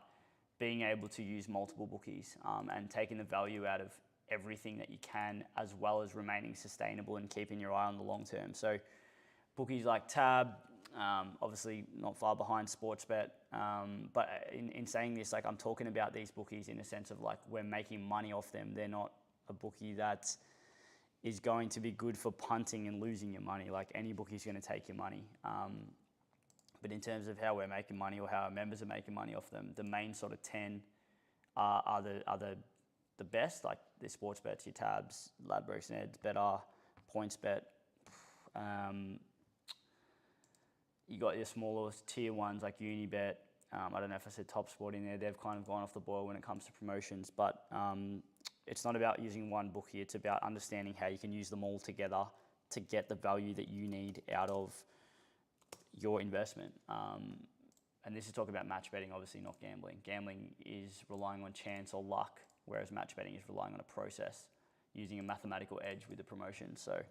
being able to use multiple bookies and taking the value out of everything that you can, as well as remaining sustainable and keeping your eye on the long term. So bookies like Tab, obviously not far behind Sportsbet, but in saying this, I'm talking about these bookies in a sense of we're making money off them. They're not a bookie that is going to be good for punting and losing your money. Any bookie's going to take your money. But in terms of how we're making money or how our members are making money off them, the main sort of 10 are the the best, like the sports bets, your Tabs, Ladbrokes, Neds, Betr, PointsBet. You got your smaller tier ones like Unibet. I don't know if I said TopSport in there. They've kind of gone off the boil when it comes to promotions, but it's not about using one book here. It's about understanding how you can use them all together to get the value that you need out of your investment. And this is talking about match betting, obviously not gambling. Gambling is relying on chance or luck, whereas match betting is relying on a process, using a mathematical edge with the promotion. So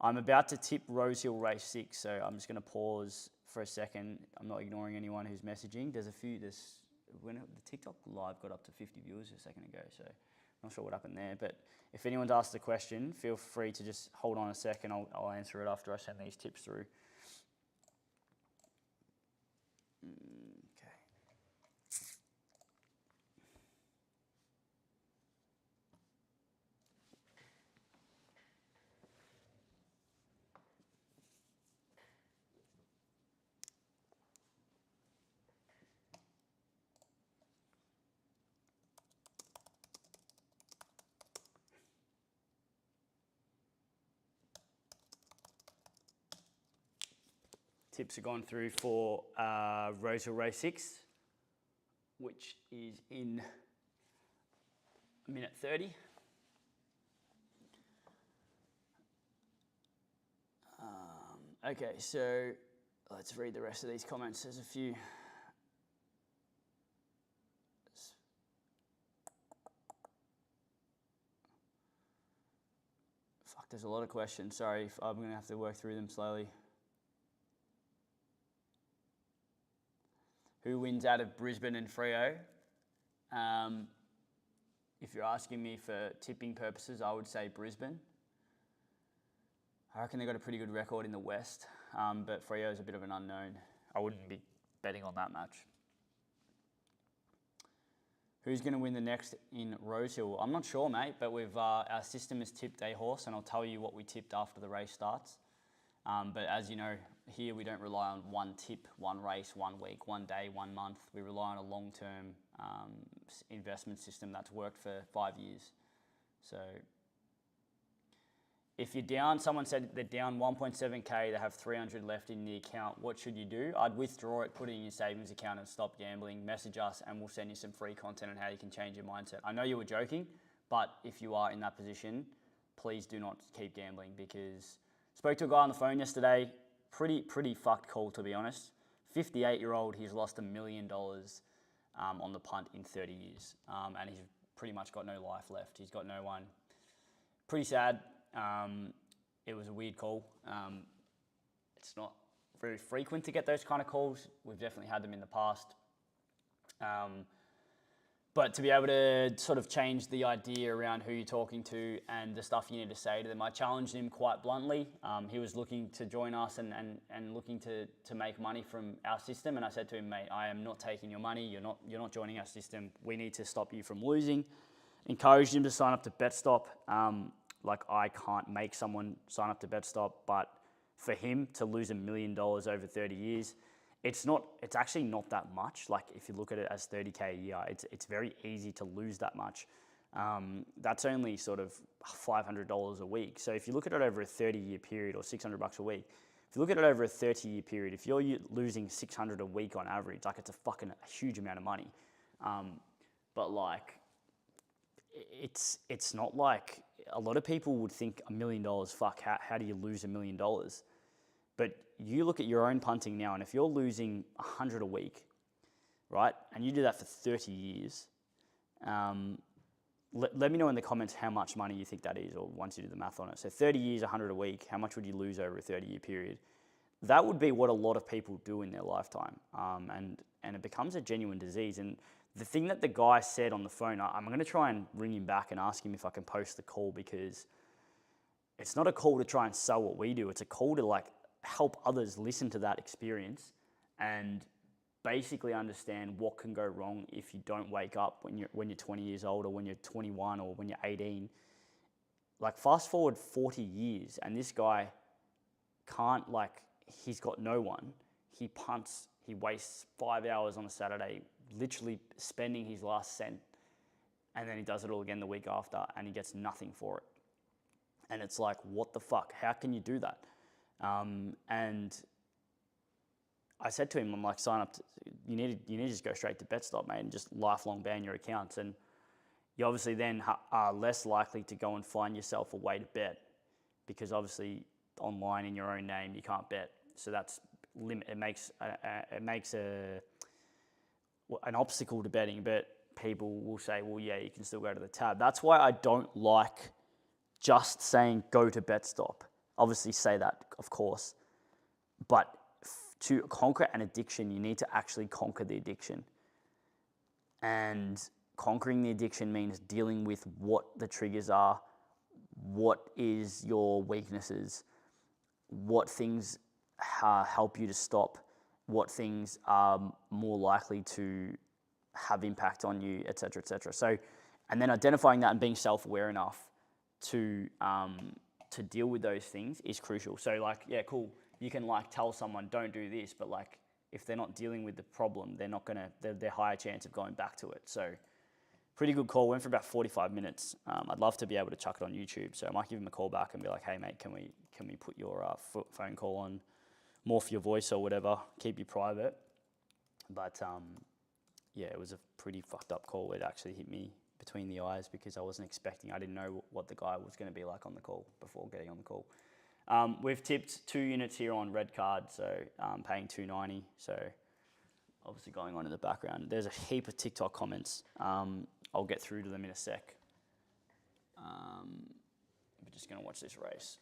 I'm about to tip Rosehill Race 6, so I'm just going to pause for a second. I'm not ignoring anyone who's messaging. When the TikTok live got up to 50 viewers a second ago, so I'm not sure what happened there. But if anyone's asked a question, feel free to just hold on a second. I'll answer it after I send these tips through. Okay. Tips are gone through for Rosehill Race 6, which is in a minute 30. Okay, so let's read the rest of these comments. There's a few. Fuck, there's a lot of questions. Sorry, I'm going to have to work through them slowly. Who wins out of Brisbane and Freo? If you're asking me for tipping purposes, I would say Brisbane. I reckon they've got a pretty good record in the West, but Freo is a bit of an unknown. I wouldn't be betting on that match. Who's going to win the next in Rosehill? I'm not sure, mate, but our system has tipped a horse, and I'll tell you what we tipped after the race starts. But as you know, here we don't rely on one tip, one race, 1 week, 1 day, 1 month. We rely on a long-term investment system that's worked for 5 years. So if you're down, someone said they're down 1.7K, they have 300 left in the account, what should you do? I'd withdraw it, put it in your savings account and stop gambling. Message us and we'll send you some free content on how you can change your mindset. I know you were joking, but if you are in that position, please do not keep gambling, because spoke to a guy on the phone yesterday, pretty fucked call, to be honest. 58-year-old, he's lost $1 million on the punt in 30 years. And he's pretty much got no life left. He's got no one. Pretty sad. It was a weird call. It's not very frequent to get those kind of calls. We've definitely had them in the past. But to be able to sort of change the idea around who you're talking to and the stuff you need to say to them, I challenged him quite bluntly. He was looking to join us and looking to make money from our system. And I said to him, mate, I am not taking your money. You're not joining our system. We need to stop you from losing. Encouraged him to sign up to BetStop. Like, I can't make someone sign up to BetStop, but for him to lose $1 million over 30 years, it's actually not that much. Like, if you look at it as 30K a year, it's very easy to lose that much. That's only sort of $500 a week. So if you look at it over a 30-year period, or $600 a week, if you look at it over a 30-year period, if you're losing $600 a week on average, like, it's a huge amount of money. But like, it's not like, a lot of people would think $1 million, fuck, how do you lose $1 million? But you look at your own punting now, and if you're losing 100 a week, right, and you do that for 30 years, let me know in the comments how much money you think that is, or once you do the math on it. So 30 years, 100 a week, how much would you lose over a 30-year period? That would be what a lot of people do in their lifetime, and it becomes a genuine disease. And the thing that the guy said on the phone, I'm going to try and ring him back and ask him if I can post the call, because it's not a call to try and sell what we do. It's a call to like help others listen to that experience and basically understand what can go wrong if you don't wake up when you're 20 years old, or when you're 21, or when you're 18. Like, fast forward 40 years and this guy can't, like, he's got no one. He punts, he wastes 5 hours on a Saturday, literally spending his last cent and then he does it all again the week after, and he gets nothing for it. And it's like, what the fuck? How can you do that? And I said to him, I'm like, sign up. You need to just go straight to BetStop, mate, and just lifelong ban your accounts. And you obviously then are less likely to go and find yourself a way to bet, because obviously online in your own name you can't bet. So that's limit. It makes an obstacle to betting. But people will say, well, yeah, you can still go to the tab. That's why I don't like just saying go to BetStop. Obviously say that, of course, but to conquer an addiction, you need to actually conquer the addiction. And conquering the addiction means dealing with what the triggers are, what is your weaknesses, what things help you to stop, what things are more likely to have impact on you, et cetera, et cetera. So, and then identifying that and being self-aware enough to deal with those things is crucial. So like, yeah, cool. You can like tell someone don't do this, but like if they're not dealing with the problem, they're higher chance of going back to it. So pretty good call. Went for about 45 minutes. I'd love to be able to chuck it on YouTube. So I might give him a call back and be like, hey mate, can we put your phone call on more for your voice or whatever? Keep you private. But yeah, it was a pretty fucked up call. It actually hit me between the eyes because I didn't know what the guy was going to be like on the call before getting on the call. We've tipped 2 units here on red card, so paying $2.90. So obviously going on in the background. There's a heap of TikTok comments. I'll get through to them in a sec. We're just going to watch this race.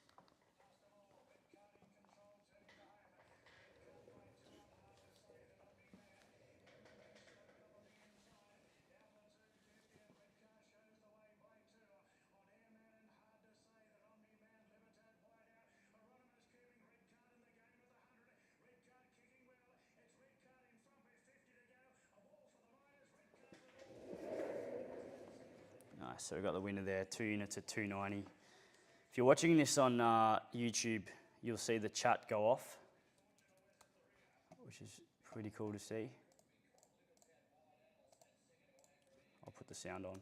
Nice, so we've got the winner there, 2 units at $2.90. If you're watching this on YouTube, you'll see the chat go off, which is pretty cool to see. I'll put the sound on.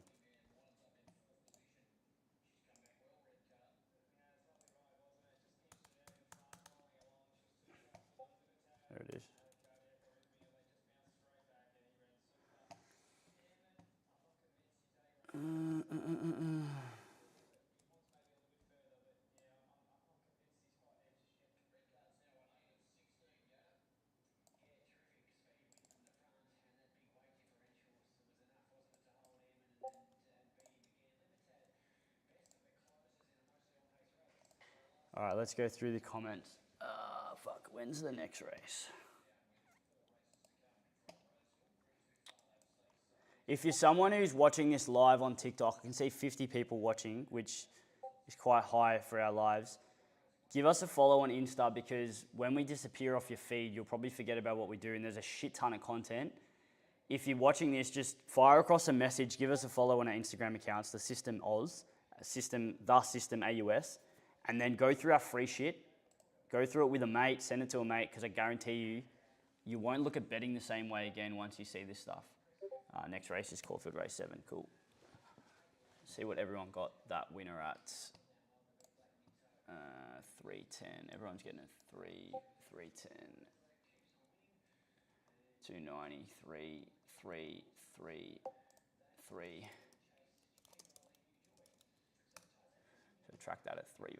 There it is. All right, let's go through the comments. When's the next race? If you're someone who's watching this live on TikTok, I can see 50 people watching, which is quite high for our lives. Give us a follow on Insta, because when we disappear off your feed, you'll probably forget about what we do, and there's a shit ton of content. If you're watching this, just fire across a message, give us a follow on our Instagram accounts, the System Oz, the System AUS, and then go through our free shit. Go through it with a mate, send it to a mate, because I guarantee you, you won't look at betting the same way again once you see this stuff. Next race is Caulfield Race 7, cool. See what everyone got that winner at. 310, everyone's getting a 310. 290, 3, 3, 3, 3. So track that at $3.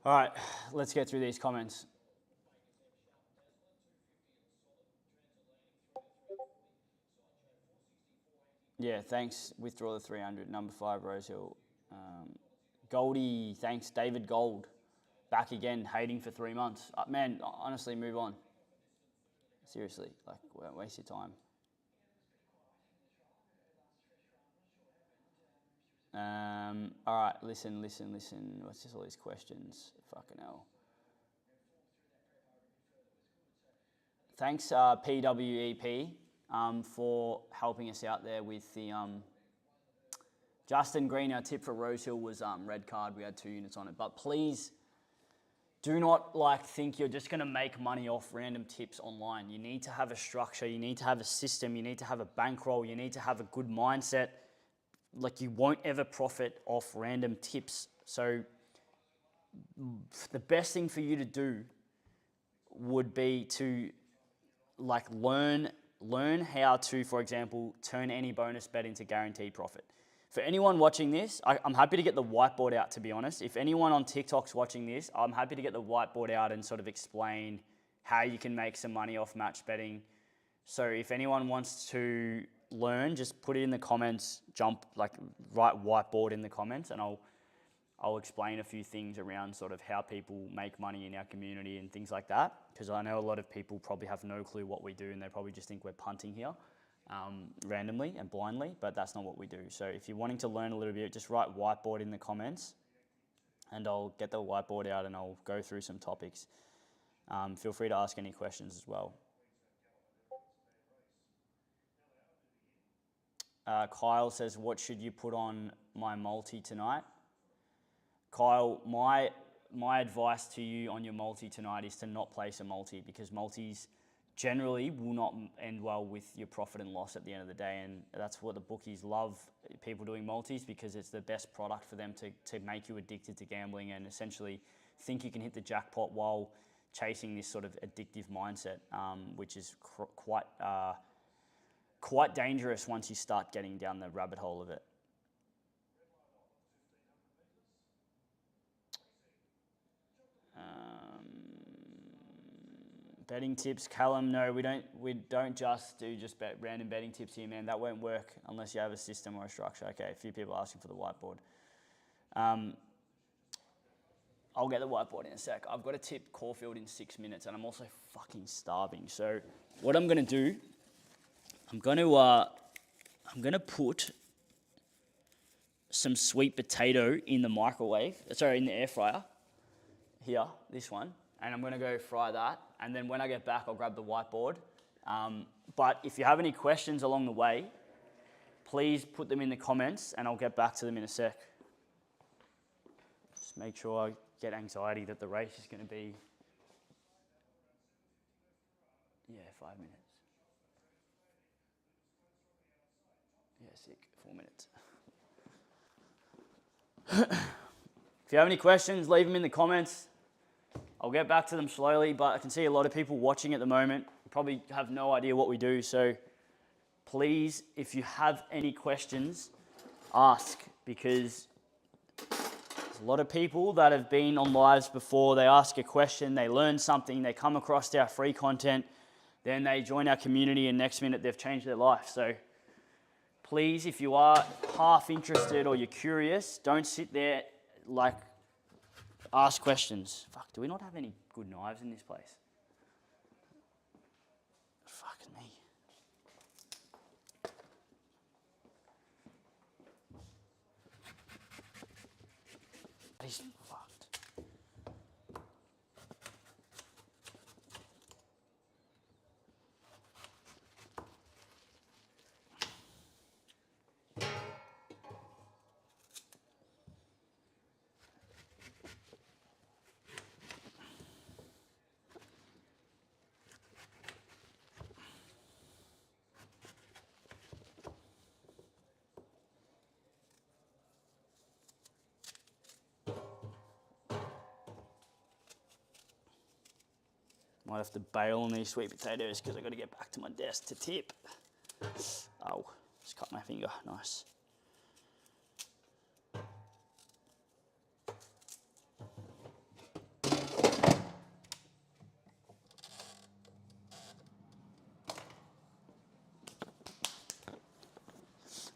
All right, let's get through these comments. Yeah, thanks. Withdraw the 300. Number 5, Rosehill. Goldie, thanks. David Gold. Back again, hating for 3 months. Man, honestly, move on. Seriously, like, don't waste your time. All right, listen. What's just all these questions? Fucking hell. Thanks, PWEP, for helping us out there with the... Justin Green, our tip for Rosehill was red card. We had 2 units on it. But please do not think you're just going to make money off random tips online. You need to have a structure. You need to have a system. You need to have a bankroll. You need to have a good mindset. You won't ever profit off random tips. So the best thing for you to do would be to learn how to, for example, turn any bonus bet into guaranteed profit. For anyone watching this, I'm happy to get the whiteboard out, to be honest. If anyone on TikTok's watching this, I'm happy to get the whiteboard out and sort of explain how you can make some money off match betting. So if anyone wants to learn, just put it in the comments, write whiteboard in the comments, and I'll explain a few things around sort of how people make money in our community and things like that. Because I know a lot of people probably have no clue what we do, and they probably just think we're punting here. Randomly and blindly, but that's not what we do. So if you're wanting to learn a little bit, just write whiteboard in the comments and I'll get the whiteboard out and I'll go through some topics. Feel free to ask any questions as well. Kyle says, what should you put on my multi tonight? Kyle, my advice to you on your multi tonight is to not place a multi, because multis generally will not end well with your profit and loss at the end of the day, and that's what the bookies love, people doing multis, because it's the best product for them to make you addicted to gambling and essentially think you can hit the jackpot while chasing this sort of addictive mindset, which is quite dangerous once you start getting down the rabbit hole of it. Betting tips, Callum. No, we don't just do random betting tips here, man. That won't work unless you have a system or a structure. Okay, a few people asking for the whiteboard. I'll get the whiteboard in a sec. I've got to tip Caulfield in 6 minutes, and I'm also fucking starving. So what I'm gonna do, I'm gonna put some sweet potato in the in the air fryer. Here, this one. And I'm gonna go fry that. And then when I get back, I'll grab the whiteboard. But if you have any questions along the way, please put them in the comments and I'll get back to them in a sec. Just make sure I get anxiety that the race is gonna be, 5 minutes. Sick, 4 minutes. If you have any questions, leave them in the comments. I'll get back to them slowly, but I can see a lot of people watching at the moment probably have no idea what we do. So please, if you have any questions, ask, because there's a lot of people that have been on lives before. They ask a question, they learn something, they come across our free content, then they join our community and next minute they've changed their life. So please, if you are half interested or you're curious, don't sit there ask questions. Fuck, do we not have any good knives in this place? Fucking me. He's fucked. Might have to bail on these sweet potatoes because I've got to get back to my desk to tip. Oh, just cut my finger. Nice.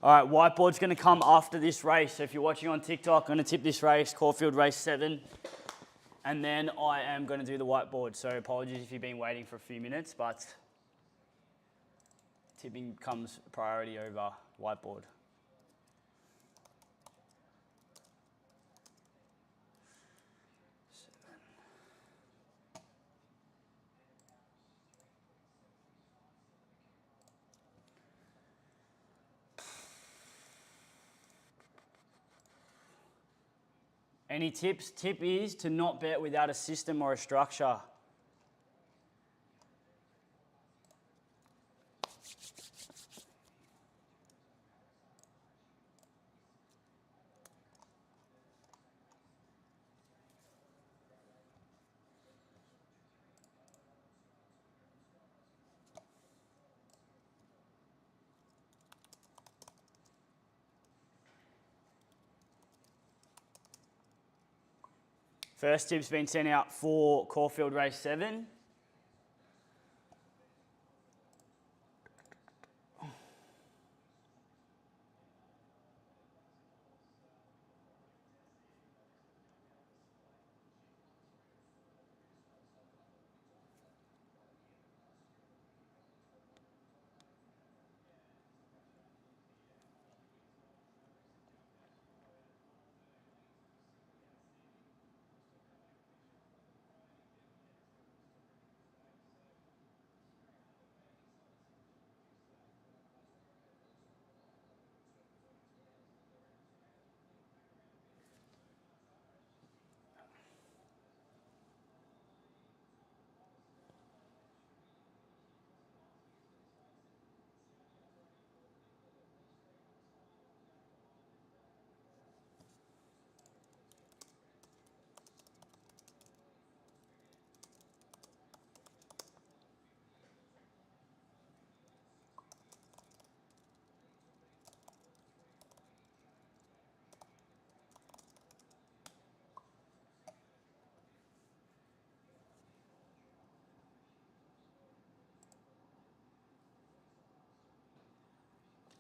All right, whiteboard's going to come after this race. So if you're watching on TikTok, I'm going to tip this race, Caulfield Race 7. And then I am going to do the whiteboard. So apologies if you've been waiting for a few minutes, but tipping comes priority over whiteboard. Any tips? Tip is to not bet without a system or a structure. First tip's been sent out for Caulfield Race 7.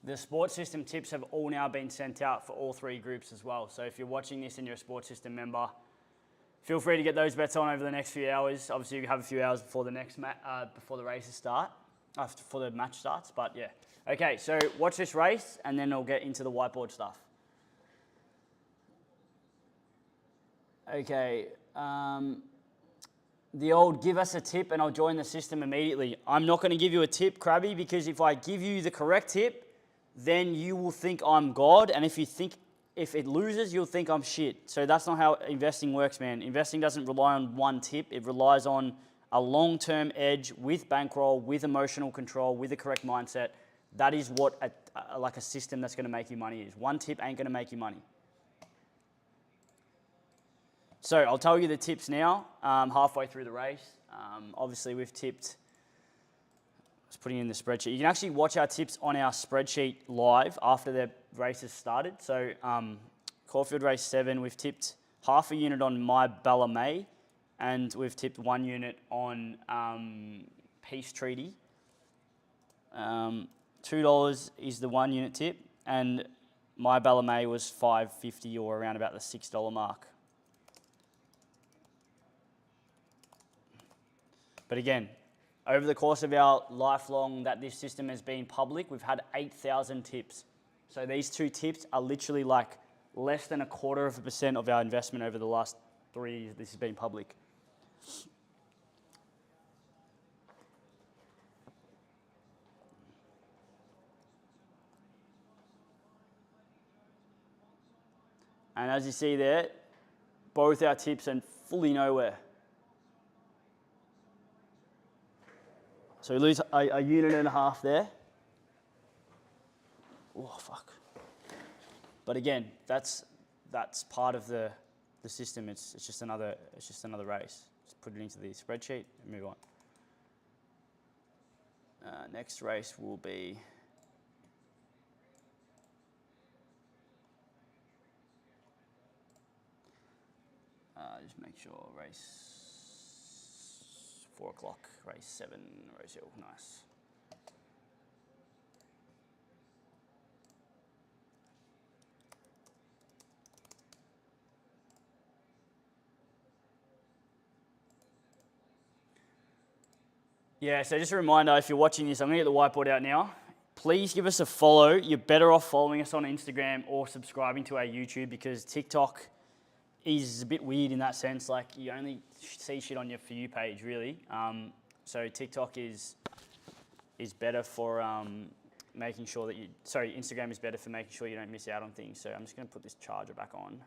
The sports system tips have all now been sent out for all three groups as well. So if you're watching this and you're a sports system member, feel free to get those bets on over the next few hours. Obviously, you have a few hours before the next before the races start, before the match starts. But yeah, okay. So watch this race, and then I'll get into the whiteboard stuff. Okay. The old give us a tip and I'll join the system immediately. I'm not going to give you a tip, Krabby, because if I give you the correct tip, then you will think I'm God. And if it loses, you'll think I'm shit. So that's not how investing works, man. Investing doesn't rely on one tip. It relies on a long-term edge with bankroll, with emotional control, with the correct mindset. That is what a system that's going to make you money is. One tip ain't going to make you money. So I'll tell you the tips now, halfway through the race. Obviously, we've tipped, just putting in the spreadsheet. You can actually watch our tips on our spreadsheet live after the race has started. So Caulfield Race 7, we've tipped half a unit on My Bella May, and we've tipped 1 unit on Peace Treaty. $2 is the 1 unit tip, and My Bella May was $5.50 or around about the $6 mark. But again, over the course of our lifelong that this system has been public, we've had 8,000 tips. So these 2 tips are literally like less than 0.25% of our investment over the last 3 years this has been public. And as you see there, both our tips are fully nowhere. So we lose a unit and a half there. Oh, fuck. But again, that's part of the system. It's just another race. Just put it into the spreadsheet and move on. Next race will be just make sure race 4 o'clock, race 7, Rosehill, nice. Yeah, so just a reminder, if you're watching this, I'm going to get the whiteboard out now. Please give us a follow. You're better off following us on Instagram or subscribing to our YouTube, because TikTok is a bit weird in that sense. Like, you only see shit on your For You page, really. So TikTok is better for making sure that Instagram is better for making sure you don't miss out on things. So I'm just going to put this charger back on.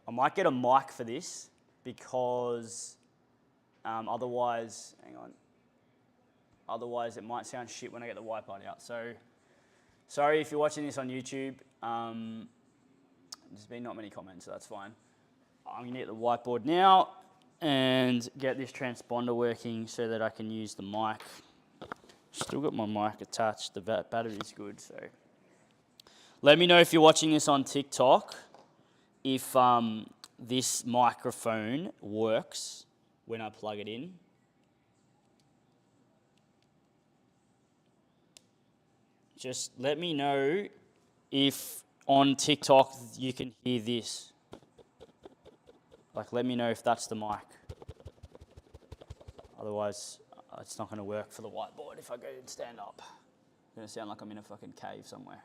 I might get a mic for this because otherwise, hang on. Otherwise, it might sound shit when I get the whiteboard out. So sorry if you're watching this on YouTube. There's been not many comments, so that's fine. I'm going to get the whiteboard now and get this transponder working so that I can use the mic. Still got my mic attached. The battery's good, so. Let me know if you're watching this on TikTok, if this microphone works when I plug it in. Just let me know if on TikTok you can hear this. Like, let me know if that's the mic. Otherwise, it's not going to work for the whiteboard if I go and stand up. It's going to sound like I'm in a fucking cave somewhere.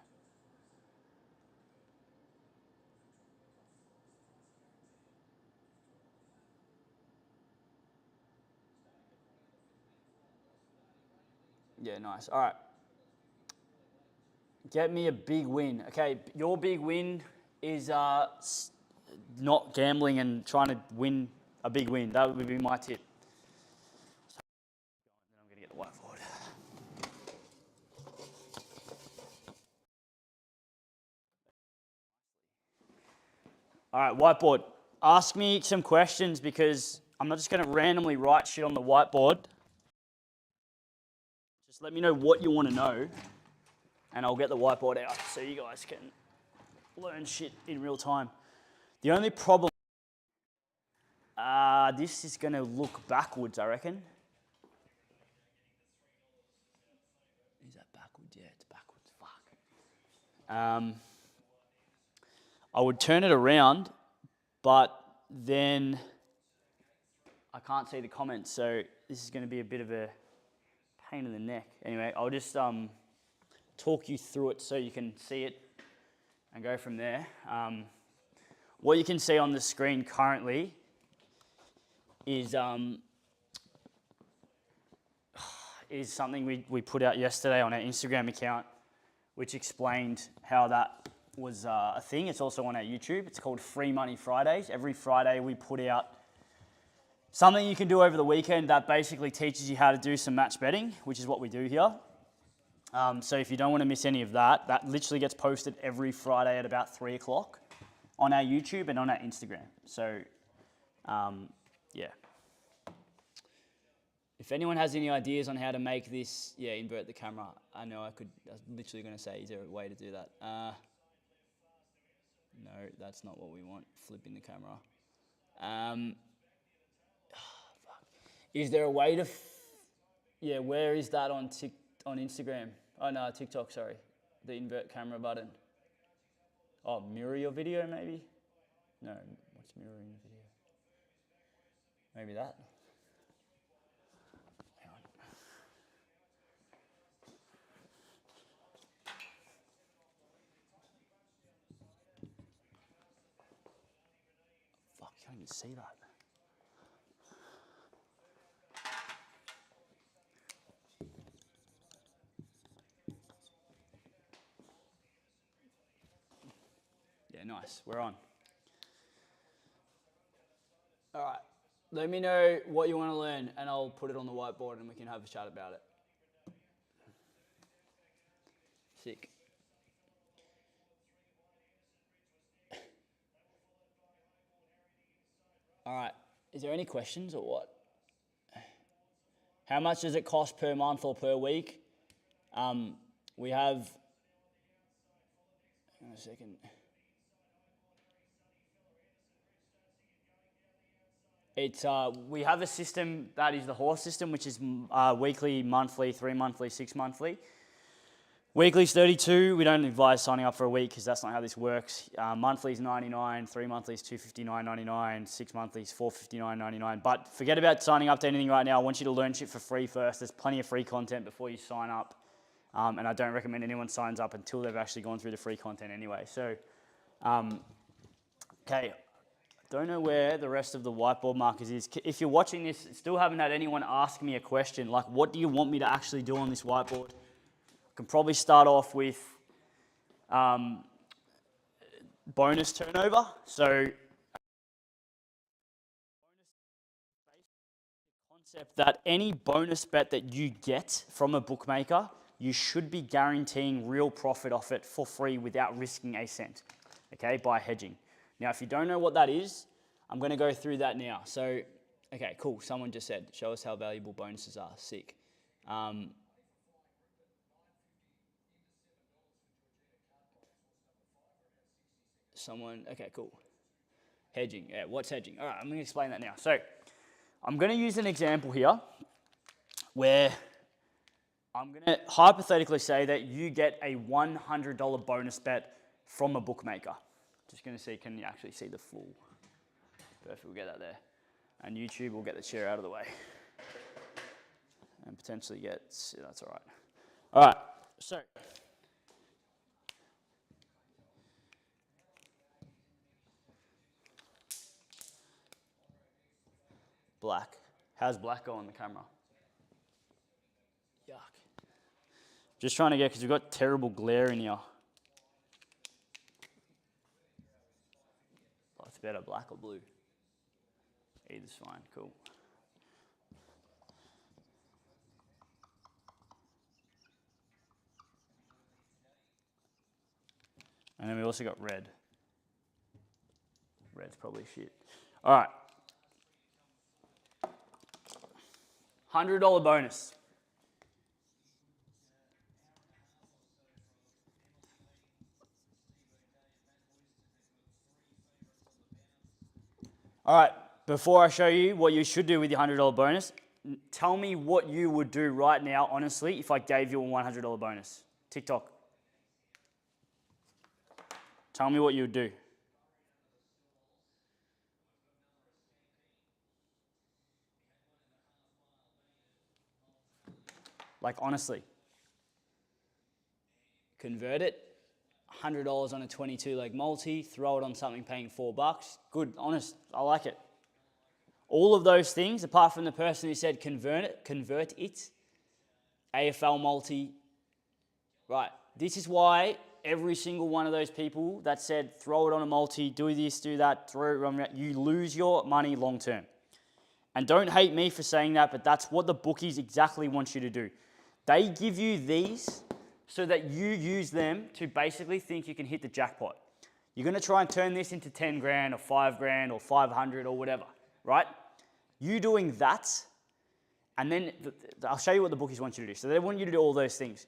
Yeah, nice. All right. Get me a big win. Okay, your big win is not gambling and trying to win a big win. That would be my tip. Then I'm going to get the whiteboard. All right, whiteboard. Ask me some questions, because I'm not just going to randomly write shit on the whiteboard. Just let me know what you want to know, and I'll get the whiteboard out so you guys can learn shit in real time. The only problem, this is going to look backwards, I reckon. Is that backwards? Yeah, it's backwards. Fuck. I would turn it around, but then I can't see the comments, so this is going to be a bit of a pain in the neck. Anyway, I'll just talk you through it so you can see it and go from there. What you can see on the screen currently is something we put out yesterday on our Instagram account, which explained how that was a thing. It's also on our YouTube. It's called Free Money Fridays. Every Friday we put out something you can do over the weekend that basically teaches you how to do some match betting, which is what we do here. So if you don't want to miss any of that, that literally gets posted every Friday at about 3 o'clock on our YouTube and on our Instagram. So, yeah. If anyone has any ideas on how to make this, invert the camera. I was literally going to say, is there a way to do that? No, that's not what we want, flipping the camera. Is there a way to, where is that on Instagram? Oh no, TikTok, sorry. The invert camera button. Oh, mirror your video maybe? No, what's mirroring the video? Maybe that? Hang on. Fuck, you can't even see that. Yeah, nice. We're on. All right. Let me know what you want to learn, and I'll put it on the whiteboard and we can have a chat about it. Sick. All right. Is there any questions or what? How much does it cost per month or per week? We have... Hang on a second. We have a system that is the horse system, which is weekly, monthly, 3 monthly, 6 monthly. Weekly's 32. We don't advise signing up for a week because that's not how this works. Monthly's 99, 3 monthlies 259.99, 6 monthlies 459.99. But forget about signing up to anything right now. I want you to learn shit for free first. There's plenty of free content before you sign up. And I don't recommend anyone signs up until they've actually gone through the free content anyway. So, okay. Don't know where the rest of the whiteboard markers is. If you're watching this, still haven't had anyone ask me a question, like what do you want me to actually do on this whiteboard? I can probably start off with bonus turnover. So concept that any bonus bet that you get from a bookmaker, you should be guaranteeing real profit off it for free without risking a cent, okay, by hedging. Now, if you don't know what that is, I'm going to go through that now. So, okay, cool. Someone just said, show us how valuable bonuses are. Sick. Okay, cool. Hedging. Yeah, what's hedging? All right, I'm going to explain that now. So, I'm going to use an example here where I'm going to hypothetically say that you get a $100 bonus bet from a bookmaker. Just going to see, can you actually see the full? Perfect, we'll get that there. And YouTube will get the chair out of the way. And potentially get, that's all right. All right, so. Black. How's black go on the camera? Yuck. Just trying to get, because we've got terrible glare in here. What's better, black or blue? Either's fine, cool. And then we also got red. Red's probably shit. All right. $100 bonus. All right, before I show you what you should do with your $100 bonus, tell me what you would do right now, honestly, if I gave you a $100 bonus. TikTok. Tell me what you would do. Like, honestly. Convert it. $100 on a 22-leg multi, throw it on something paying $4. Good, honest, I like it. All of those things, apart from the person who said convert it, AFL multi, right. This is why every single one of those people that said throw it on a multi, do this, do that, throw it on, you lose your money long term. And don't hate me for saying that, but that's what the bookies exactly want you to do. They give you these so that you use them to basically think you can hit the jackpot. You're going to try and turn this into 10 grand or 5 grand or 500 or whatever, right? You doing that, and then I'll show you what the bookies want you to do. So they want you to do all those things.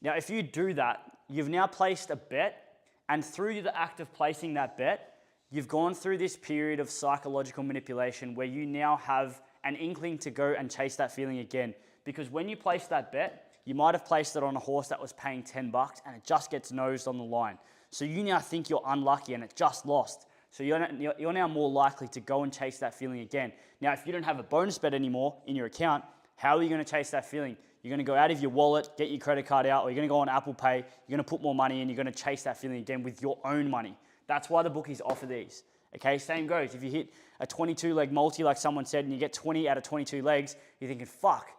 Now, if you do that, you've now placed a bet, and through the act of placing that bet, you've gone through this period of psychological manipulation where you now have an inkling to go and chase that feeling again. Because when you place that bet, you might have placed it on a horse that was paying $10 and it just gets nosed on the line. So you now think you're unlucky and it just lost. So you're now more likely to go and chase that feeling again. Now, if you don't have a bonus bet anymore in your account, how are you going to chase that feeling? You're going to go out of your wallet, get your credit card out, or you're going to go on Apple Pay, you're going to put more money in, you're going to chase that feeling again with your own money. That's why the bookies offer these. Okay, same goes. If you hit a 22-leg multi, like someone said, and you get 20 out of 22 legs, you're thinking, fuck,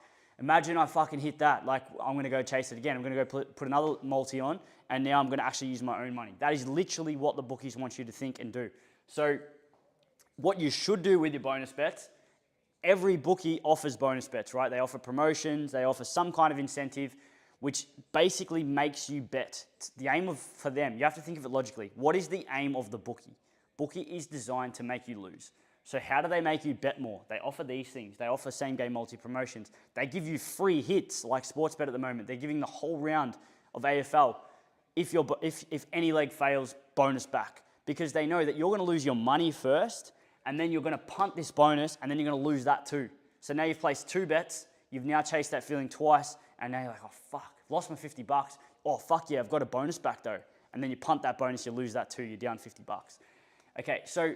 imagine I fucking hit that. Like, I'm going to go chase it again. I'm going to go put another multi on, and now I'm going to actually use my own money. That is literally what the bookies want you to think and do. So what you should do with your bonus bets, every bookie offers bonus bets, right? They offer promotions, they offer some kind of incentive, which basically makes you bet. It's the aim for them, you have to think of it logically. What is the aim of the bookie? Bookie is designed to make you lose. So how do they make you bet more? They offer these things. They offer same-game multi-promotions. They give you free hits like Sportsbet at the moment. They're giving the whole round of AFL. If any leg fails, bonus back. Because they know that you're going to lose your money first, and then you're going to punt this bonus, and then you're going to lose that too. So now you've placed 2 bets. You've now chased that feeling twice, and now you're like, oh, fuck, lost my $50. oh, fuck yeah, I've got a bonus back though. And then you punt that bonus, you lose that too, you're down $50. Okay, so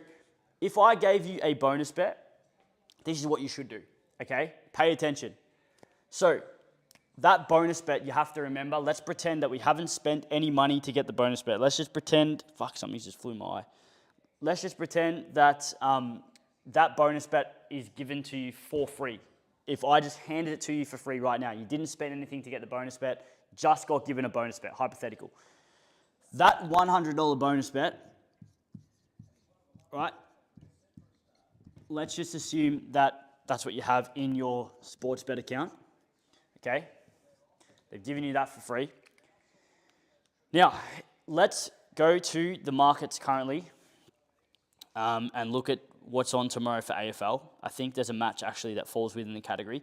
if I gave you a bonus bet, this is what you should do, okay? Pay attention. So that bonus bet, you have to remember, let's pretend that we haven't spent any money to get the bonus bet. Let's just pretend, fuck, something just flew in my eye. Let's just pretend that that bonus bet is given to you for free. If I just handed it to you for free right now, you didn't spend anything to get the bonus bet, just got given a bonus bet, hypothetical. That $100 bonus bet, right? Let's just assume that that's what you have in your sports bet account, okay? They've given you that for free. Now, let's go to the markets currently and look at what's on tomorrow for AFL. I think there's a match actually that falls within the category.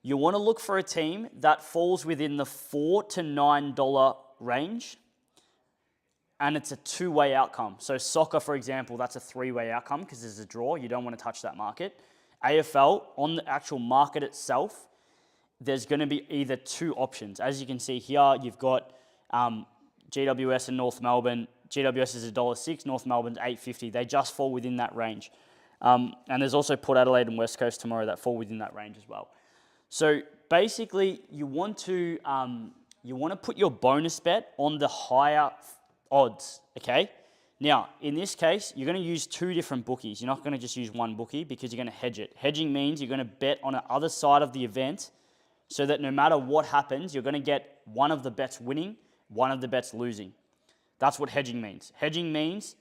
You want to look for a team that falls within the $4 to $9 range, and it's a two-way outcome. So soccer, for example, that's a three-way outcome because there's a draw. You don't want to touch that market. AFL, on the actual market itself, there's going to be either two options. As you can see here, you've got GWS and North Melbourne. GWS is $1.06, North Melbourne's $8.50. They just fall within that range. And there's also Port Adelaide and West Coast tomorrow that fall within that range as well. So basically, you want to put your bonus bet on the higher odds, okay? Now, in this case, you're going to use two different bookies. You're not going to just use one bookie because you're going to hedge it. Hedging means you're going to bet on the other side of the event so that no matter what happens, you're going to get one of the bets winning, one of the bets losing. That's what hedging means. Hedging means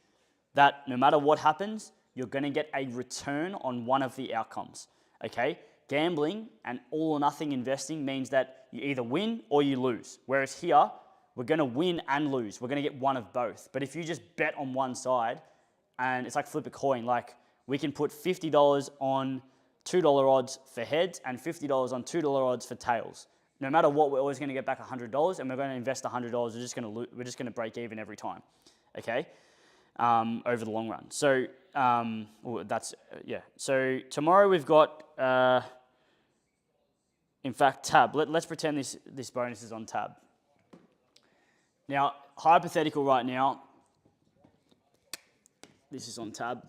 that no matter what happens, you're going to get a return on one of the outcomes, okay? Gambling and all or nothing investing means that you either win or you lose. Whereas here, we're going to win and lose. We're going to get one of both. But if you just bet on one side, and it's like flip a coin, like we can put $50 on $2 odds for heads and $50 on $2 odds for tails. No matter what, we're always going to get back $100, and we're going to invest $100. We're just going to break even every time, okay? Over the long run. So So tomorrow we've got, in fact, tab. Let's pretend this bonus is on tab. Now, hypothetical right now, this is on tab.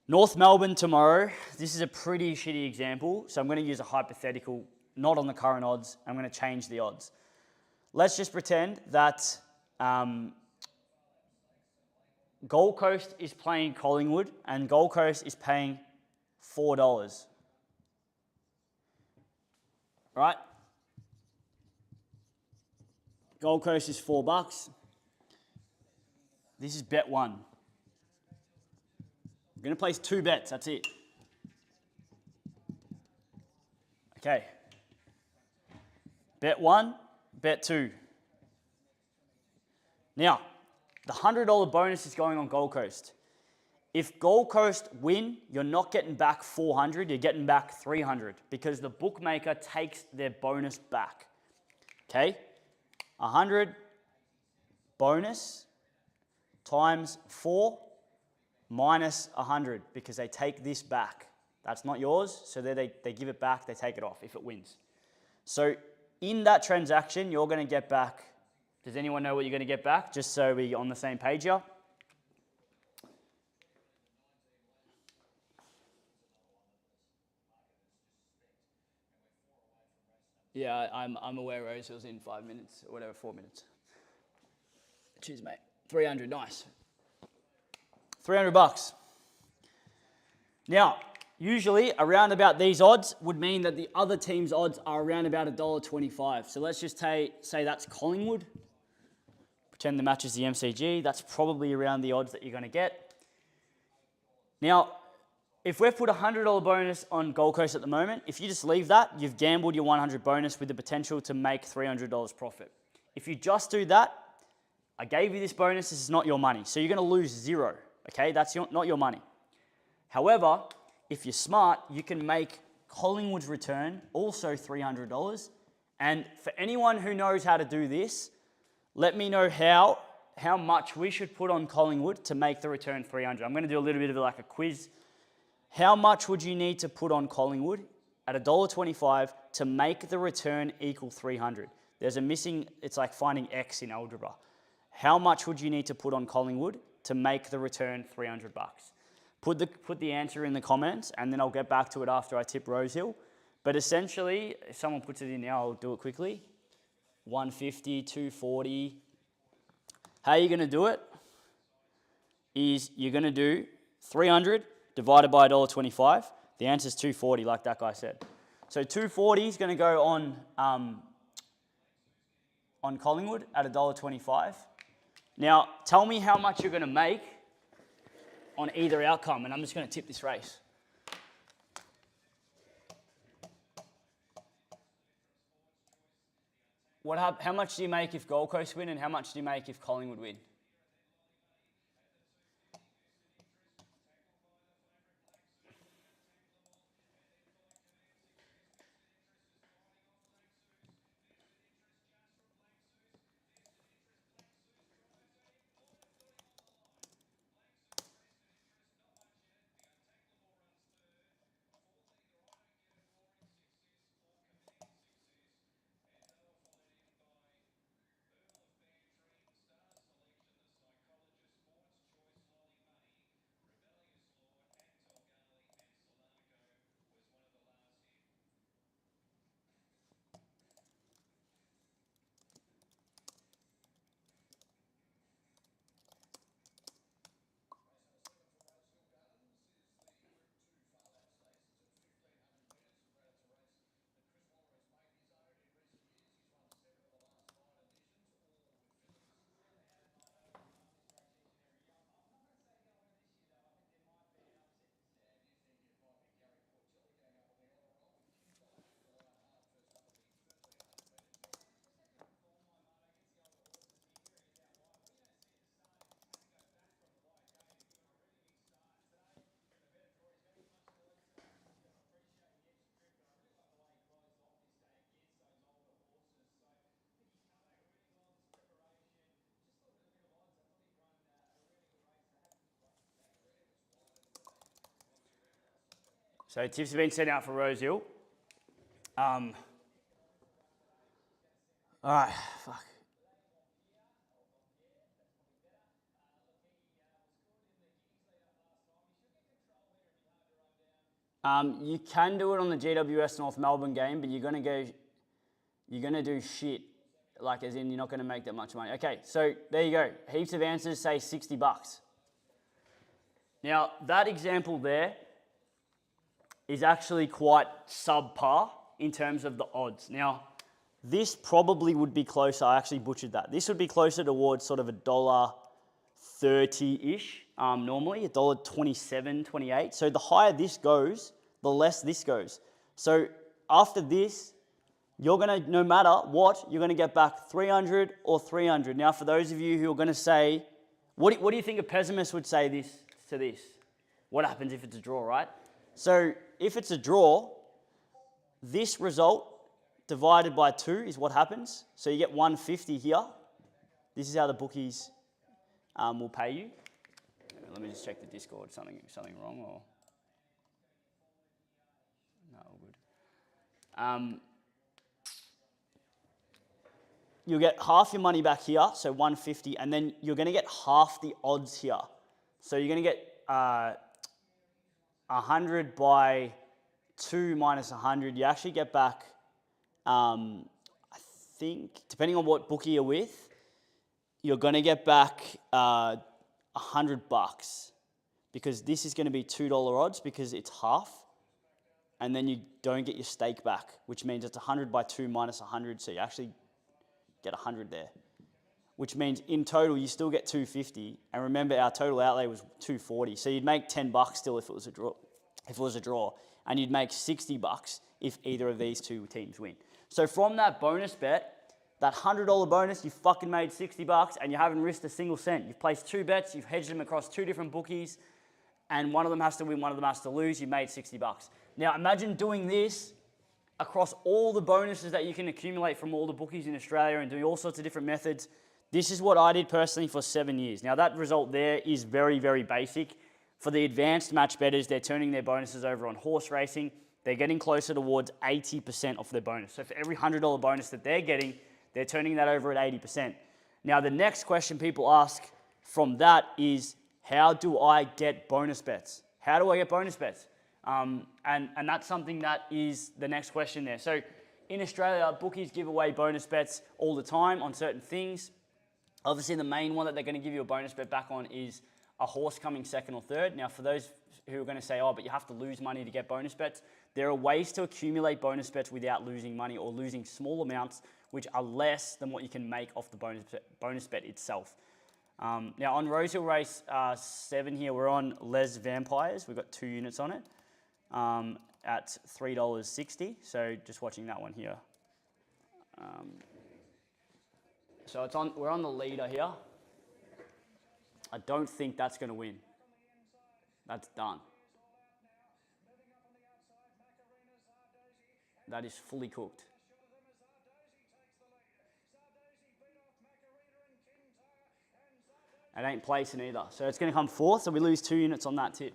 North Melbourne tomorrow, this is a pretty shitty example, so I'm going to use a hypothetical, not on the current odds. I'm going to change the odds. Let's just pretend that Gold Coast is playing Collingwood, and Gold Coast is paying $4. Right? Gold Coast is $4. This is bet one. I'm going to place two bets, that's it. Okay. Bet one, bet two. Now, the $100 bonus is going on Gold Coast. If Gold Coast win, you're not getting back $400, you're getting back $300 because the bookmaker takes their bonus back. Okay? 100 bonus times 4 minus 100 because they take this back. That's not yours, so they give it back, they take it off if it wins. So in that transaction, you're going to get back, does anyone know what you're going to get back? Just so we're on the same page here. Yeah, I'm aware Rose was in 5 minutes, or whatever, 4 minutes. Cheers, mate. 300, nice. $300. Now, usually around about these odds would mean that the other team's odds are around about $1.25. So let's just say that's Collingwood. Pretend the match is the MCG. That's probably around the odds that you're going to get. Now, if we've put a $100 bonus on Gold Coast at the moment, if you just leave that, you've gambled your 100 bonus with the potential to make $300 profit. If you just do that, I gave you this bonus, this is not your money. So you're going to lose $0, okay? That's not your money. However, if you're smart, you can make Collingwood's return also $300. And for anyone who knows how to do this, let me know how much we should put on Collingwood to make the return $300. I'm going to do a little bit of like a quiz. How much would you need to put on Collingwood at $1.25 to make the return equal $300? there's a missing, it's like finding X in algebra. How much would you need to put on Collingwood to make the return $300? Put the answer in the comments, and then I'll get back to it after I tip Rosehill. But essentially, if someone puts it in now, I'll do it quickly. 150, 240. How you're going to do it is you're going to do 300 divided by $1.25. The answer is 240, like that guy said. So 240 is going to go on Collingwood at $1.25. Now, tell me how much you're going to make on either outcome, and I'm just going to tip this race. How much do you make if Gold Coast win, and how much do you make if Collingwood win? So tips have been sent out for Rosehill. All right, fuck. You can do it on the GWS North Melbourne game, but you're gonna do shit. Like, as in, you're not gonna make that much money. Okay, so there you go. Heaps of answers say $60. Now, that example there is actually quite subpar in terms of the odds. Now, this probably would be closer. I actually butchered that. This would be closer towards sort of $1.30-ish normally, $1.27, 28. So the higher this goes, the less this goes. So after this, you're going to, no matter what, you're going to get back 300 or 300. Now, for those of you who are going to say, what do you think a pessimist would say to this? What happens if it's a draw, right? So if it's a draw, this result divided by 2 is what happens. So you get 150 here. This is how the bookies will pay you. Let me just check the Discord. Something wrong or no? All good. You'll get half your money back here, so 150, and then you're going to get half the odds here. So you're going to get 100 by 2 minus 100. You actually get back, I think, depending on what bookie you're with, you're going to get back $100 because this is going to be $2 odds because it's half, and then you don't get your stake back, which means it's 100 by 2 minus 100, so you actually get 100 there, which means in total you still get 250. And remember, our total outlay was 240, so you'd make $10 still if it was a draw. And you'd make $60 if either of these two teams win. So from that bonus bet, that $100 bonus, you fucking made $60 and you haven't risked a single cent. You've placed 2 bets, you've hedged them across 2 different bookies, and one of them has to win, one of them has to lose. You made $60. Now imagine doing this across all the bonuses that you can accumulate from all the bookies in Australia and doing all sorts of different methods. This is what I did personally for 7 years. Now that result there is very, very basic. For the advanced match bettors, they're turning their bonuses over on horse racing. They're getting closer towards 80% of their bonus. So for every $100 bonus that they're getting, They're turning that over at 80%. Now, the next question people ask from that is, how do I get bonus bets? How do I get bonus bets? And that's something that is the next question there. So in Australia, bookies give away bonus bets all the time on certain things. Obviously, the main one that they're going to give you a bonus bet back on is a horse coming second or third. Now, for those who are going to say, oh, but you have to lose money to get bonus bets, there are ways to accumulate bonus bets without losing money or losing small amounts, which are less than what you can make off the bonus bet itself. Now, on Rosehill Race 7 here, we're on Les Vampires. We've got 2 units on it at $3.60. So just watching that one here. So we're on the leader here. I don't think that's going to win. That's done. That is fully cooked. It ain't placing either. So it's going to come fourth, so we lose 2 units on that tip.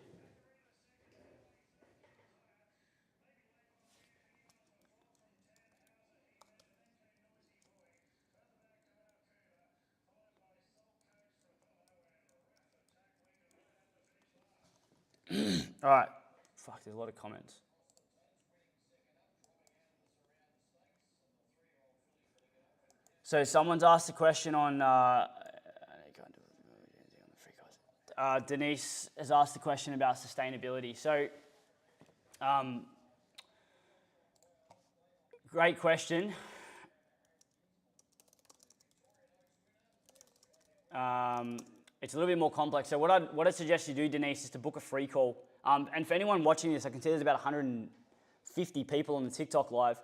All right. Fuck, there's a lot of comments. So someone's asked a question on... Denise has asked a question about sustainability. So, great question. It's a little bit more complex. So what I suggest you do, Denise, is to book a free call. And for anyone watching this, I can see there's about 150 people on the TikTok live.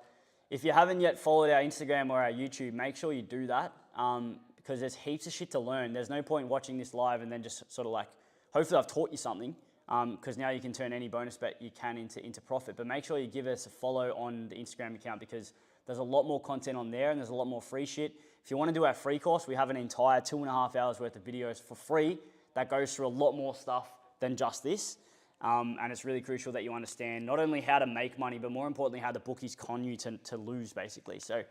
If you haven't yet followed our Instagram or our YouTube, make sure you do that. Because there's heaps of shit to learn. There's no point watching this live and then just sort of like, hopefully I've taught you something, because now you can turn any bonus bet you can into profit. But make sure you give us a follow on the Instagram account, because there's a lot more content on there and there's a lot more free shit. If you want to do our free course, we have an entire 2.5 hours worth of videos for free that goes through a lot more stuff than just this. And it's really crucial that you understand not only how to make money, but more importantly, how the bookies con you to lose, basically. So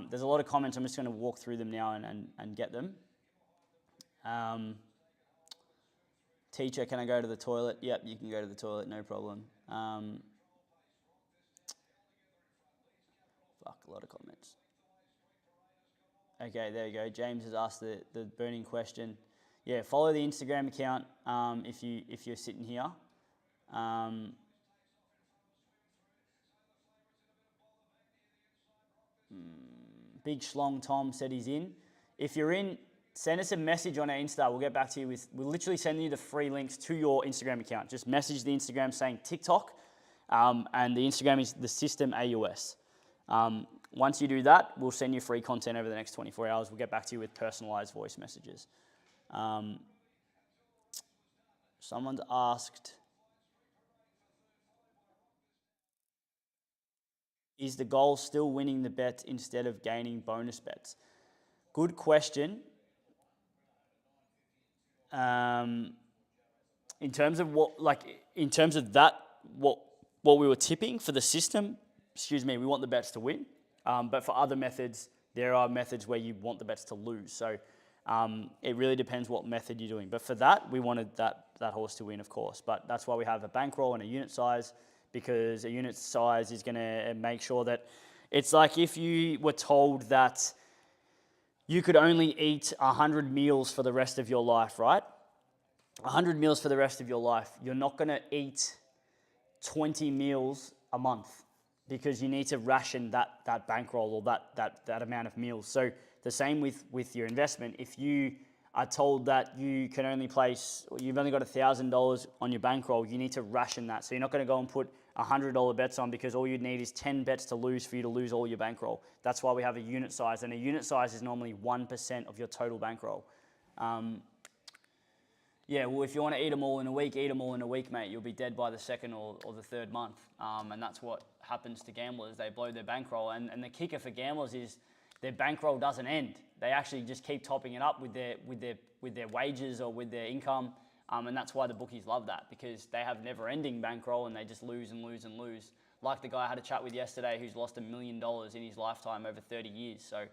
there's a lot of comments. I'm just going to walk through them now and get them. Teacher, can I go to the toilet? Yep, you can go to the toilet, no problem. Fuck, a lot of comments. Okay, there you go. James has asked the burning question. Yeah, follow the Instagram account if you're sitting here. Big Schlong Tom said he's in. If you're in, send us a message on our Insta. We'll get back to you we'll literally send you the free links to your Instagram account. Just message the Instagram saying TikTok, and the Instagram is the System AUS. Once you do that, we'll send you free content over the next 24 hours. We'll get back to you with personalized voice messages. Someone's asked, is the goal still winning the bet instead of gaining bonus bets? Good question. In terms of what we were tipping for the system, we want the bets to win. But for other methods, there are methods where you want the bets to lose. So it really depends what method you're doing. But for that, we wanted that horse to win, of course. But that's why we have a bankroll and a unit size, because a unit size is going to make sure that it's like if you were told that you could only eat 100 meals for the rest of your life, right? 100 meals for the rest of your life. You're not going to eat 20 meals a month, because you need to ration that bankroll or that amount of meals. So the same with your investment. If you are told that you can only place, you've only got $1,000 on your bankroll, you need to ration that. So you're not going to go and put $100 bets on, because all you'd need is 10 bets to lose for you to lose all your bankroll. That's why we have a unit size, and a unit size is normally 1% of your total bankroll. Yeah, well, if you want to eat them all in a week, eat them all in a week, mate. You'll be dead by the second or the third month. And that's what happens to gamblers. They blow their bankroll. And the kicker for gamblers is their bankroll doesn't end. They actually just keep topping it up with their wages or with their income. And that's why the bookies love that, because they have never-ending bankroll and they just lose and lose and lose. Like the guy I had a chat with yesterday who's lost $1 million in his lifetime over 30 years. So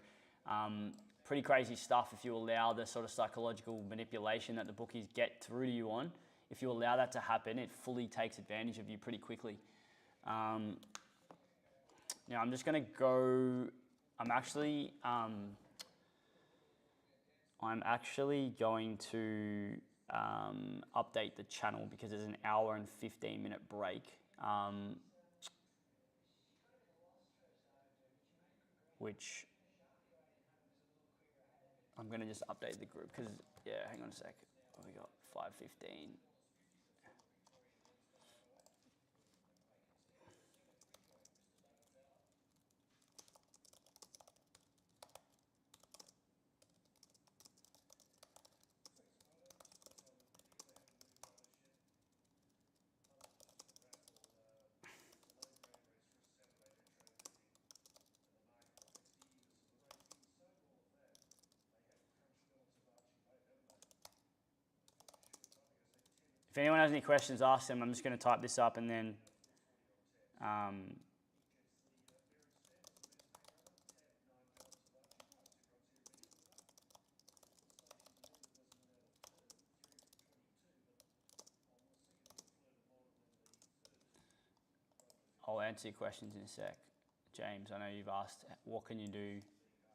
Pretty crazy stuff if you allow the sort of psychological manipulation that the bookies get through to you on. If you allow that to happen, it fully takes advantage of you pretty quickly. Now I'm just going to go, I'm actually going to update the channel because there's an hour and 15-minute break. Which I'm going to just update the group because, yeah, hang on a sec. We got 5:15. If anyone has any questions, ask them. I'm just going to type this up and then I'll answer your questions in a sec. James, I know you've asked, what can you do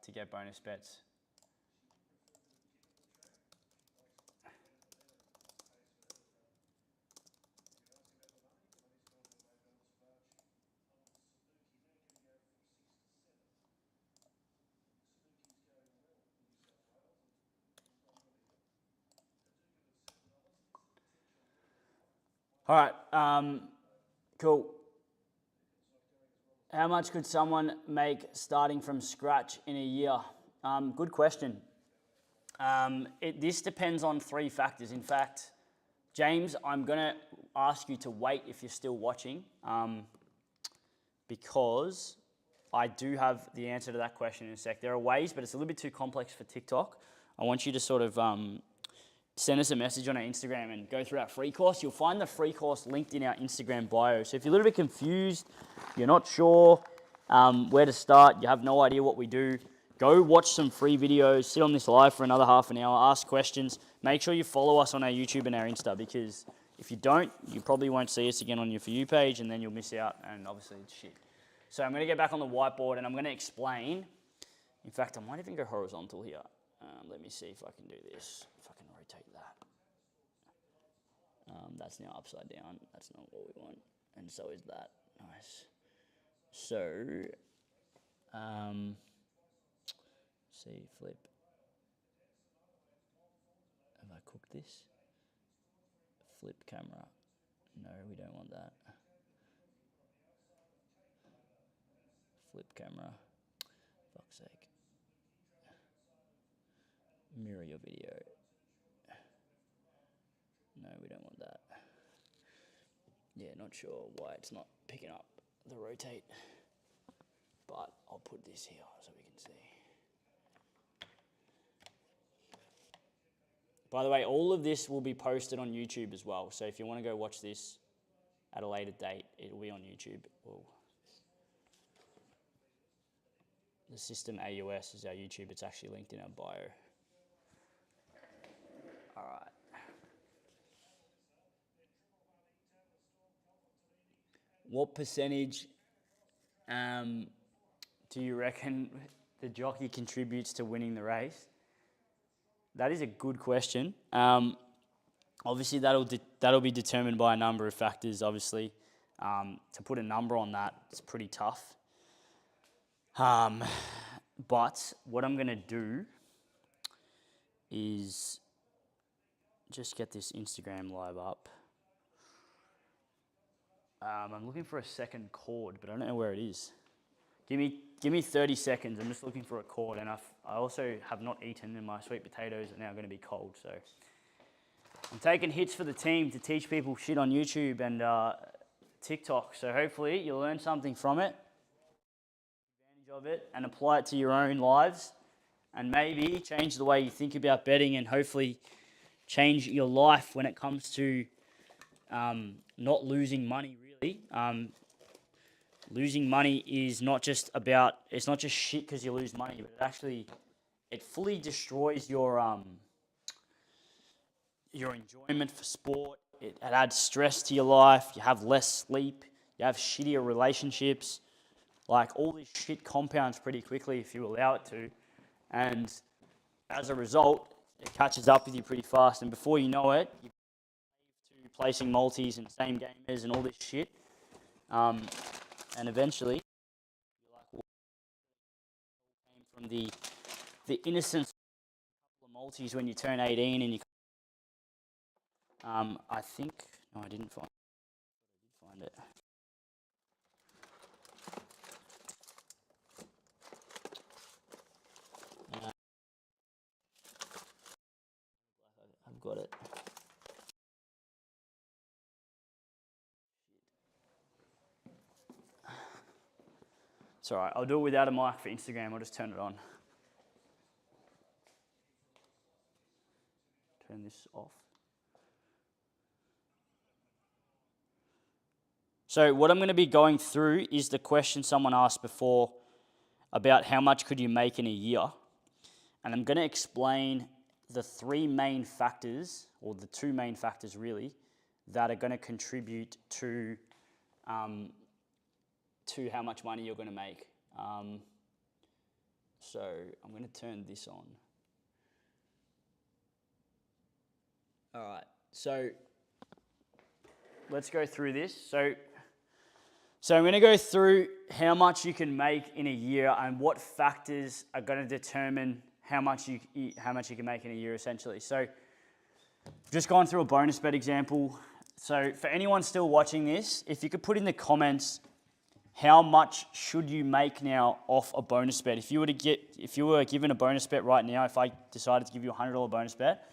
to get bonus bets? All right, cool. How much could someone make starting from scratch in a year? Good question. This depends on 3 factors. In fact, James, I'm going to ask you to wait if you're still watching because I do have the answer to that question in a sec. There are ways, but it's a little bit too complex for TikTok. I want you to sort of send us a message on our Instagram and go through our free course. You'll find the free course linked in our Instagram bio. So if you're a little bit confused, you're not sure where to start, you have no idea what we do, go watch some free videos, sit on this live for another half an hour, ask questions. Make sure you follow us on our YouTube and our Insta because if you don't, you probably won't see us again on your For You page and then you'll miss out and obviously it's shit. So I'm going to get back on the whiteboard and I'm going to explain. In fact, I might even go horizontal here. Let me see if I can do this. If I can rotate that. That's now upside down. That's not what we want. And so is that. Nice. So, see, flip. Have I cooked this? Flip camera. No, we don't want that. Flip camera. Fuck's sake. Mirror your video. No, we don't want that. Yeah, not sure why it's not picking up the rotate. But I'll put this here so we can see. By the way, all of this will be posted on YouTube as well. So if you want to go watch this at a later date, it'll be on YouTube. Whoa. The System AUS is our YouTube. It's actually linked in our bio. All right. What percentage do you reckon the jockey contributes to winning the race? That is a good question. Obviously, that'll be determined by a number of factors. Obviously, to put a number on that, it's pretty tough. But what I'm going to do is just get this Instagram live up. I'm looking for a second chord, but I don't know where it is. Give me 30 seconds. I'm just looking for a chord, and I also have not eaten, and my sweet potatoes are now going to be cold. So I'm taking hits for the team to teach people shit on YouTube and TikTok. So hopefully you'll learn something from it, take advantage of it, and apply it to your own lives, and maybe change the way you think about betting, and hopefully change your life when it comes to not losing money. Really, losing money is not just about, it's not just shit because you lose money, but it fully destroys your enjoyment for sport. It adds stress to your life. You have less sleep. You have shittier relationships. Like, all this shit compounds pretty quickly if you allow it to. And as a result, it catches up with you pretty fast. And before you know it, you're to placing multis and same gamers and all this shit. And eventually, you're like, what came from the innocence of multis when you turn 18 and you. I think, no, I didn't find it. I've got it. It's all right. I'll do it without a mic for Instagram. I'll just turn it on. Turn this off. So what I'm going to be going through is the question someone asked before about how much could you make in a year. And I'm going to explain the three main factors, or the two main factors really, that are going to contribute to how much money you're going to make. So I'm going to turn this on. All right, so let's go through this. So I'm going to go through how much you can make in a year and what factors are going to determine how much you can make in a year, essentially. So just gone through a bonus bet example. So for anyone still watching this, if you could put in the comments, how much should you make now off a bonus bet? If you were given a bonus bet right now, if I decided to give you a $100 bonus bet,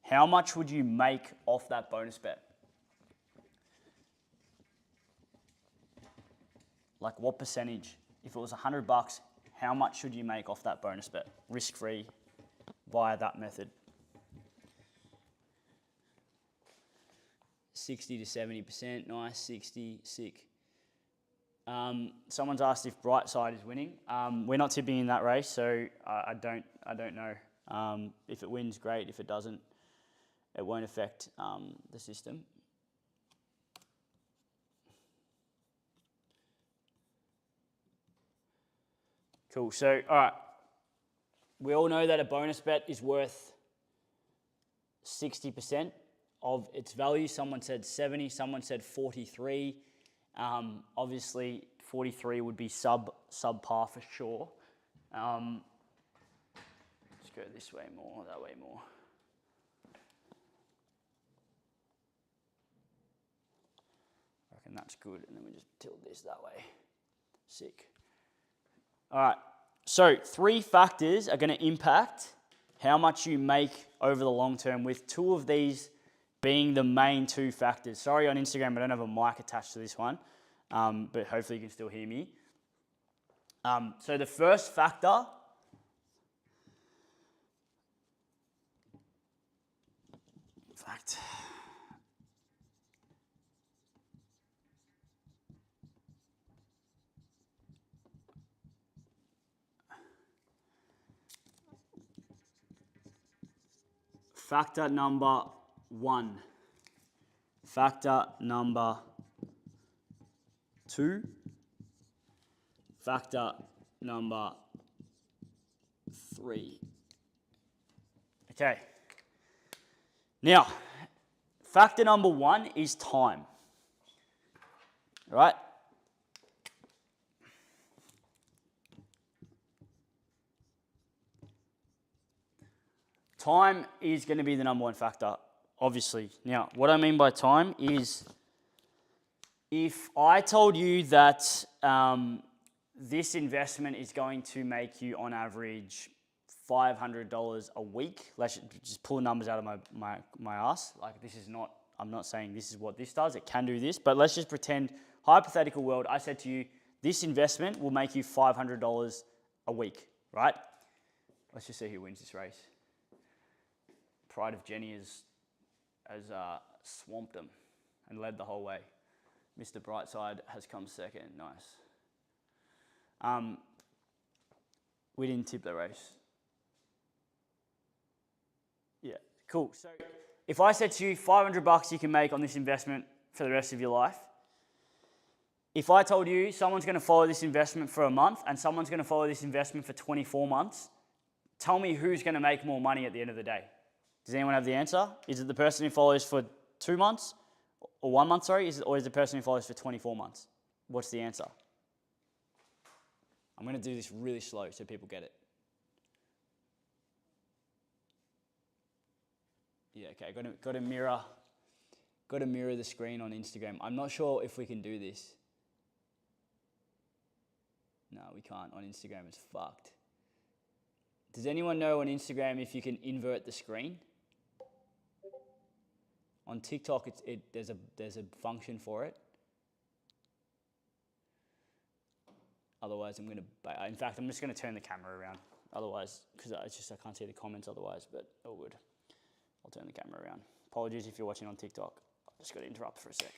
how much would you make off that bonus bet? Like, what percentage? If it was $100, how much should you make off that bonus bet, risk-free, via that method? 60 to 70%, nice. 60, sick. Someone's asked if Brightside is winning. We're not tipping in that race, so I don't know. If it wins, great. If it doesn't, it won't affect the system. Cool. So, all right. We all know that a bonus bet is worth 60% of its value. Someone said 70, someone said 43. Obviously, 43 would be subpar for sure. Let's go this way more, that way more. I reckon that's good, and then we just tilt this that way. Sick. All right, so 3 factors are going to impact how much you make over the long term, with 2 of these being the main 2 factors. Sorry, on Instagram I don't have a mic attached to this one, but hopefully you can still hear me. So the first factor factor number 1, factor number 2, factor number 3. Okay. Now, factor number 1 is time. All right? Time is going to be the number 1 factor, obviously. Now, what I mean by time is, if I told you that this investment is going to make you on average $500 a week, let's just pull numbers out of my ass. Like, this is not, I'm not saying this is what this does, it can do this, but let's just pretend, hypothetical world, I said to you, this investment will make you $500 a week, right? Let's just see who wins this race. Pride of Jenny has swamped them and led the whole way. Mr. Brightside has come second. Nice. We didn't tip the race. Yeah, cool. So if I said to you, $500 you can make on this investment for the rest of your life, if I told you someone's going to follow this investment for a month and someone's going to follow this investment for 24 months, tell me who's going to make more money at the end of the day. Does anyone have the answer? Is it the person who follows for 2 months or 1 month, sorry, or is it the person who follows for 24 months? What's the answer? I'm going to do this really slow so people get it. Yeah, okay, got to mirror the screen on Instagram. I'm not sure if we can do this. No, we can't. On Instagram, it's fucked. Does anyone know on Instagram if you can invert the screen? On TikTok, there's a function for it. Otherwise, in fact, I'm just going to turn the camera around. Otherwise, because I can't see the comments otherwise, but all good. I'll turn the camera around. Apologies if you're watching on TikTok. I've just got to interrupt for a sec.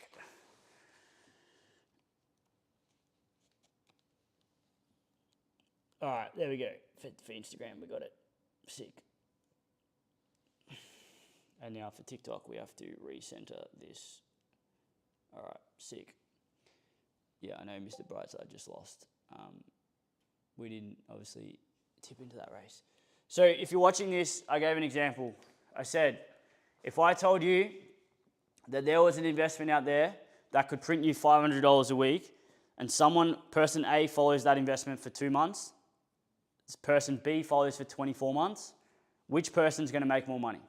All right, there we go. For Instagram, we got it. Sick. And now for TikTok, we have to recenter this. All right, sick. Yeah, I know Mr. Brightside just lost. We didn't obviously tip into that race. So if you're watching this, I gave an example. I said, if I told you that there was an investment out there that could print you $500 a week, and person A follows that investment for 2 months, person B follows for 24 months, which person's going to make more money?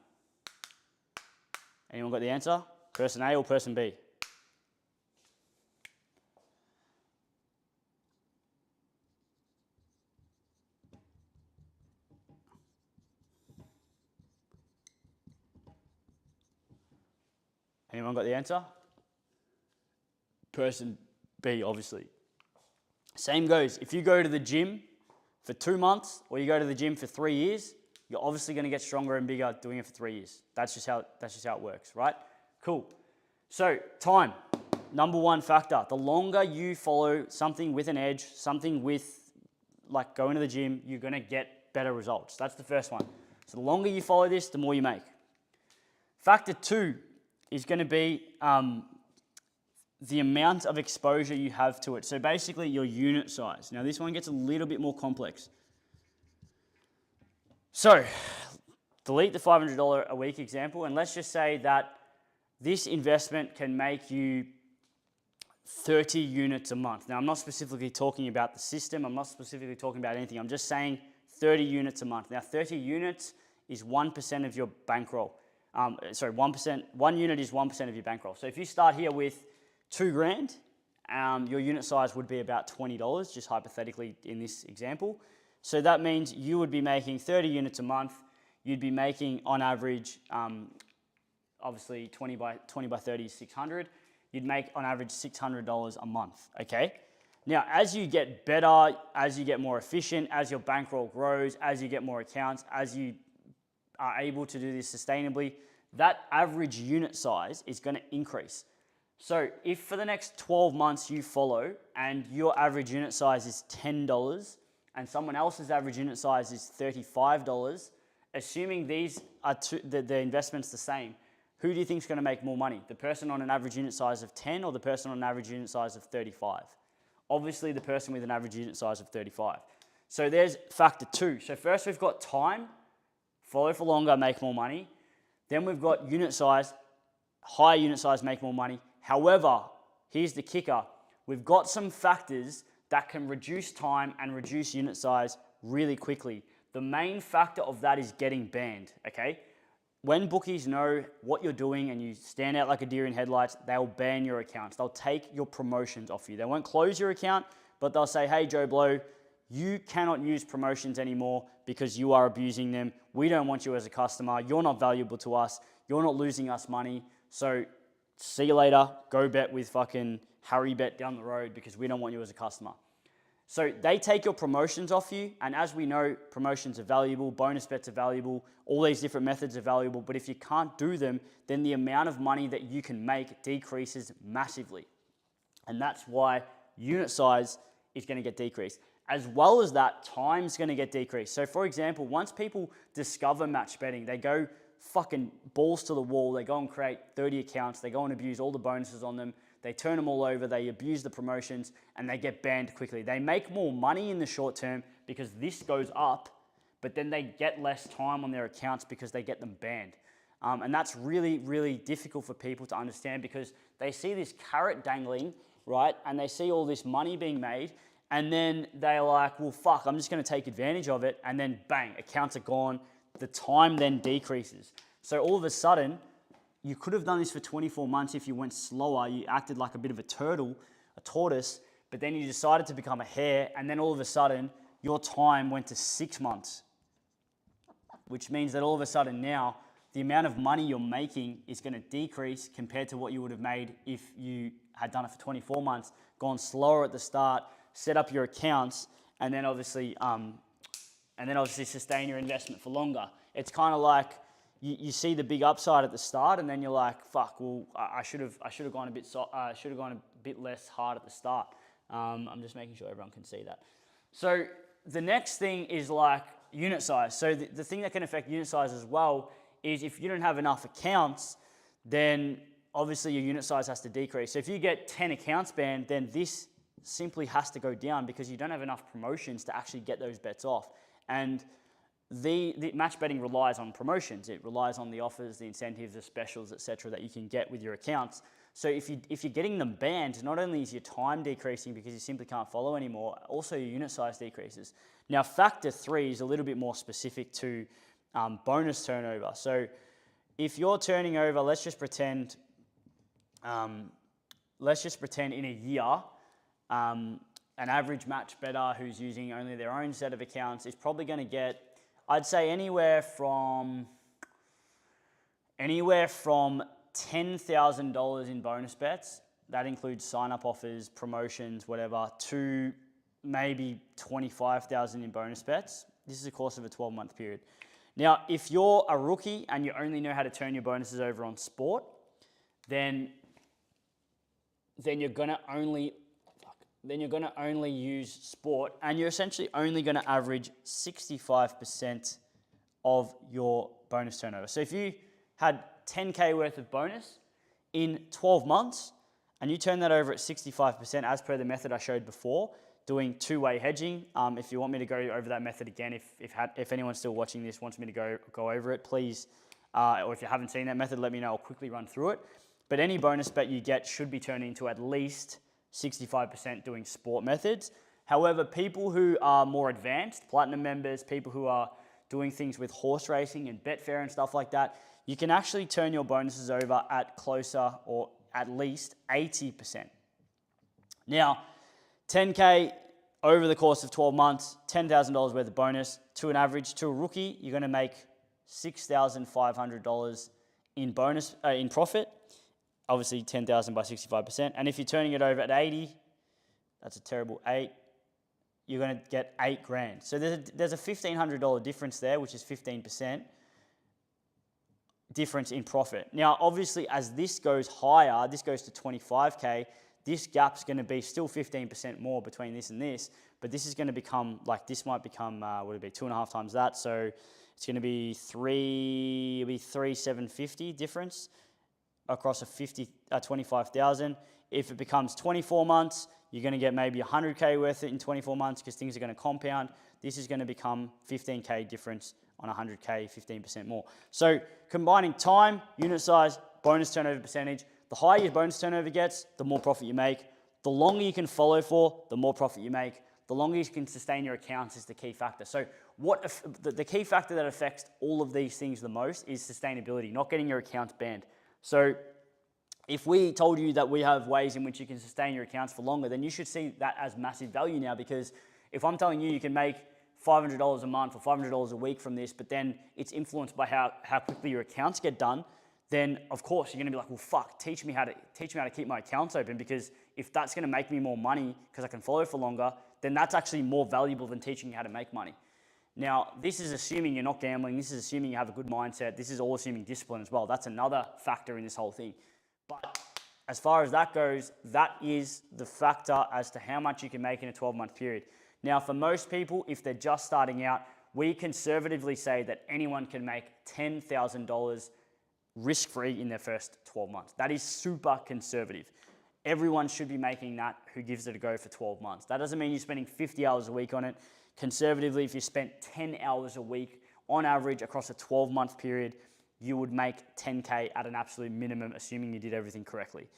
Anyone got the answer? Person A or person B? Anyone got the answer? Person B, obviously. Same goes. If you go to the gym for 2 months or you go to the gym for 3 years, you're obviously going to get stronger and bigger doing it for 3 years. That's just how it works, right? Cool. So time, number one factor. The longer you follow something with an edge, something with like going to the gym, you're going to get better results. That's the first one. So the longer you follow this, the more you make. Factor 2 is going to be the amount of exposure you have to it. So basically your unit size. Now this one gets a little bit more complex. So delete the $500 a week example, and let's just say that this investment can make you 30 units a month. Now I'm not specifically talking about the system. I'm not specifically talking about anything. I'm just saying 30 units a month. Now 30 units is 1% of your bankroll. 1%. 1 unit is 1% of your bankroll. So if you start here with $2,000, your unit size would be about $20, just hypothetically in this example. So that means you would be making 30 units a month. You'd be making on average, obviously 20 by 30 is 600. You'd make on average $600 a month, okay? Now, as you get better, as you get more efficient, as your bankroll grows, as you get more accounts, as you are able to do this sustainably, that average unit size is going to increase. So if for the next 12 months you follow and your average unit size is $10 and someone else's average unit size is $35, assuming these are the investment's the same, who do you think is going to make more money? The person on an average unit size of 10 or the person on an average unit size of 35? Obviously the person with an average unit size of 35. So there's factor 2. So first we've got time, follow for longer, make more money. Then we've got unit size, higher unit size, make more money. However, here's the kicker. We've got some factors that can reduce time and reduce unit size really quickly. The main factor of that is getting banned, okay? When bookies know what you're doing and you stand out like a deer in headlights, they'll ban your accounts. They'll take your promotions off you. They won't close your account, but they'll say, hey, Joe Blow, you cannot use promotions anymore because you are abusing them. We don't want you as a customer. You're not valuable to us. You're not losing us money. So see you later. Go bet with fucking Harry Bet down the road because we don't want you as a customer. So they take your promotions off you. And as we know, promotions are valuable. Bonus bets are valuable. All these different methods are valuable. But if you can't do them, then the amount of money that you can make decreases massively. And that's why unit size is going to get decreased. as well as that, time's going to get decreased. So for example, once people discover match betting, they go fucking balls to the wall. They go and create 30 accounts. They go and abuse all the bonuses on them. They turn them all over. They abuse the promotions and they get banned quickly. They make more money in the short term because this goes up, but then they get less time on their accounts because they get them banned. And that's really, really difficult for people to understand because they see this carrot dangling, right? And they see all this money being made. And then they're like, well, fuck, I'm just going to take advantage of it. And then bang, accounts are gone. The time then decreases. So all of a sudden, you could have done this for 24 months if you went slower. You acted like a bit of a turtle, a tortoise, but then you decided to become a hare. And then all of a sudden, your time went to 6 months, which means that all of a sudden now, the amount of money you're making is going to decrease compared to what you would have made if you had done it for 24 months, gone slower at the start, set up your accounts, and then obviously sustain your investment for longer. It's kind of like you see the big upside at the start, and then you're like, "Fuck! Well, I should have gone a bit less hard at the start." I'm just making sure everyone can see that. So the next thing is like unit size. So the thing that can affect unit size as well is if you don't have enough accounts, then obviously your unit size has to decrease. So if you get 10 accounts banned, then this simply has to go down because you don't have enough promotions to actually get those bets off. And the match betting relies on promotions. It relies on the offers, the incentives, the specials, etc. that you can get with your accounts. So if you're getting them banned, not only is your time decreasing because you simply can't follow anymore, also your unit size decreases. Now, factor 3 is a little bit more specific to bonus turnover. So if you're turning over, let's just pretend in a year, an average match bettor who's using only their own set of accounts is probably going to get, I'd say, anywhere from $10,000 in bonus bets. That includes sign-up offers, promotions, whatever, to maybe $25,000 in bonus bets. This is the course of a 12-month period. Now, if you're a rookie and you only know how to turn your bonuses over on sport, then you're gonna only use sport, and you're essentially only gonna average 65% of your bonus turnover. So if you had 10K worth of bonus in 12 months, and you turn that over at 65% as per the method I showed before, doing two-way hedging. If you want me to go over that method again, if anyone's still watching this wants me to go over it, please, or if you haven't seen that method, let me know. I'll quickly run through it. But any bonus bet you get should be turned into at least 65% doing sport methods. However, people who are more advanced, platinum members, people who are doing things with horse racing and Betfair and stuff like that, you can actually turn your bonuses over at closer or at least 80%. Now, 10K over the course of 12 months, $10,000 worth of bonus. To an average, to a rookie, you're going to make $6,500 in bonus in profit. Obviously, 10,000 by 65%. And if you're turning it over at 80, that's a terrible 8. You're going to get $8,000. So there's a $1,500 difference there, which is 15% difference in profit. Now, obviously, as this goes higher, this goes to 25K. This gap's going to be still 15% more between this and this, but this is going to become, like, this might become, what would it be, 2.5 times that. So it's going to be 3,750 difference across a 25,000. If it becomes 24 months, you're going to get maybe 100K worth in 24 months because things are going to compound. This is going to become 15K difference on 100K, 15% more. So combining time, unit size, bonus turnover percentage, the higher your bonus turnover gets, the more profit you make. The longer you can follow for, the more profit you make. The longer you can sustain your accounts is the key factor. So the key factor that affects all of these things the most is sustainability, not getting your accounts banned. So if we told you that we have ways in which you can sustain your accounts for longer, then you should see that as massive value now, because if I'm telling you can make $500 a month or $500 a week from this, but then it's influenced by how quickly your accounts get done, then of course you're going to be like, well, fuck, teach me how to keep my accounts open, because if that's going to make me more money because I can follow for longer, then that's actually more valuable than teaching you how to make money. Now, this is assuming you're not gambling. This is assuming you have a good mindset. This is all assuming discipline as well. That's another factor in this whole thing. But as far as that goes, that is the factor as to how much you can make in a 12-month period. Now, for most people, if they're just starting out, we conservatively say that anyone can make $10,000 risk-free in their first 12 months. That is super conservative. Everyone should be making that who gives it a go for 12 months. That doesn't mean you're spending 50 hours a week on it. Conservatively, if you spent 10 hours a week on average across a 12-month period, you would make 10K at an absolute minimum, assuming you did everything correctly.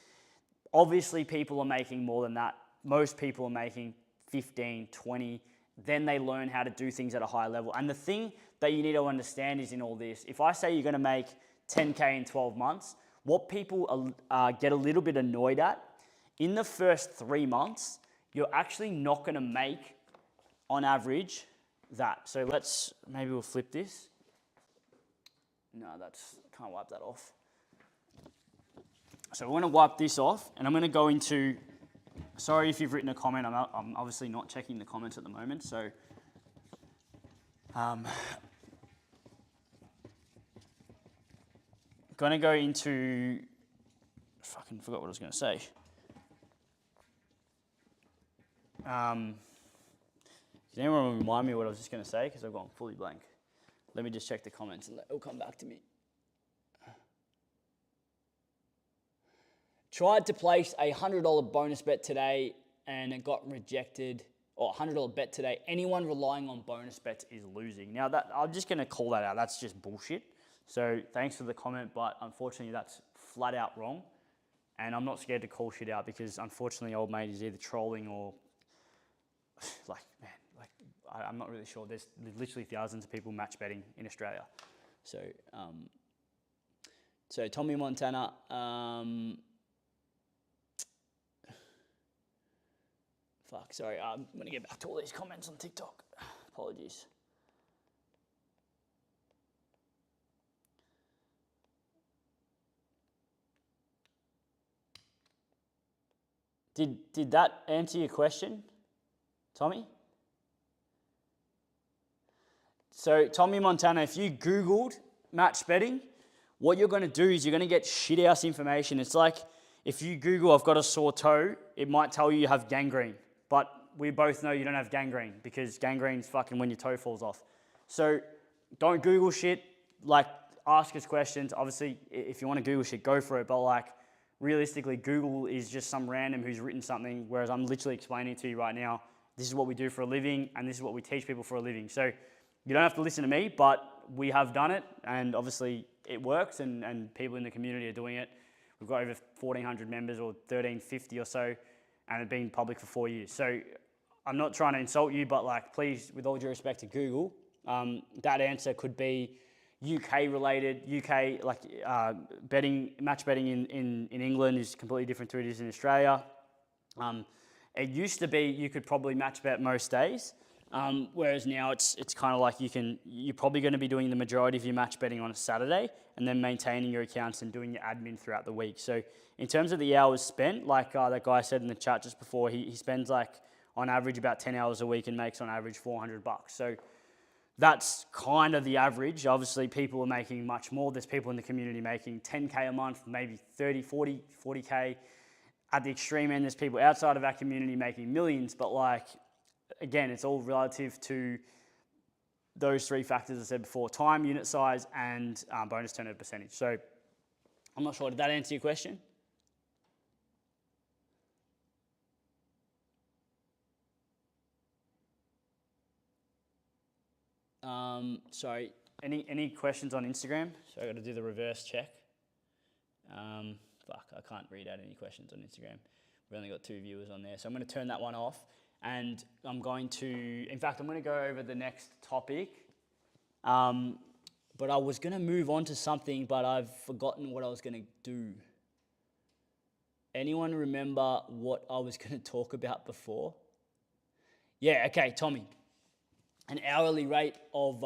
Obviously, people are making more than that. Most people are making 15, 20. Then they learn how to do things at a higher level. And the thing that you need to understand is in all this, if I say you're going to make 10K in 12 months, what people get a little bit annoyed at, in the first 3 months, you're actually not going to make, on average, that. So maybe we'll flip this. No, can't wipe that off. So we're going to wipe this off, and I'm going to go into, sorry if you've written a comment, I'm obviously not checking the comments at the moment, so going to go into, fucking forgot what I was going to say. Does anyone remind me what I was just going to say? Because I've gone fully blank. Let me just check the comments and it'll come back to me. Tried to place a $100 bonus bet today and it got rejected. Or $100 bet today. Anyone relying on bonus bets is losing. Now, I'm just going to call that out. That's just bullshit. So thanks for the comment, but unfortunately that's flat out wrong. And I'm not scared to call shit out because unfortunately old mate is either trolling or I'm not really sure. There's literally thousands of people match betting in Australia. So, Tommy Montana, sorry. I'm going to get back to all these comments on TikTok. Apologies. Did that answer your question, Tommy? So Tommy Montana, if you Googled match betting, what you're going to do is you're going to get shit-ass information. It's like if you Google, I've got a sore toe, it might tell you have gangrene. But we both know you don't have gangrene because gangrene's fucking when your toe falls off. So don't Google shit. Ask us questions. Obviously, if you want to Google shit, go for it. But realistically, Google is just some random who's written something, whereas I'm literally explaining to you right now, this is what we do for a living, and this is what we teach people for a living. So you don't have to listen to me, but we have done it, and obviously it works, and people in the community are doing it. We've got over 1,400 members, or 1,350 or so, and it's been public for 4 years. So I'm not trying to insult you, but please, with all due respect to Google, that answer could be UK related. UK, match betting in England is completely different to it is in Australia. It used to be you could probably match bet most days, whereas now it's kind of you're probably going to be doing the majority of your match betting on a Saturday and then maintaining your accounts and doing your admin throughout the week. So in terms of the hours spent, that guy said in the chat just before, he spends on average about 10 hours a week and makes on average $400. So that's kind of the average. Obviously, people are making much more. There's people in the community making 10K a month, maybe 30, 40K. At the extreme end, there's people outside of our community making millions. But again, it's all relative to those three factors I said before: time, unit size, and bonus turnover percentage. So I'm not sure. Did that answer your question? Sorry, any questions on Instagram? So I got to do the reverse check. I can't read out any questions on Instagram. We've only got 2 viewers on there. So I'm going to turn that one off. And I'm going to go over the next topic. But I was going to move on to something, but I've forgotten what I was going to do. Anyone remember what I was going to talk about before? Yeah, okay, Tommy. An hourly rate of,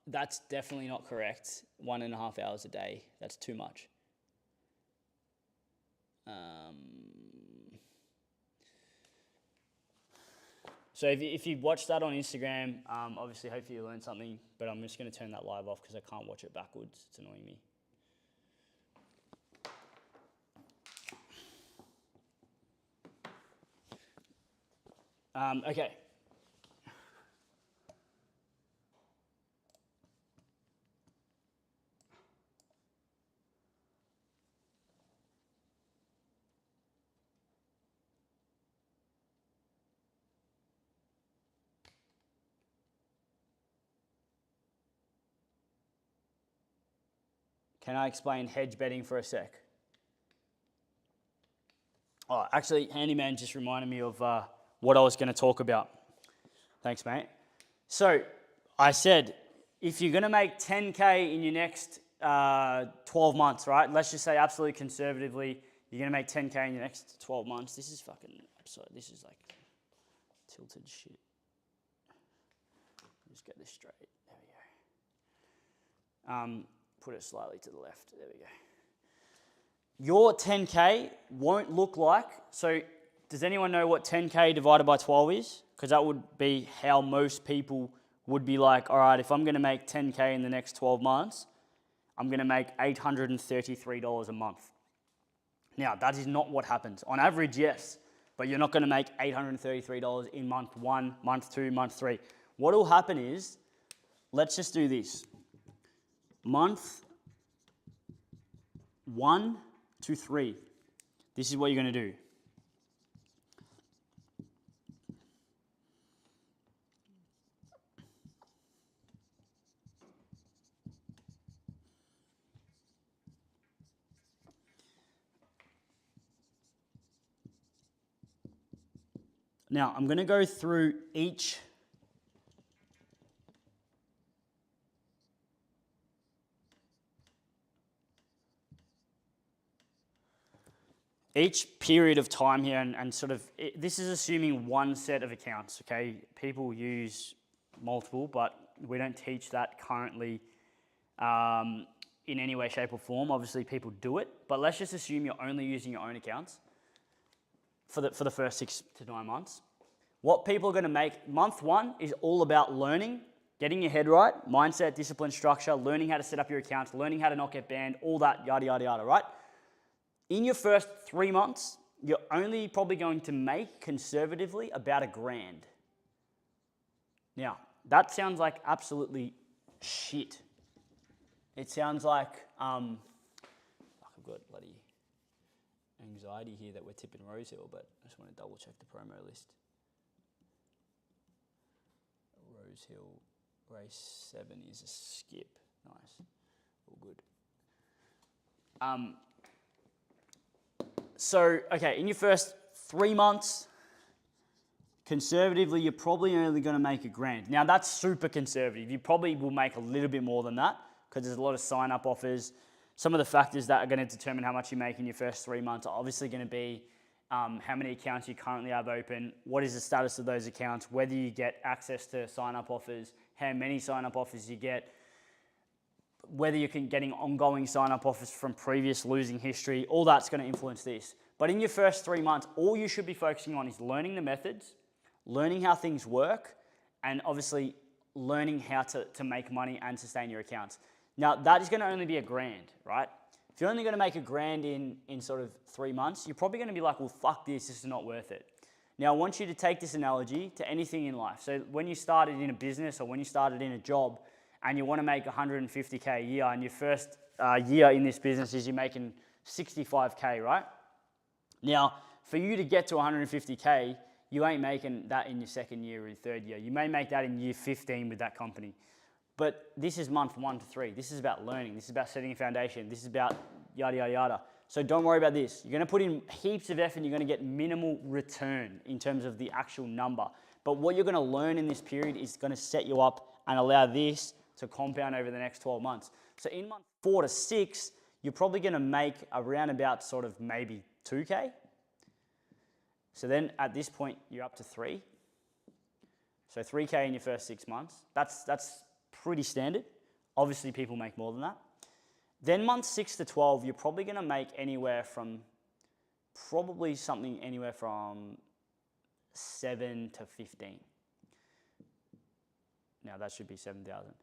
that's definitely not correct. 1.5 hours a day. That's too much. So if you watch that on Instagram, obviously hopefully you learned something, but I'm just going to turn that live off because I can't watch it backwards. It's annoying me. Okay. can I explain hedge betting for a sec? Oh, actually, Handyman just reminded me of what I was going to talk about. Thanks, mate. So I said, if you're going to make 10K in your next 12 months, right? Let's just say absolutely conservatively, you're going to make 10K in your next 12 months. This is fucking absurd. This is like tilted shit. Just get this straight. There we go. Put it slightly to the left. There we go. Your 10K won't look like, so does anyone know what 10K divided by 12 is? Because that would be how most people would be like, all right, if I'm going to make 10K in the next 12 months, I'm going to make $833 a month. Now, that is not what happens. On average, yes, but you're not going to make $833 in month 1, month 2, month 3. What will happen is, let's just do this. Month 1 to 3. This is what you're going to do. Now, I'm going to go through each period of time here and sort of, this is assuming one set of accounts, okay? People use multiple, but we don't teach that currently in any way, shape or form. Obviously people do it, but let's just assume you're only using your own accounts for the first 6 to 9 months. What people are going to make, month 1 is all about learning, getting your head right, mindset, discipline, structure, learning how to set up your accounts, learning how to not get banned, all that, yada, yada, yada, right? In your first 3 months, you're only probably going to make conservatively about $1,000. Now, that sounds like absolutely shit. It sounds like, I've got bloody anxiety here that we're tipping Rosehill, but I just want to double check the promo list. Rosehill race 7 is a skip. Nice. All good. So, okay, in your first 3 months, conservatively, you're probably only going to make $1,000. Now, that's super conservative. You probably will make a little bit more than that because there's a lot of sign-up offers. Some of the factors that are going to determine how much you make in your first 3 months are obviously going to be how many accounts you currently have open, what is the status of those accounts, whether you get access to sign-up offers, how many sign-up offers you get, whether you're getting ongoing sign-up offers from previous losing history, all that's going to influence this. But in your first 3 months, all you should be focusing on is learning the methods, learning how things work, and obviously learning how to make money and sustain your accounts. Now, that is going to only be $1,000, right? If you're only going to make $1,000 in sort of 3 months, you're probably going to be like, well, fuck this is not worth it. Now, I want you to take this analogy to anything in life. So when you started in a business or when you started in a job, and you want to make 150K a year, and your first year in this business is you're making 65K, right? Now, for you to get to 150K, you ain't making that in your second year or your third year. You may make that in year 15 with that company. But this is month 1 to 3. This is about learning. This is about setting a foundation. This is about yada, yada, yada. So don't worry about this. You're going to put in heaps of effort and you're going to get minimal return in terms of the actual number. But what you're going to learn in this period is going to set you up and allow this to compound over the next 12 months. So in month 4 to 6, you're probably going to make around about sort of maybe 2K. So then at this point, you're up to 3. So 3K in your first 6 months. That's pretty standard. Obviously, people make more than that. Then month 6 to 12, you're probably going to make anywhere from, probably something anywhere from 7 to 15. Now that should be 7,000.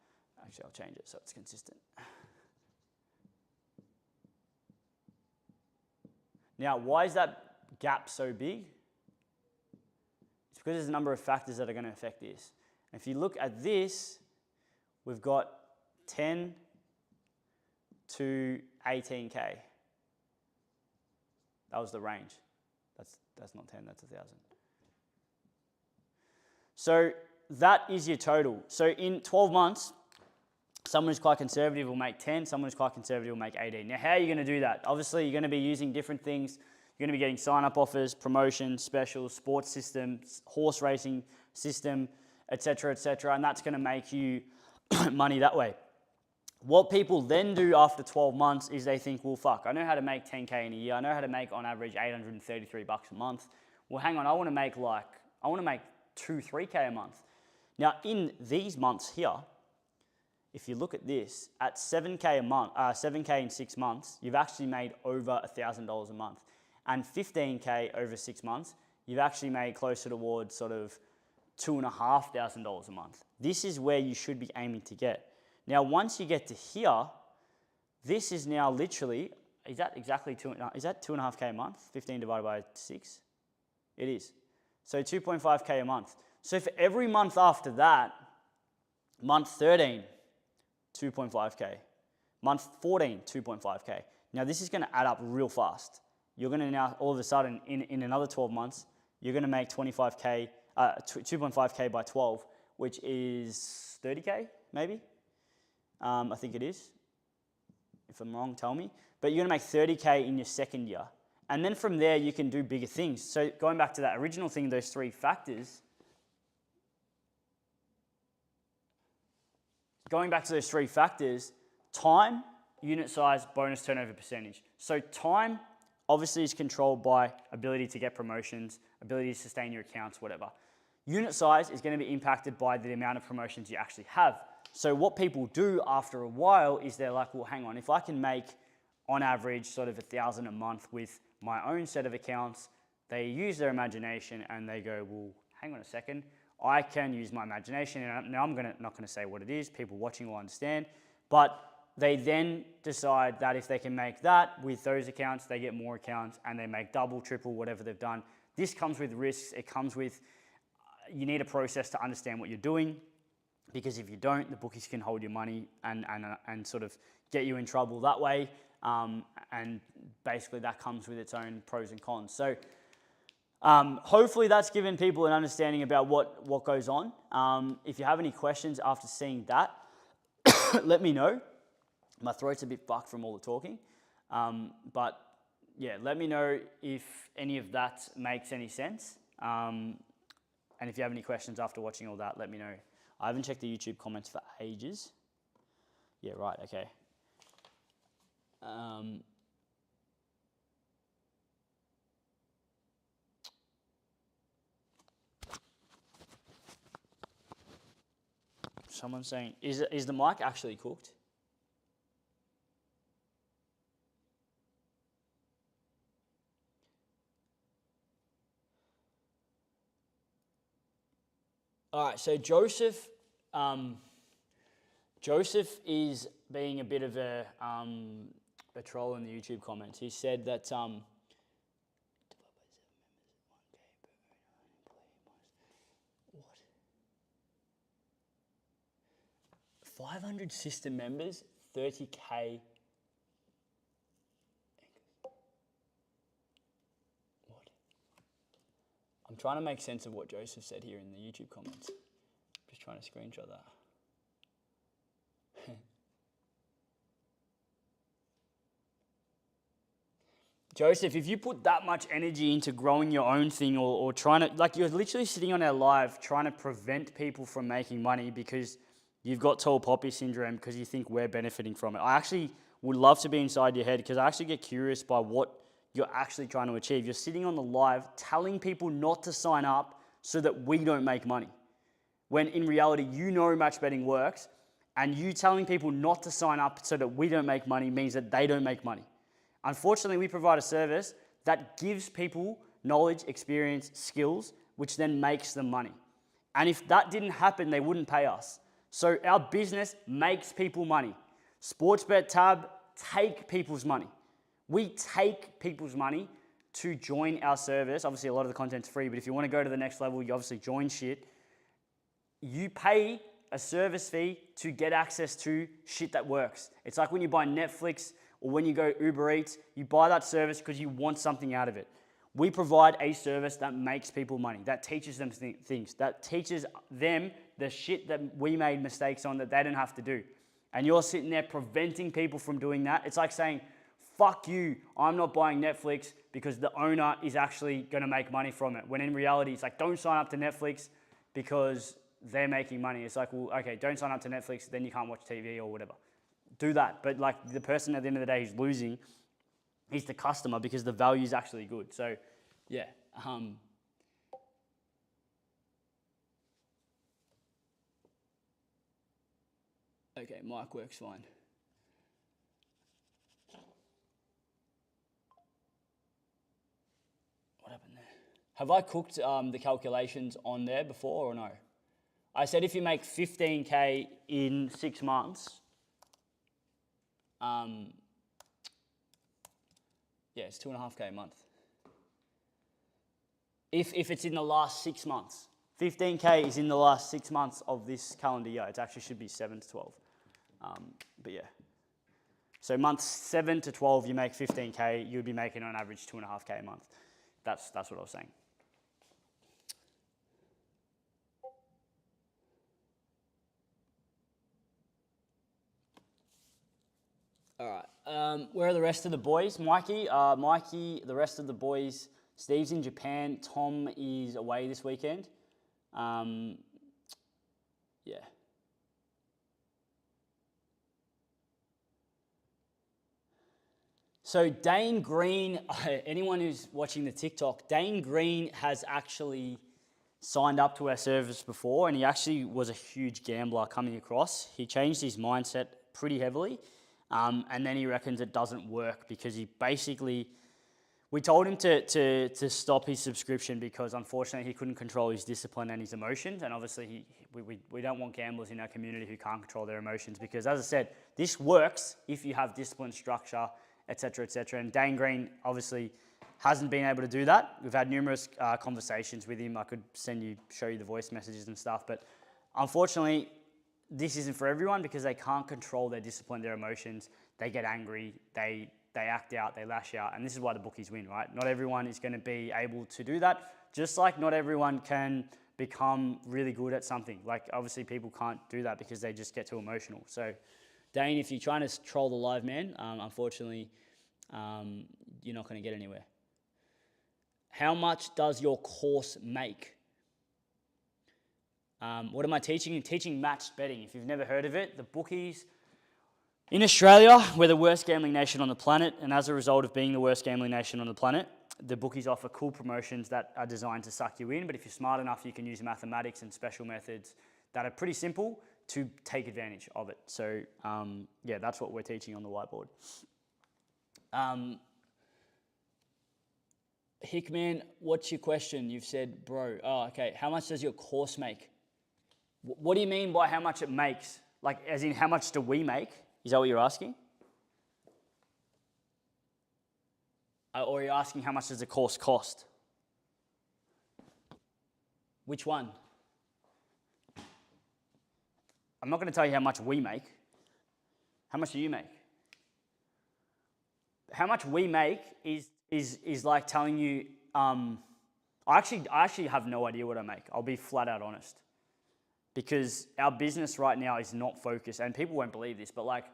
Actually, I'll change it so it's consistent. Now, why is that gap so big? It's because there's a number of factors that are going to affect this. And if you look at this, we've got 10 to 18K. That was the range. That's not 10, that's 1,000. So that is your total. So in 12 months, Someone who's quite conservative will make 10, someone who's quite conservative will make 18. Now, how are you going to do that? Obviously, you're going to be using different things. You're going to be getting sign-up offers, promotions, specials, sports systems, horse racing system, etc., and that's going to make you money that way. What people then do after 12 months is they think, well, fuck, I know how to make 10K in a year. I know how to make on average $833 a month. Well, hang on, I want to make 2, 3K a month. Now, in these months here, if you look at this, at 7K a month, 7K in 6 months, you've actually made over $1,000 a month. And 15K over 6 months, you've actually made closer towards sort of $2,500 a month. This is where you should be aiming to get. Now, once you get to here, this is now literally, is that 2.5K a month? 15 divided by 6? It is. So 2.5K a month. So for every month after that, month 13, 2.5K. Month 14, 2.5K. Now this is going to add up real fast. You're going to now, all of a sudden, in another 12 months, you're going to make 2.5K by 12, which is 30K, maybe? I think it is. If I'm wrong, tell me. But you're going to make 30K in your second year. And then from there, you can do bigger things. So going back to that original thing, those 3 factors, time, unit size, bonus turnover percentage. So time obviously is controlled by ability to get promotions, ability to sustain your accounts, whatever. Unit size is going to be impacted by the amount of promotions you actually have. So what people do after a while is they're like, well, hang on, if I can make on average sort of $1,000 a month with my own set of accounts, they use their imagination and they go, well, hang on a second, I can use my imagination. And now I'm not going to say what it is, people watching will understand, but they then decide that if they can make that with those accounts, they get more accounts and they make double, triple, whatever they've done. This comes with risks. It comes with, you need a process to understand what you're doing, because if you don't, the bookies can hold your money and sort of get you in trouble that way. And basically that comes with its own pros and cons. So hopefully that's given people an understanding about what goes on. If you have any questions after seeing that, let me know. My throat's a bit fucked from all the talking. But yeah, let me know if any of that makes any sense. And if you have any questions after watching all that, let me know. I haven't checked the YouTube comments for ages. Yeah, right, okay. Someone's saying, is the mic actually cooked? All right, so Joseph is being a bit of a troll in the YouTube comments. He said that 500 system members, 30K. What? I'm trying to make sense of what Joseph said here in the YouTube comments. Just trying to screenshot that. Joseph, if you put that much energy into growing your own thing or trying to, like you're literally sitting on our live trying to prevent people from making money because you've got tall poppy syndrome because you think we're benefiting from it. I actually would love to be inside your head because I actually get curious by what you're actually trying to achieve. You're sitting on the live telling people not to sign up so that we don't make money. When in reality, you know match betting works, and you telling people not to sign up so that we don't make money means that they don't make money. Unfortunately, we provide a service that gives people knowledge, experience, skills, which then makes them money. And if that didn't happen, they wouldn't pay us. So our business makes people money. Sportsbet Tab take people's money. We take people's money to join our service. Obviously, a lot of the content's free, but if you want to go to the next level, you obviously join shit. You pay a service fee to get access to shit that works. It's like when you buy Netflix or when you go Uber Eats, you buy that service because you want something out of it. We provide a service that makes people money, that teaches them things, that teaches them the shit that we made mistakes on that they don't have to do. and you're sitting there preventing people from doing that. It's like saying, fuck you, I'm not buying Netflix because the owner is actually going to make money from it. When in reality, it's like, don't sign up to Netflix because they're making money. It's like, well, okay, don't sign up to Netflix, then you can't watch TV or whatever. Do that. But like the person at the end of the day who's losing is the customer because the value is actually good. So yeah. Okay, mic works fine. What happened there? Have I cooked the calculations on there before or no? I said if you make 15K in 6 months, yeah, it's 2.5K a month. If it's in the last 6 months. 15K is in the last 6 months of this calendar year. It actually should be 7 to 12. But yeah. So months 7 to 12, you make 15K, you'd be making on average 2.5K a month. That's what I was saying. All right. Where are the rest of the boys? Mikey, the rest of the boys. Steve's in Japan. Tom is away this weekend. Yeah. So Dane Green, anyone who's watching the TikTok, Dane Green has actually signed up to our service before, and he actually was a huge gambler coming across. He changed his mindset pretty heavily, and then he reckons it doesn't work because he basically, we told him to stop his subscription because unfortunately he couldn't control his discipline and his emotions, and obviously we don't want gamblers in our community who can't control their emotions because, as I said, this works if you have discipline, structure, etc., etc. And Dane Green obviously hasn't been able to do that. We've had numerous conversations with him. I could show you the voice messages and stuff, but unfortunately, this isn't for everyone because they can't control their discipline, their emotions. They get angry, they act out, they lash out, and this is why the bookies win, right? Not everyone is going to be able to do that, just like not everyone can become really good at something. Like obviously people can't do that because they just get too emotional. So Dane, if you're trying to troll the live man, unfortunately, you're not going to get anywhere. How much does your course make? What am I teaching? I'm teaching matched betting. If you've never heard of it, the bookies in Australia, we're the worst gambling nation on the planet, and as a result of being the worst gambling nation on the planet, the bookies offer cool promotions that are designed to suck you in, but if you're smart enough, you can use mathematics and special methods that are pretty simple to take advantage of it. So yeah, that's what we're teaching on the whiteboard. Hickman, what's your question? You've said, bro. Oh, okay. How much does your course make? What do you mean by how much it makes? Like, as in, how much do we make? Is that what you're asking? Or are you asking how much does the course cost? Which one? I'm not going to tell you how much we make. How much do you make? How much we make is like telling you, I actually have no idea what I make. I'll be flat out honest. Because our business right now is not focused, and people won't believe this, but like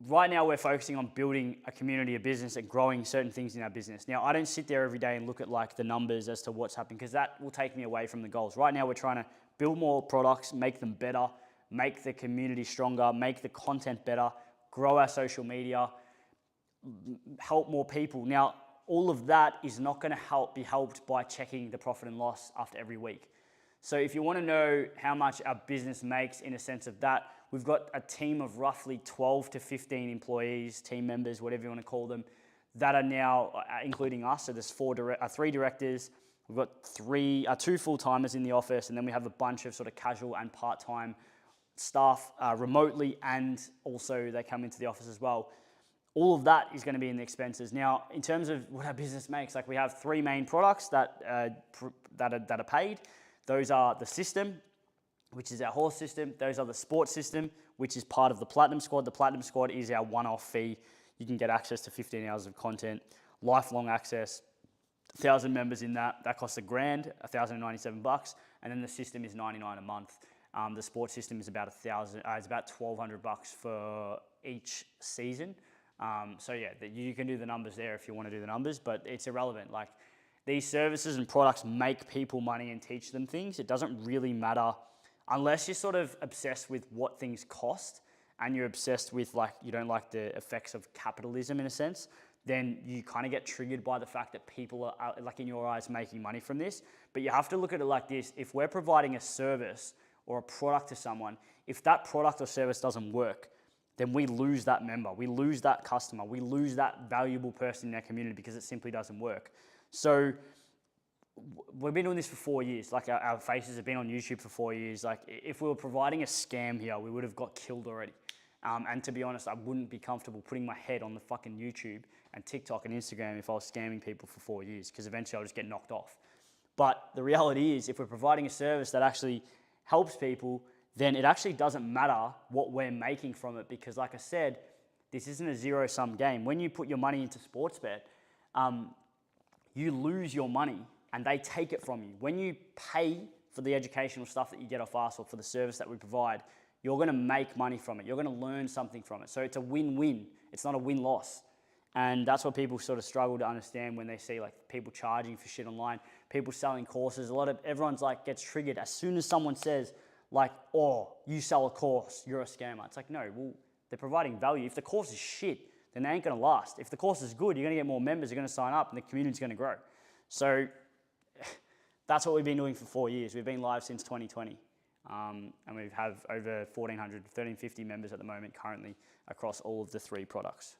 right now we're focusing on building a community of business and growing certain things in our business. Now, I don't sit there every day and look at like the numbers as to what's happening because that will take me away from the goals. Right now we're trying to build more products, make them better, make the community stronger, make the content better, grow our social media, help more people. Now, all of that is not going to be helped by checking the profit and loss after every week. So if you want to know how much our business makes in a sense of that, we've got a team of roughly 12 to 15 employees, team members, whatever you want to call them, that are now, including us, so there's 3 directors, we've got 2 full-timers in the office, and then we have a bunch of sort of casual and part-time staff remotely, and also they come into the office as well. All of that is going to be in the expenses. Now, in terms of what our business makes, like we have 3 main products that are paid. Those are the system, which is our horse system. Those are the sports system, which is part of the Platinum Squad. The Platinum Squad is our one-off fee. You can get access to 15 hours of content, lifelong access, 1,000 members in that. That costs $1,000, $1,097, and then the system is $99 a month. The sports system is about it's about $1,200 for each season. So yeah, you can do the numbers there if you want to do the numbers, but it's irrelevant. Like, these services and products make people money and teach them things. It doesn't really matter unless you're sort of obsessed with what things cost and you're obsessed with, like, you don't like the effects of capitalism in a sense, then you kind of get triggered by the fact that people are, like, in your eyes, making money from this. But you have to look at it like this. If we're providing a service or a product to someone, if that product or service doesn't work, then we lose that member, we lose that customer, we lose that valuable person in our community because it simply doesn't work. So we've been doing this for 4 years. Like, our faces have been on YouTube for 4 years. Like, if we were providing a scam here, we would have got killed already. And to be honest, I wouldn't be comfortable putting my head on the fucking YouTube and TikTok and Instagram if I was scamming people for 4 years, because eventually I'll just get knocked off. But the reality is, if we're providing a service that actually helps people, then it actually doesn't matter what we're making from it, because, like I said, this isn't a zero-sum game. When you put your money into Sportsbet, you lose your money and they take it from you. When you pay for the educational stuff that you get off us or for the service that we provide, you're going to make money from it. You're going to learn something from it. So it's a win-win. It's not a win-loss. And that's what people sort of struggle to understand when they see, like, people charging for shit online, people selling courses. Everyone's like, gets triggered as soon as someone says, like, oh, you sell a course, you're a scammer. It's like, no, well, they're providing value. If the course is shit, then they ain't going to last. If the course is good, you're going to get more members, you're going to sign up, and the community's going to grow. So that's what we've been doing for 4 years. We've been live since 2020. And we have over 1,350 members at the moment currently across all of the 3 products.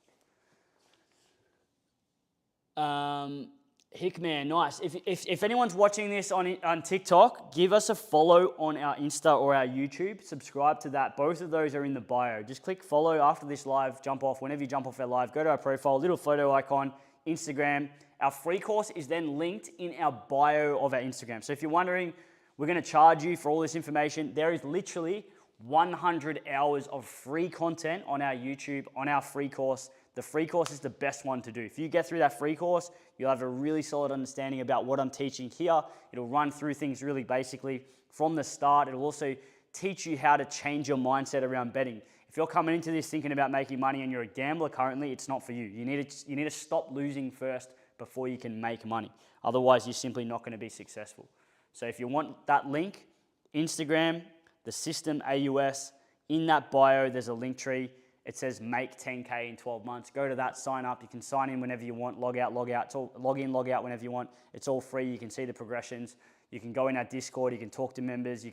Hickman, nice. If anyone's watching this on TikTok, give us a follow on our Insta or our YouTube. Subscribe to that. Both of those are in the bio. Just click follow after this live, jump off. Whenever you jump off our live, go to our profile, little photo icon, Instagram. Our free course is then linked in our bio of our Instagram. So if you're wondering, we're going to charge you for all this information, there is literally 100 hours of free content on our YouTube, on our free course. The free course is the best one to do. If you get through that free course, you'll have a really solid understanding about what I'm teaching here. It'll run through things really basically from the start. It'll also teach you how to change your mindset around betting. If you're coming into this thinking about making money and you're a gambler currently, it's not for you. You need to stop losing first before you can make money. Otherwise, you're simply not going to be successful. So if you want that link, Instagram, the system AUS, in that bio, there's a link tree. It says make 10K in 12 months. Go to that, sign up. You can sign in whenever you want, log out, log out. It's all, log in, log out whenever you want. It's all free. You can see the progressions. You can go in our Discord. You can talk to members.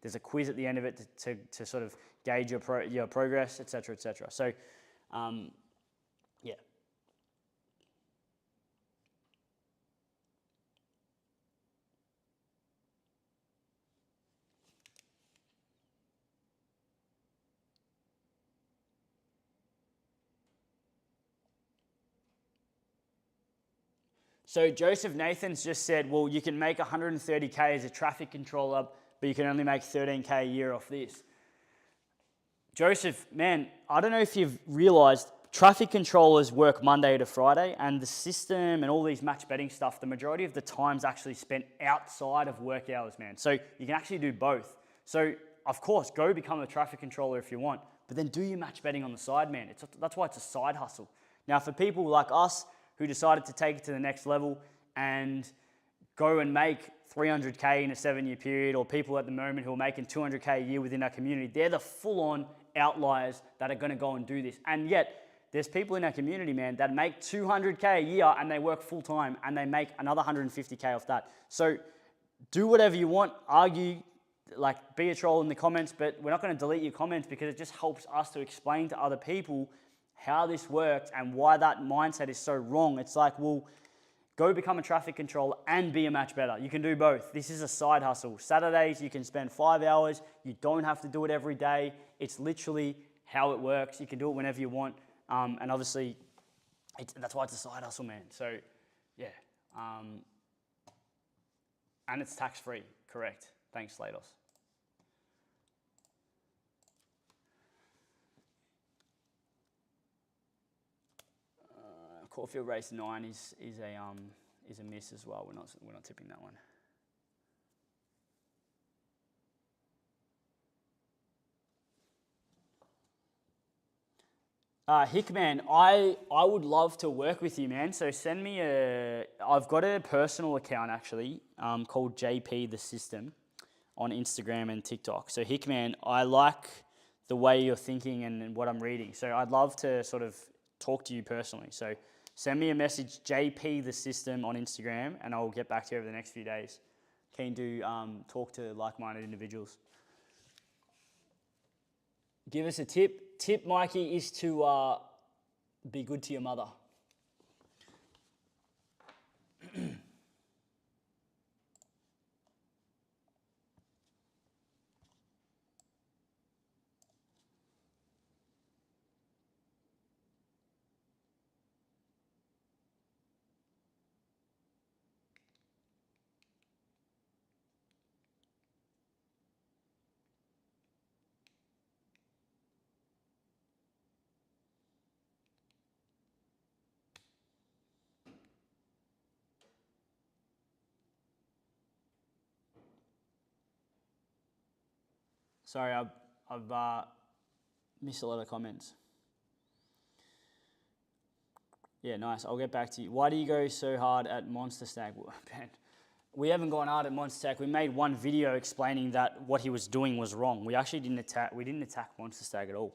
There's a quiz at the end of it to sort of gauge your progress, et cetera, et cetera. So, yeah. So Joseph Nathan's just said, well, you can make 130K as a traffic controller, but you can only make 13K a year off this. Joseph, man, I don't know if you've realized traffic controllers work Monday to Friday, and the system and all these match betting stuff, the majority of the time's actually spent outside of work hours, man. So you can actually do both. So of course, go become a traffic controller if you want, but then do your match betting on the side, man. That's why it's a side hustle. Now for people like us, who decided to take it to the next level and go and make 300K in a 7-year period, or people at the moment who are making 200K a year within our community, they're the full-on outliers that are going to go and do this. And yet, there's people in our community, man, that make 200K a year and they work full-time and they make another 150K off that. So do whatever you want, argue, like be a troll in the comments, but we're not going to delete your comments because it just helps us to explain to other people how this works and why that mindset is so wrong. It's like, well, go become a traffic controller and be a match better. You can do both. This is a side hustle. Saturdays, you can spend 5 hours. You don't have to do it every day. It's literally how it works. You can do it whenever you want. And obviously, that's why it's a side hustle, man. So, yeah. And it's tax-free, correct. Thanks, Slados. Caulfield Race 9 is a miss as well. We're not tipping that one. Hickman, I would love to work with you, man. So send me I've got a personal account actually called JP The System on Instagram and TikTok. So Hickman, I like the way you're thinking and what I'm reading. So I'd love to sort of talk to you personally. So send me a message, JP The System on Instagram, and I'll get back to you over the next few days. Keen to talk to like-minded individuals. Give us a tip. Tip, Mikey, is to be good to your mother. Sorry, I've missed a lot of comments. Yeah, nice. I'll get back to you. Why do you go so hard at Monster Stag? Ben, we haven't gone hard at Monster Stag. We made one video explaining that what he was doing was wrong. We actually didn't attack. We didn't attack Monster Stag at all.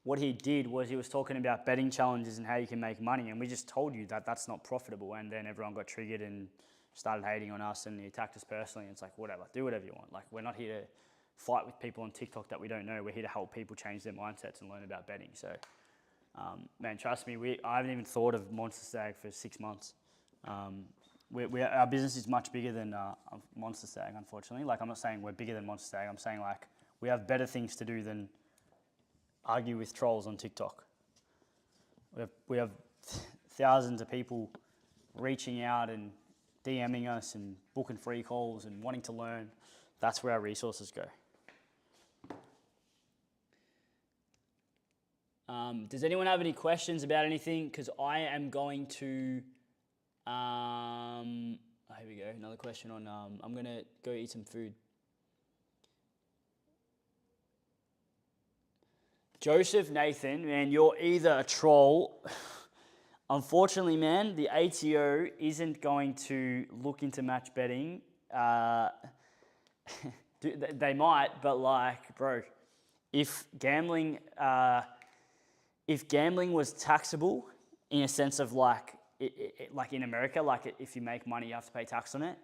What he did was he was talking about betting challenges and how you can make money, and we just told you that that's not profitable. And then everyone got triggered and started hating on us, and he attacked us personally. And it's like, whatever, do whatever you want. Like, we're not here to fight with people on TikTok that we don't know. We're here to help people change their mindsets and learn about betting. So, man, trust me, I haven't even thought of Monster Stag for 6 months. Our business is much bigger than Monster Stag, unfortunately. Like, I'm not saying we're bigger than Monster Stag. I'm saying, like, we have better things to do than argue with trolls on TikTok. We have thousands of people reaching out and DMing us and booking free calls and wanting to learn. That's where our resources go. Does anyone have any questions about anything? Because I am going to... here we go, another question on... I'm going to go eat some food. Joseph Nathan, man, you're either a troll. Unfortunately, man, the ATO isn't going to look into match betting. They might, but like, bro, if gambling was taxable in a sense of like in America, like if you make money, you have to pay tax on it.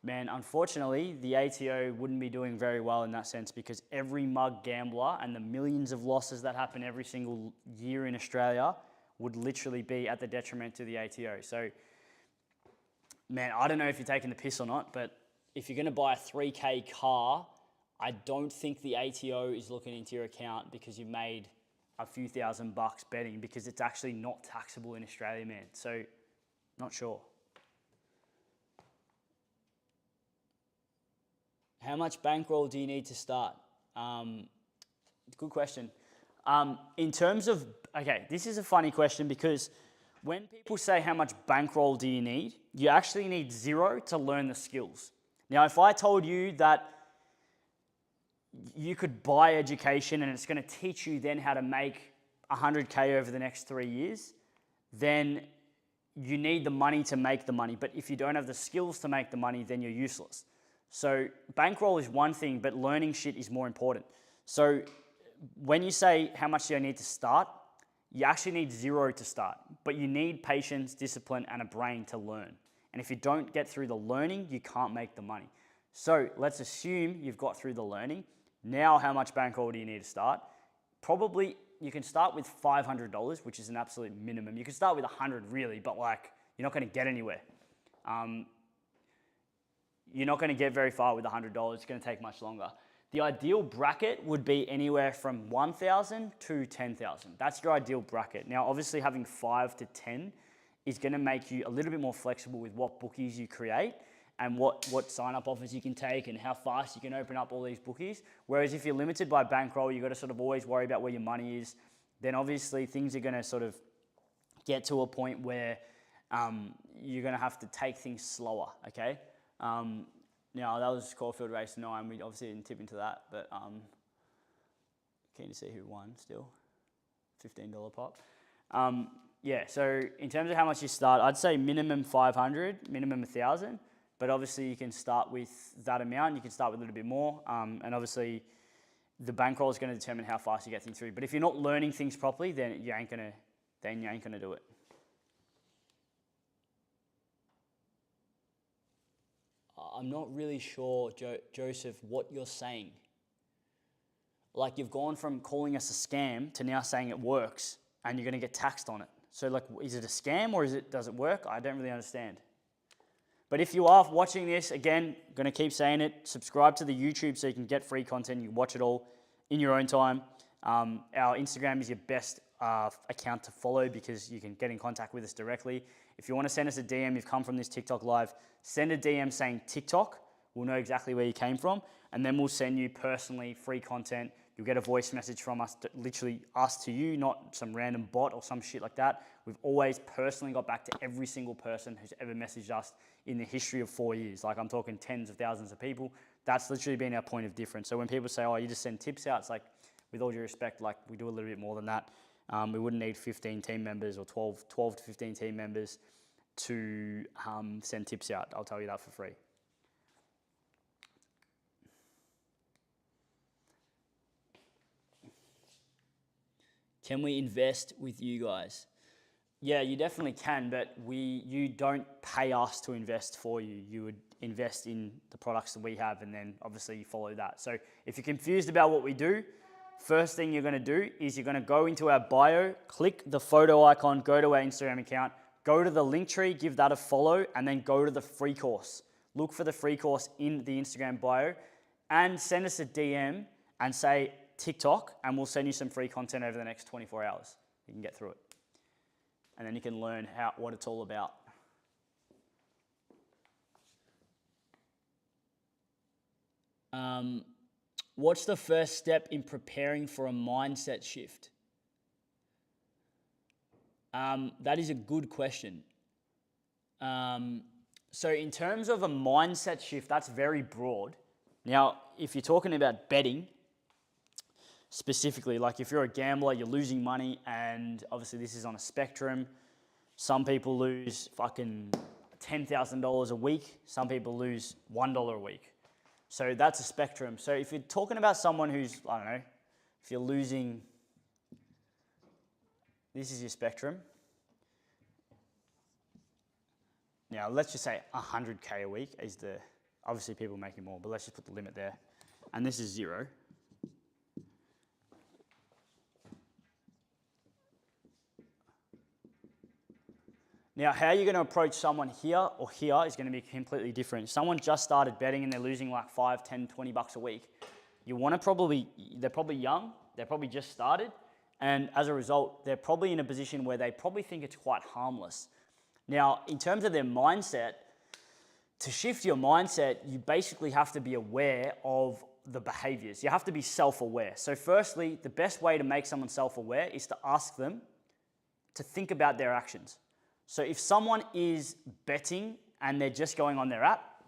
Man, unfortunately, the ATO wouldn't be doing very well in that sense because every mug gambler and the millions of losses that happen every single year in Australia would literally be at the detriment to the ATO. So, man, I don't know if you're taking the piss or not, but if you're going to buy a 3K car, I don't think the ATO is looking into your account because you've made a few $1,000 betting because it's actually not taxable in Australia, man. So, not sure. How much bankroll do you need to start? Good question. In terms of, okay, this is a funny question because when people say how much bankroll do you need, you actually need 0 to learn the skills. Now, if I told you that you could buy education and it's going to teach you then how to make 100K over the next 3 years, then you need the money to make the money. But if you don't have the skills to make the money, then you're useless. So bankroll is one thing, but learning shit is more important. So when you say how much do I need to start, you actually need 0 to start, but you need patience, discipline, and a brain to learn. And if you don't get through the learning, you can't make the money. So let's assume you've got through the learning. Now, how much bankroll do you need to start? Probably you can start with $500, which is an absolute minimum. You can start with 100 really, but like you're not going to get anywhere. You're not going to get very far with $100. It's going to take much longer. The ideal bracket would be anywhere from 1,000 to 10,000. That's your ideal bracket. Now, obviously having 5 to 10 is going to make you a little bit more flexible with what bookies you create and what sign-up offers you can take and how fast you can open up all these bookies. Whereas if you're limited by bankroll, you've got to sort of always worry about where your money is. Then obviously things are going to sort of get to a point where you're going to have to take things slower, okay? Now, that was Caulfield Race 9. We obviously didn't tip into that, but keen to see who won still. $15 pop. Yeah, so in terms of how much you start, I'd say minimum 500, minimum 1,000. But obviously you can start with that amount. You can start with a little bit more. And obviously the bankroll is going to determine how fast you get things through. But if you're not learning things properly, then you ain't gonna do it. I'm not really sure, Joseph, what you're saying. Like, you've gone from calling us a scam to now saying it works, and you're going to get taxed on it. So, like, is it a scam or does it work? I don't really understand. But if you are watching this, again, I'm going to keep saying it, subscribe to the YouTube so you can get free content. You can watch it all in your own time. Our Instagram is your best account to follow because you can get in contact with us directly. If you want to send us a DM, you've come from this TikTok live, send a DM saying TikTok. We'll know exactly where you came from, and then we'll send you personally free content. You'll get a voice message from us, literally us to you, not some random bot or some shit like that. We've always personally got back to every single person who's ever messaged us in the history of 4 years. Like, I'm talking tens of thousands of people. That's literally been our point of difference. So when people say, oh, you just send tips out, it's like, with all due respect, like, we do a little bit more than that. We wouldn't need 15 team members or 12 to 15 team members to send tips out. I'll tell you that for free. Can we invest with you guys? Yeah, you definitely can, but you don't pay us to invest for you. You would invest in the products that we have, and then obviously you follow that. So if you're confused about what we do, first thing you're going to do is you're going to go into our bio, click the photo icon, go to our Instagram account, go to the link tree, give that a follow, and then go to the free course. Look for the free course in the Instagram bio, and send us a DM and say TikTok, and we'll send you some free content over the next 24 hours. You can get through it. And then you can learn what it's all about. What's the first step in preparing for a mindset shift? That is a good question. So in terms of a mindset shift, that's very broad. Now, if you're talking about betting, specifically, like if you're a gambler, you're losing money, and obviously this is on a spectrum. Some people lose fucking $10,000 a week. Some people lose $1 a week. So that's a spectrum. So if you're talking about someone who's, I don't know, if you're losing, this is your spectrum. Now, let's just say 100K a week is obviously people making more, but let's just put the limit there. And this is 0. Now, how you're going to approach someone here or here is going to be completely different. Someone just started betting and they're losing like 5, 10, 20 bucks a week. They're probably young, they're probably just started, and as a result, they're probably in a position where they probably think it's quite harmless. Now, in terms of their mindset, to shift your mindset, you basically have to be aware of the behaviors. You have to be self-aware. So firstly, the best way to make someone self-aware is to ask them to think about their actions. So if someone is betting and they're just going on their app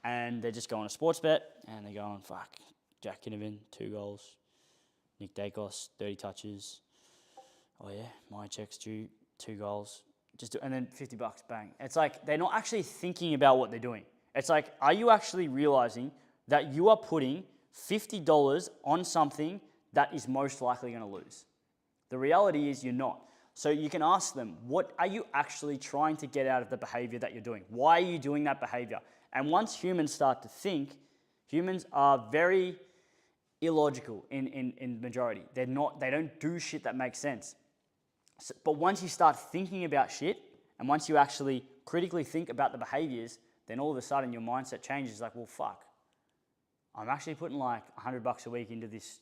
and they're just going to sports bet and they're going, fuck, Jack Kinnavan, 2 goals, Nick Dacos, 30 touches, oh yeah, my check's due, 2 goals, and then $50, bang. It's like they're not actually thinking about what they're doing. It's like, are you actually realizing that you are putting $50 on something that is most likely going to lose? The reality is you're not. So you can ask them, what are you actually trying to get out of the behavior that you're doing? Why are you doing that behavior? And once humans start to think, humans are very illogical in majority. They don't do shit that makes sense. So, but once you start thinking about shit, and once you actually critically think about the behaviors, then all of a sudden your mindset changes. Like, well, fuck, I'm actually putting like $100 a week into this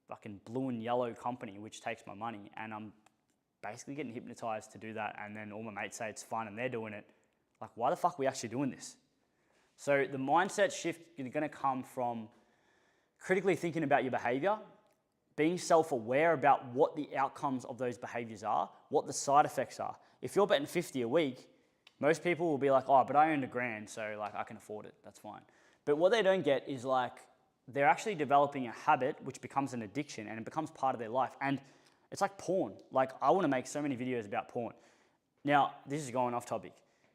fucking blue and yellow company, which takes my money, and I'm basically getting hypnotized to do that, and then all my mates say it's fun and they're doing it. Like, why the fuck are we actually doing this? So the mindset shift is going to come from critically thinking about your behavior, being self-aware about what the outcomes of those behaviors are, what the side effects are. If you're betting 50 a week, most people will be like, oh, but I earned $1,000, so like I can afford it, that's fine. But what they don't get is like, they're actually developing a habit which becomes an addiction and it becomes part of their life. And It's like porn. Like, I want to make so many videos about porn. Now, this is going off topic,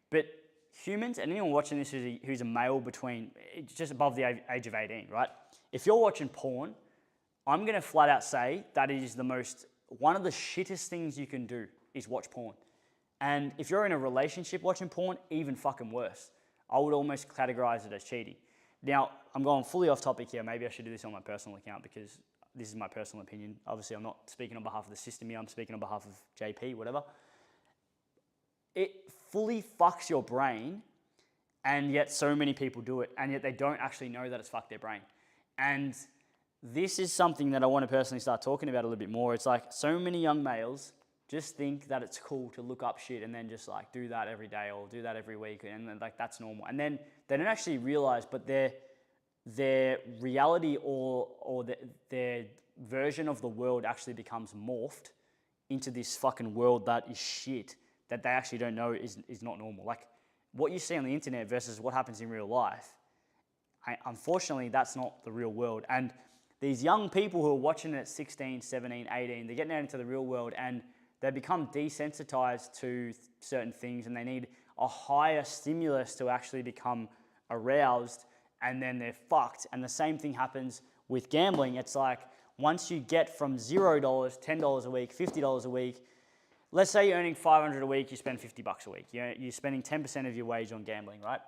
but humans, and anyone watching this who's a male between, just above the age of 18, right? If you're watching porn, I'm going to flat out say that it is one of the shittest things you can do is watch porn. And if you're in a relationship watching porn, even fucking worse. I would almost categorize it as cheating. Now, I'm going fully off topic here. Maybe I should do this on my personal account because this is my personal opinion. Obviously, I'm not speaking on behalf of the system here. I'm speaking on behalf of JP, whatever. It fully fucks your brain, and yet so many people do it, and yet they don't actually know that it's fucked their brain. And this is something that I want to personally start talking about a little bit more. It's like so many young males just think that it's cool to look up shit and then just like do that every day or do that every week, and then like that's normal. And then they don't actually realize, but their reality or their version of the world actually becomes morphed into this fucking world that is shit that they actually don't know is not normal. Like what you see on the internet versus what happens in real life, unfortunately, that's not the real world. And these young people who are watching it at 16, 17, 18, they're getting out into the real world and they become desensitized to certain things and they need a higher stimulus to actually become aroused, and then they're fucked. And the same thing happens with gambling. It's like once you get from $0, $10 a week, $50 a week, let's say you're earning $500 a week, you spend $50 a week. You're spending 10% of your wage on gambling, right?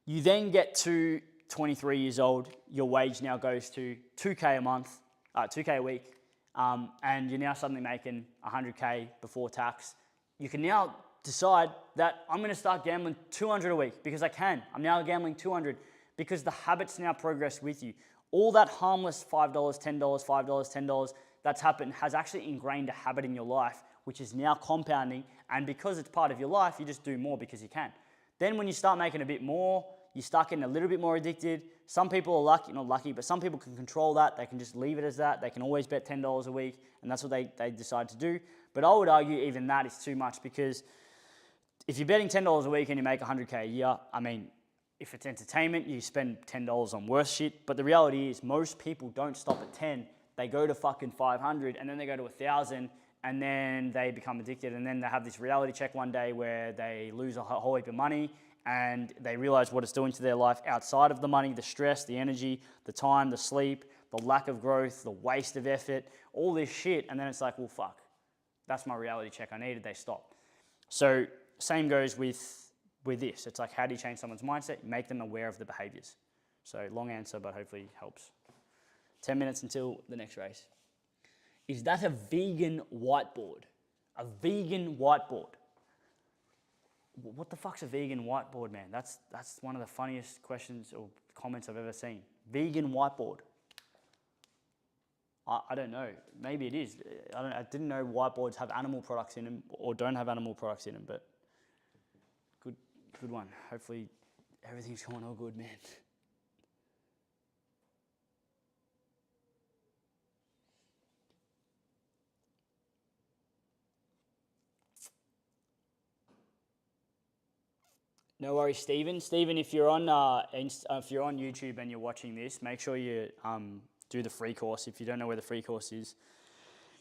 You then get to 23 years old, your wage now goes to $2K a month, $2K a week, and you're now suddenly making $100K before tax. You can now decide that I'm going to start gambling $200 a week because I can. I'm now gambling $200 because the habits now progress with you. All that harmless $5, $10, $5, $10 that's happened has actually ingrained a habit in your life, which is now compounding. And because it's part of your life, you just do more because you can. Then when you start making a bit more, you start getting a little bit more addicted. Some people are lucky, not lucky, but some people can control that. They can just leave it as that. They can always bet $10 a week, and that's what they decide to do. But I would argue even that is too much, because if you're betting $10 a week and you make $100K a year, I mean, if it's entertainment, you spend $10 on worse shit. But the reality is most people don't stop at 10. They go to fucking 500, and then they go to 1,000, and then they become addicted, and then they have this reality check one day where they lose a whole heap of money, and they realize what it's doing to their life outside of the money, the stress, the energy, the time, the sleep, the lack of growth, the waste of effort, all this shit. And then it's like, well, fuck, that's my reality check I needed. They stop. So same goes with this. It's like, how do you change someone's mindset? Make them aware of the behaviors. So long answer, but hopefully helps. 10 minutes until the next race. Is that a vegan whiteboard? A vegan whiteboard? What the fuck's a vegan whiteboard, man? That's one of the funniest questions or comments I've ever seen. Vegan whiteboard. I don't know. Maybe it is. I didn't know whiteboards have animal products in them or don't have animal products in them, but good one. Hopefully everything's going all good, man. No worries, Stephen. Stephen, if you're on YouTube and you're watching this, make sure you do the free course. If you don't know where the free course is,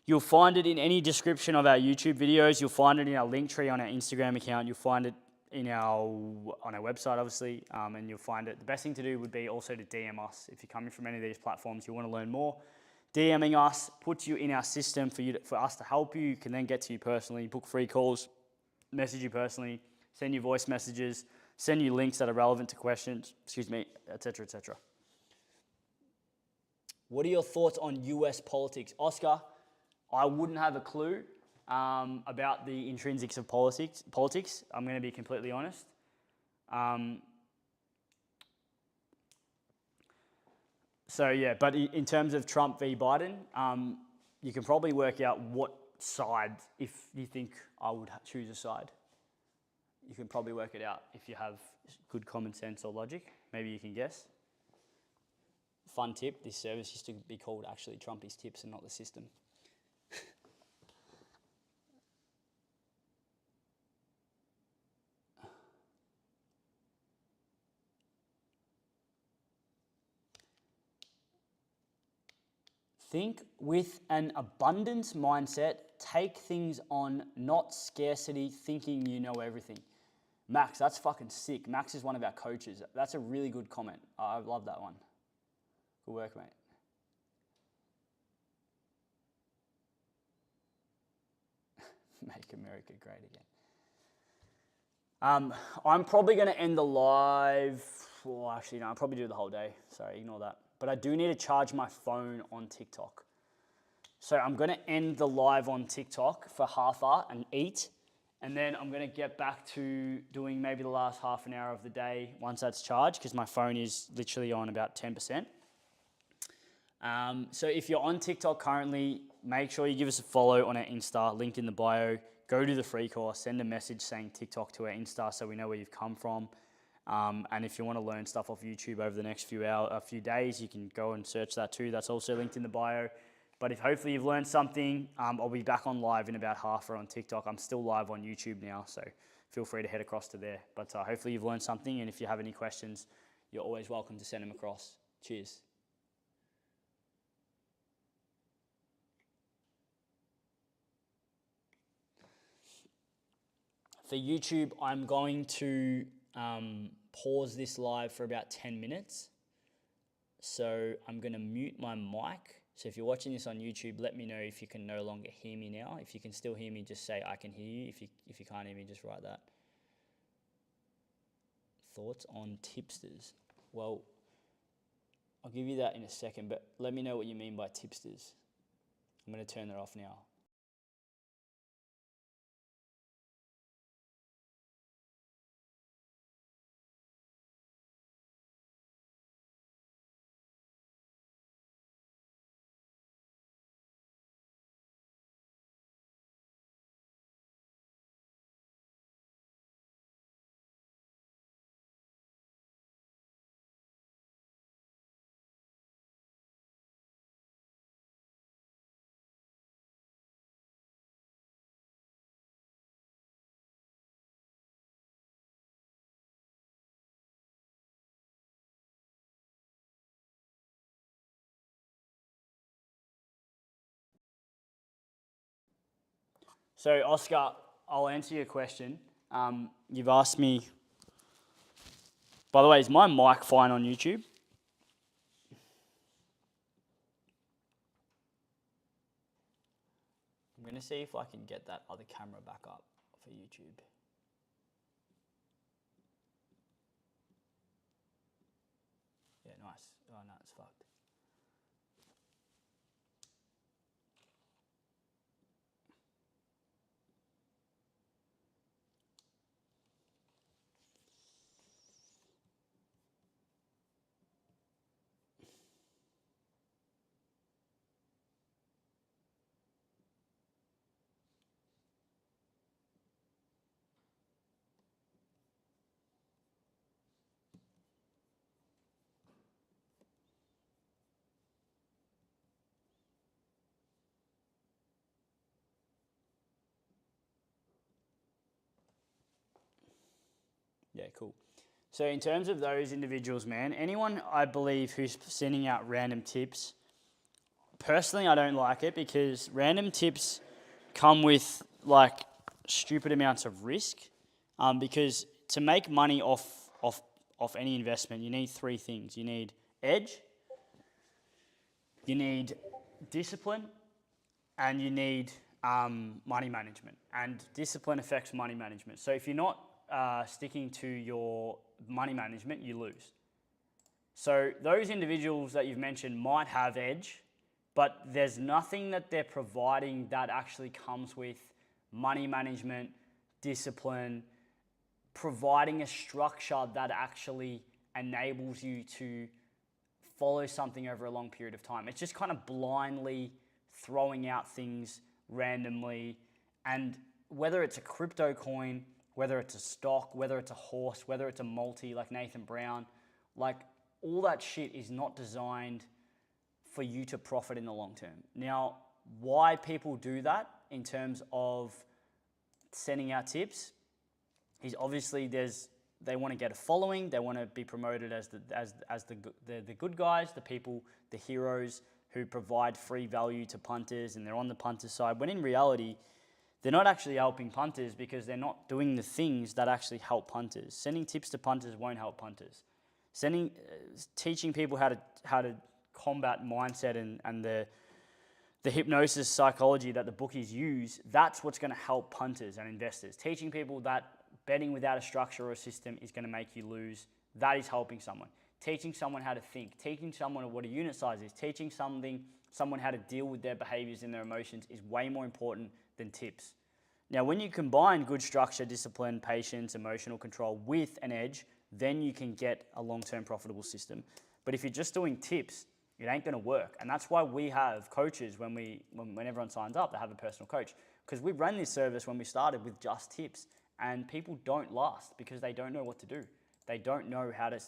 you'll find it in any description of our YouTube videos. You'll find it in our link tree on our Instagram account. You'll find it on our website, obviously, and you'll find it. The best thing to do would be also to DM us. If you're coming from any of these platforms, you want to learn more, DMing us puts you in our system for us to help you. You can then get to you personally, book free calls, message you personally, send you voice messages, send you links that are relevant to questions, etc., etc. What are your thoughts on US politics? Oscar, I wouldn't have a clue about the intrinsics of politics. I'm going to be completely honest. But in terms of Trump v. Biden, you can probably work out what side, if you think I would choose a side. You can probably work it out if you have good common sense or logic. Maybe you can guess. Fun tip, this service used to be called actually Trumpy's Tips and not the system. Think with an abundance mindset. Take things on, not scarcity, thinking you know everything. Max, that's fucking sick. Max is one of our coaches. That's a really good comment. I love that one. Good work, mate. Make America great again. I'm probably going to end the live. Well, actually, no, I'll probably do the whole day. Sorry, ignore that. But I do need to charge my phone on TikTok. So I'm going to end the live on TikTok for half hour and eat. And then I'm going to get back to doing maybe the last half an hour of the day once that's charged, because my phone is literally on about 10%. So if you're on TikTok currently, make sure you give us a follow on our Insta, linked in the bio. Go to the free course, send a message saying TikTok to our Insta so we know where you've come from. And if you want to learn stuff off YouTube over the next few days, you can go and search that too. That's also linked in the bio. But if hopefully you've learned something, I'll be back on live in about half hour on TikTok. I'm still live on YouTube now, so feel free to head across to there. But hopefully you've learned something, and if you have any questions, you're always welcome to send them across. Cheers. For YouTube, I'm going to pause this live for about 10 minutes. So I'm going to mute my mic. So if you're watching this on YouTube, let me know if you can no longer hear me now. If you can still hear me, just say I can hear you. If you can't hear me, just write that. Thoughts on tipsters? Well, I'll give you that in a second, but let me know what you mean by tipsters. I'm going to turn that off now. So Oscar, I'll answer your question. You've asked me, by the way, is my mic fine on YouTube? I'm going to see if I can get that other camera back up for YouTube. Yeah, nice. Oh no, it's fucked. Yeah, cool. So in terms of those individuals, man, anyone I believe who's sending out random tips, personally I don't like it, because random tips come with like stupid amounts of risk. Because to make money off any investment, you need three things. You need edge, you need discipline, and you need money management. And discipline affects money management. So if you're not sticking to your money management, you lose. So those individuals that you've mentioned might have edge, but there's nothing that they're providing that actually comes with money management, discipline, providing a structure that actually enables you to follow something over a long period of time. It's just kind of blindly throwing out things randomly, and whether it's a crypto coin, whether it's a stock, whether it's a horse, whether it's a multi like Nathan Brown, like all that shit is not designed for you to profit in the long term. Now, why people do that in terms of sending out tips is obviously they want to get a following, they want to be promoted as the good guys, the people, the heroes, who provide free value to punters and they're on the punter side, when in reality, they're not actually helping punters because they're not doing the things that actually help punters. Sending tips to punters won't help punters. Teaching people how to combat mindset and the hypnosis psychology that the bookies use, that's what's going to help punters and investors. Teaching people that betting without a structure or a system is going to make you lose, that is helping someone. Teaching someone how to think, teaching someone what a unit size is, teaching someone how to deal with their behaviors and their emotions is way more important than tips. Now, when you combine good structure, discipline, patience, emotional control with an edge, then you can get a long-term profitable system. But if you're just doing tips, it ain't going to work. And that's why we have coaches when everyone signs up, they have a personal coach. Because we ran this service when we started with just tips, and people don't last because they don't know what to do. They don't know how to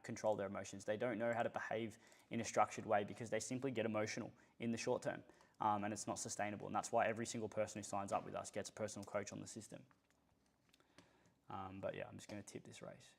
control their emotions. They don't know how to behave in a structured way because they simply get emotional in the short term. And it's not sustainable. And that's why every single person who signs up with us gets a personal coach on the system. But yeah, I'm just going to tip this race.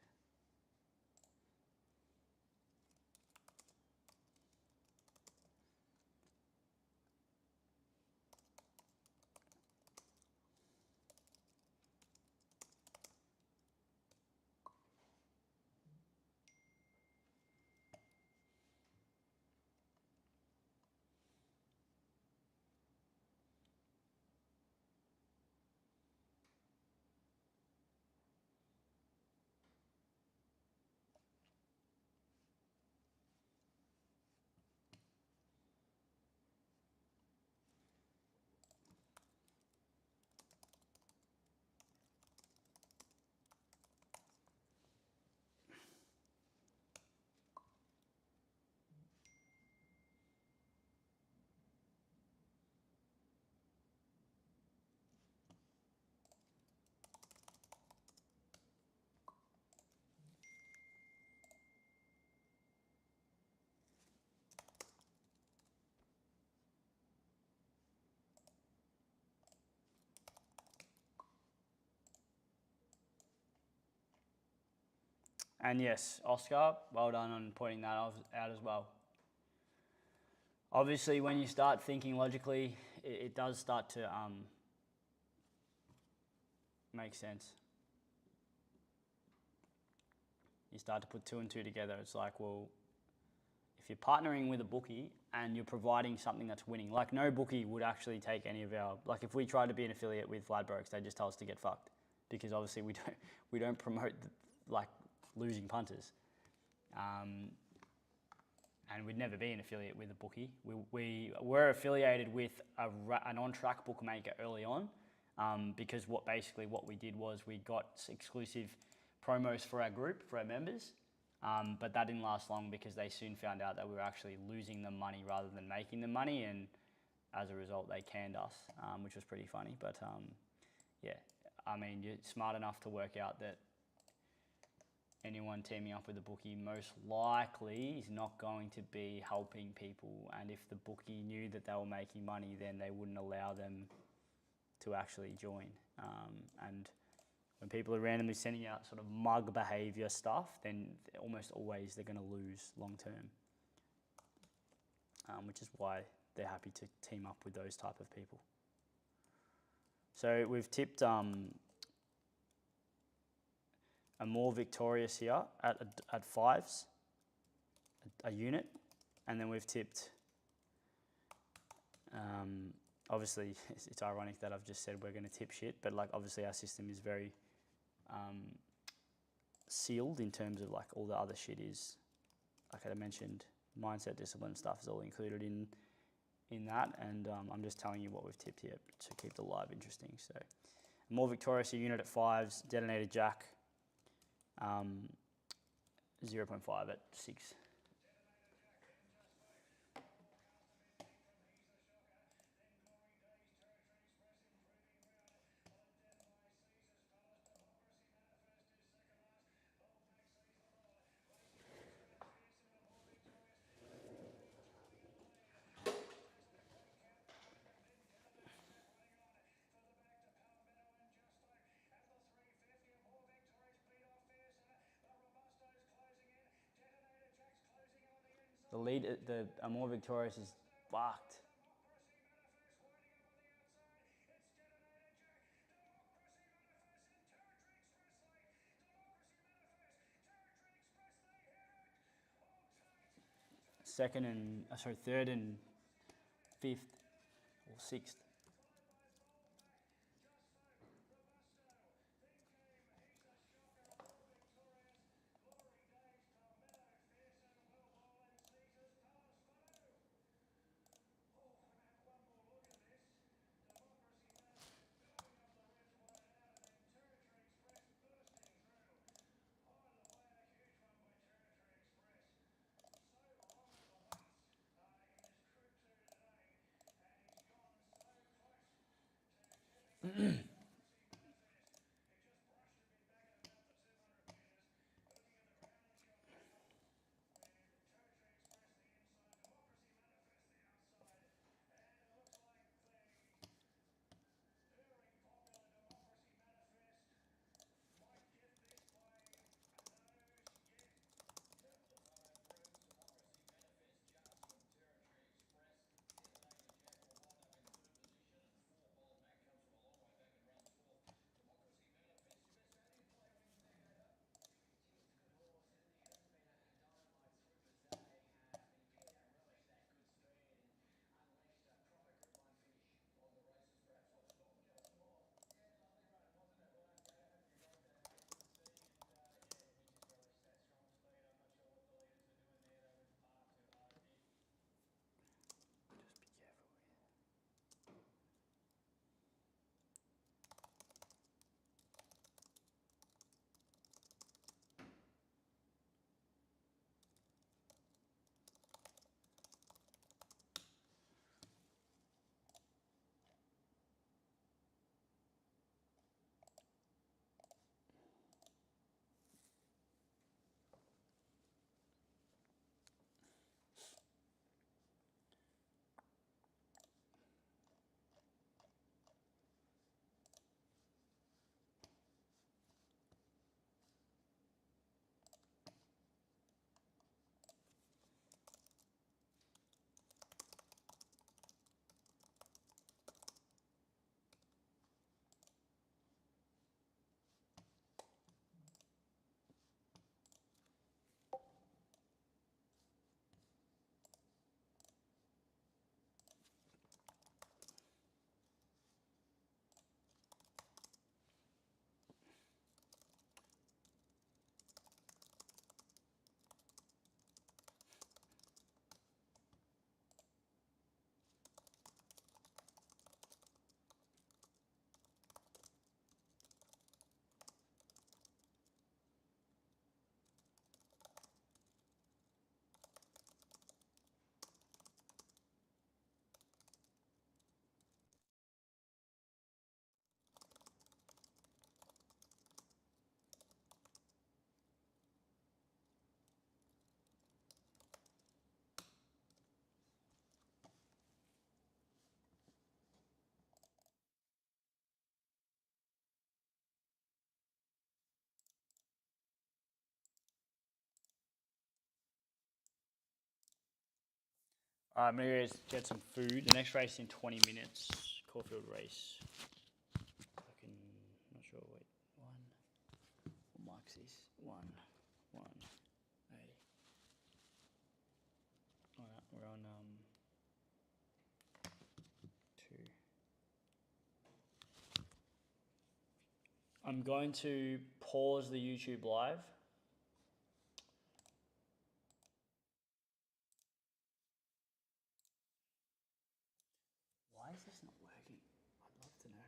And yes, Oscar, well done on pointing that out as well. Obviously, when you start thinking logically, it does start to make sense. You start to put two and two together. It's like, well, if you're partnering with a bookie and you're providing something that's winning, like no bookie would actually take any of our, like if we tried to be an affiliate with Ladbrokes, they just tell us to get fucked because obviously we don't promote like losing punters. And we'd never be an affiliate with a bookie. We were affiliated with an on-track bookmaker early on because what we did was we got exclusive promos for our group, for our members, but that didn't last long because they soon found out that we were actually losing them money rather than making them money, and as a result they canned us, which was pretty funny. But yeah, I mean, you're smart enough to work out that anyone teaming up with a bookie most likely is not going to be helping people, and if the bookie knew that they were making money, then they wouldn't allow them to actually join. And when people are randomly sending out sort of mug behavior stuff, then almost always they're going to lose long term, which is why they're happy to team up with those type of people. So we've tipped a more victorious here at fives, a unit, and then we've tipped, obviously it's ironic that I've just said we're going to tip shit, but like obviously our system is very sealed in terms of like all the other shit is, like I mentioned, mindset, discipline stuff is all included in that, and I'm just telling you what we've tipped here to keep the live interesting. So a more victorious unit at fives, detonated jack, 0.5 at 6. The lead, the Amor Victorious is fucked. Third and fifth or sixth. All right, I'm gonna go get some food. The next race in 20 minutes. Caulfield race. Fucking not sure. Wait, what marks this? One. Hey. All right, we're on two. I'm going to pause the YouTube live. Why is this not working? I'd love to know.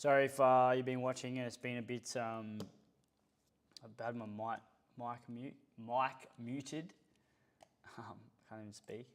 Sorry if you've been watching and it's been a bit. I've had my mic muted. Can't even speak.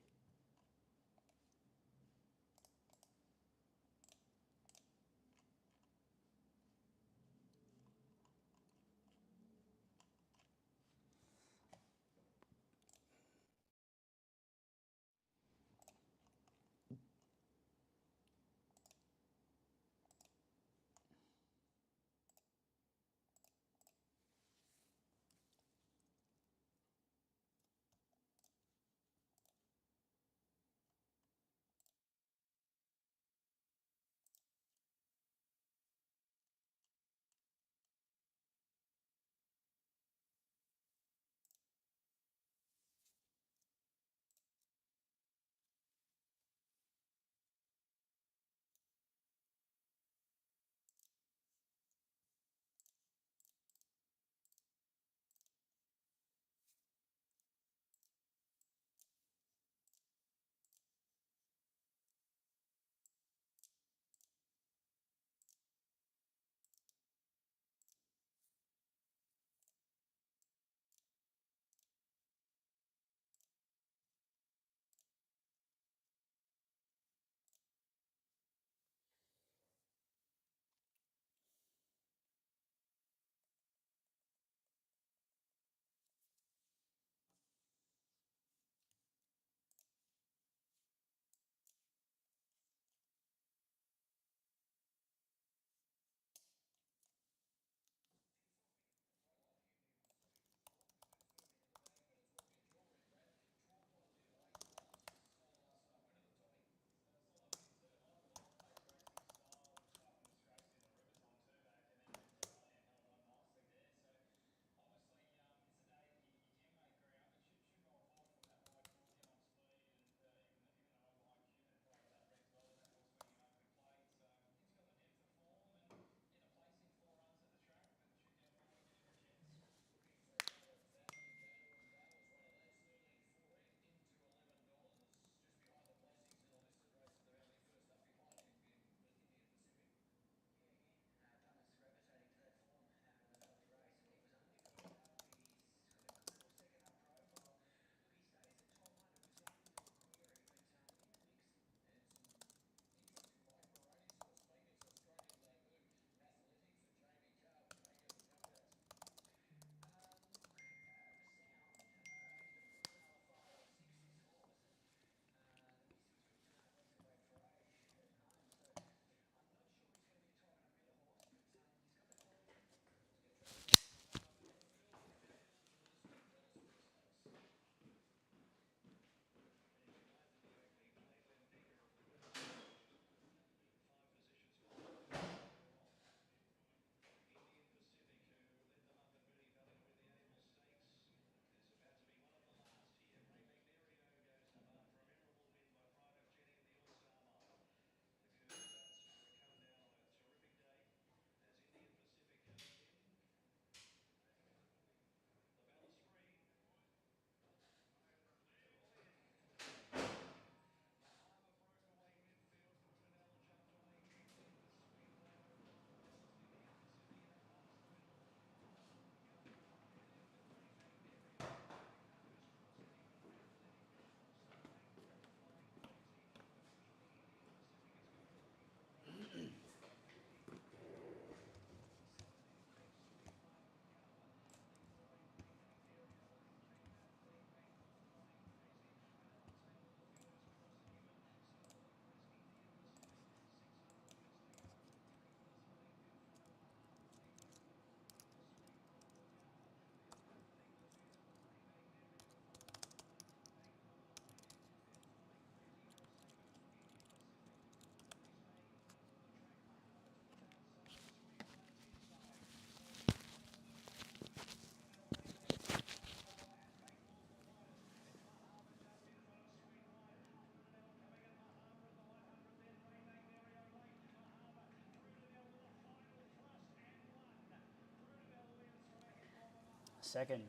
Second.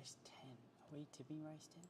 Race 10. Are we tipping race 10?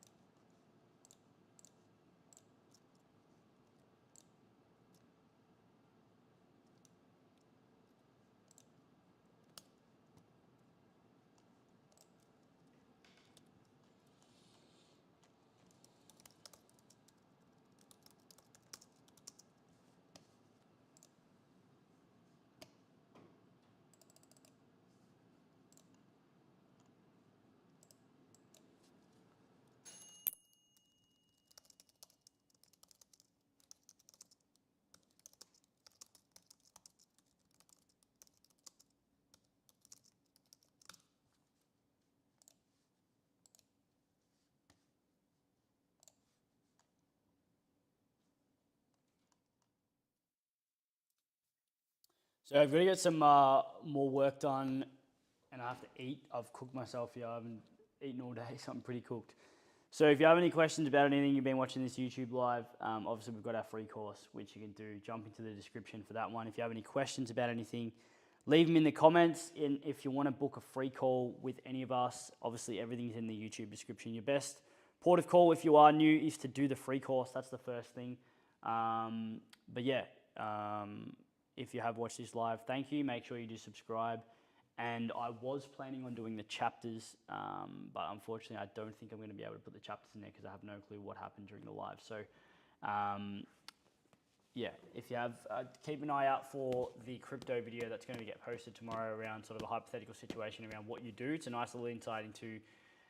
So I've got to get some more work done, and I have to eat. I've cooked myself here. I haven't eaten all day, so I'm pretty cooked. So if you have any questions about anything you've been watching this YouTube live, obviously we've got our free course, which you can do. Jump into the description for that one. If you have any questions about anything, leave them in the comments. And if you want to book a free call with any of us, obviously everything's in the YouTube description. Your best port of call if you are new is to do the free course. That's the first thing. But yeah, if you have watched this live, thank you. Make sure you do subscribe. And I was planning on doing the chapters, but unfortunately I don't think I'm going to be able to put the chapters in there because I have no clue what happened during the live. So yeah, if you have, keep an eye out for the crypto video that's going to get posted tomorrow around sort of a hypothetical situation around what you do. It's a nice little insight into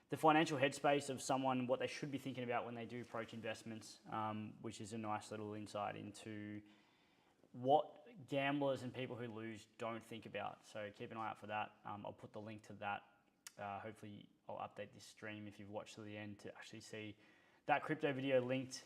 the financial headspace of someone, what they should be thinking about when they do approach investments, which is a nice little insight into what gamblers and people who lose don't think about. So keep an eye out for that. I'll put the link to that. Hopefully I'll update this stream if you've watched to the end to actually see that crypto video linked